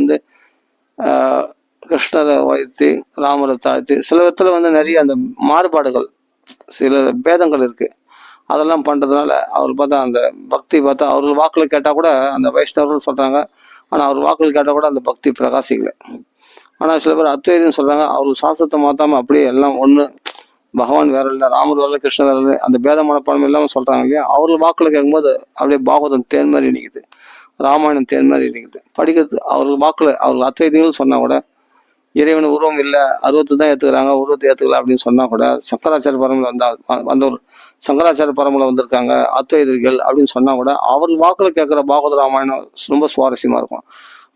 கிருஷ்ணரை உயர்த்தி ராமரை தாழ்த்தி, சில விதத்துல வந்து நிறைய அந்த மாறுபாடுகள், சில பேதங்கள் இருக்கு. அதெல்லாம் பண்றதுனால அவர் பார்த்தா அந்த பக்தி பார்த்தா அவர்கள் வாக்குல கேட்டா கூட அந்த வைஷ்ணவர்கள் சொல்றாங்க, ஆனா அவர் வாக்குல கேட்டா கூட அந்த பக்தி பிரகாசிக்கல. ஆனா சில பேர் அத்வைதம் சொல்றாங்க, அவர் சாஸ்திரத்தை மாத்தாம அப்படியே எல்லாம் ஒண்ணு, பகவான் வேற இல்லை, ராமர் வேற இல்லை, கிருஷ்ணன் வேற இல்லை, அந்த பேத மனப்பான்மை இல்லாம சொல்றாங்க இல்லையா. அவர்கள் வாக்குல கேட்கும்போது அப்படியே பாகவதம் தேன் மாதிரி இனிக்குது, ராமாயணம் தேன் மாதிரி இனிக்குது படிக்கிறது. அவர்கள் வாக்குல அவர்கள் அத்வைதிகள் சொன்னா கூட இறைவன் உருவம் இல்லை, அருவத்தை தான் ஏத்துக்கிறாங்க, உருவத்தை ஏத்துக்கல அப்படின்னு சொன்னா கூட சங்கராச்சாரிய பரம்பரை வந்தவர் சங்கராச்சாரிய பரம்பரை வந்திருக்காங்க அத்வைதிகள் அப்படின்னு சொன்னா கூட அவர்கள் வாக்குல கேட்கிற பாகவத ராமாயணம் ரொம்ப சுவாரஸ்யமா இருக்கும்.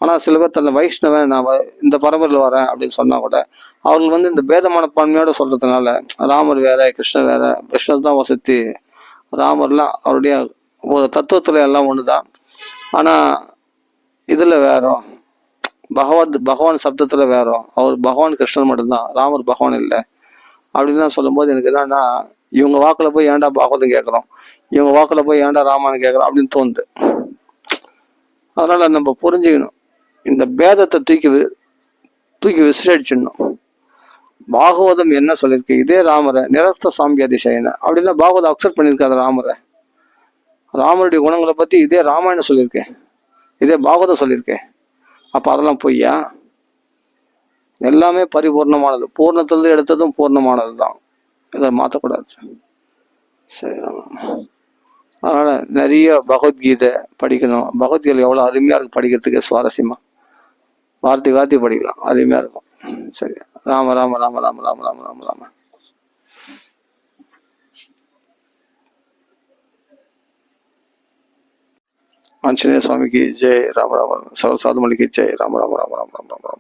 ஆனா சில பேர் தன்னை வைஷ்ணவன், நான் இந்த பரம்பரையில் வரேன் அப்படின்னு சொன்னா கூட அவர்கள் வந்து இந்த பேத மனப்பான்மையோட சொல்றதுனால ராமர் வேற, கிருஷ்ணர் வேற, கிருஷ்ணர் தான் வசதி, ராமர்லாம் அவருடைய ஒரு தத்துவத்துல எல்லாம் ஒண்ணுதான், ஆனா இதுல வேற, பகவான் சப்தத்துல வேற, அவர் பகவான் கிருஷ்ணன் மட்டும்தான், ராமர் பகவான் இல்லை அப்படின்லாம் சொல்லும்போது எனக்கு என்னன்னா, இவங்க வாக்குல போய் ஏன்டா பாகவதம் கேட்கறோம், இவங்க வாக்குல போய் ஏன்டா ராமாயணம் கேட்கறோம் அப்படின்னு தோணுது. அதனால நம்ம புரிஞ்சுக்கணும், இந்த பேதத்தை தூக்கி விசிறடிச்சிடணும். பாகவதம் என்ன சொல்லியிருக்கு, இதே ராமரை நிரஸ்த சாம்பி அதிசயன அப்படின்னா பாகவதம் அக்செப்ட் பண்ணியிருக்காது. ராமருடைய குணங்களை பத்தி இதே ராமாயணம் சொல்லியிருக்கேன், இதே பாகவதம் சொல்லியிருக்கேன். அப்ப அதெல்லாம் பொய்யா? எல்லாமே பரிபூர்ணமானது, பூர்ணத்திலிருந்து எடுத்ததும் பூர்ணமானது தான், இதை மாற்றக்கூடாது. சரி, அதனால நிறைய பகவத்கீதை படிக்கணும். பகவத்கீதை எவ்வளவு அருமையா இருக்கு படிக்கிறதுக்கு, சுவாரஸ்யமா வார்த்தை படிக்கலாம், அருமையா இருக்கும். சரி, ராம ராம ராம ராம ராம ராம ராம ராம. ஆஞ்சநேய சுவாமிக்கு ஜெய், ராம ராம. சகல சாதுமணிக்கு ஜெய், ராம ராம ராம ராம ராம ராம.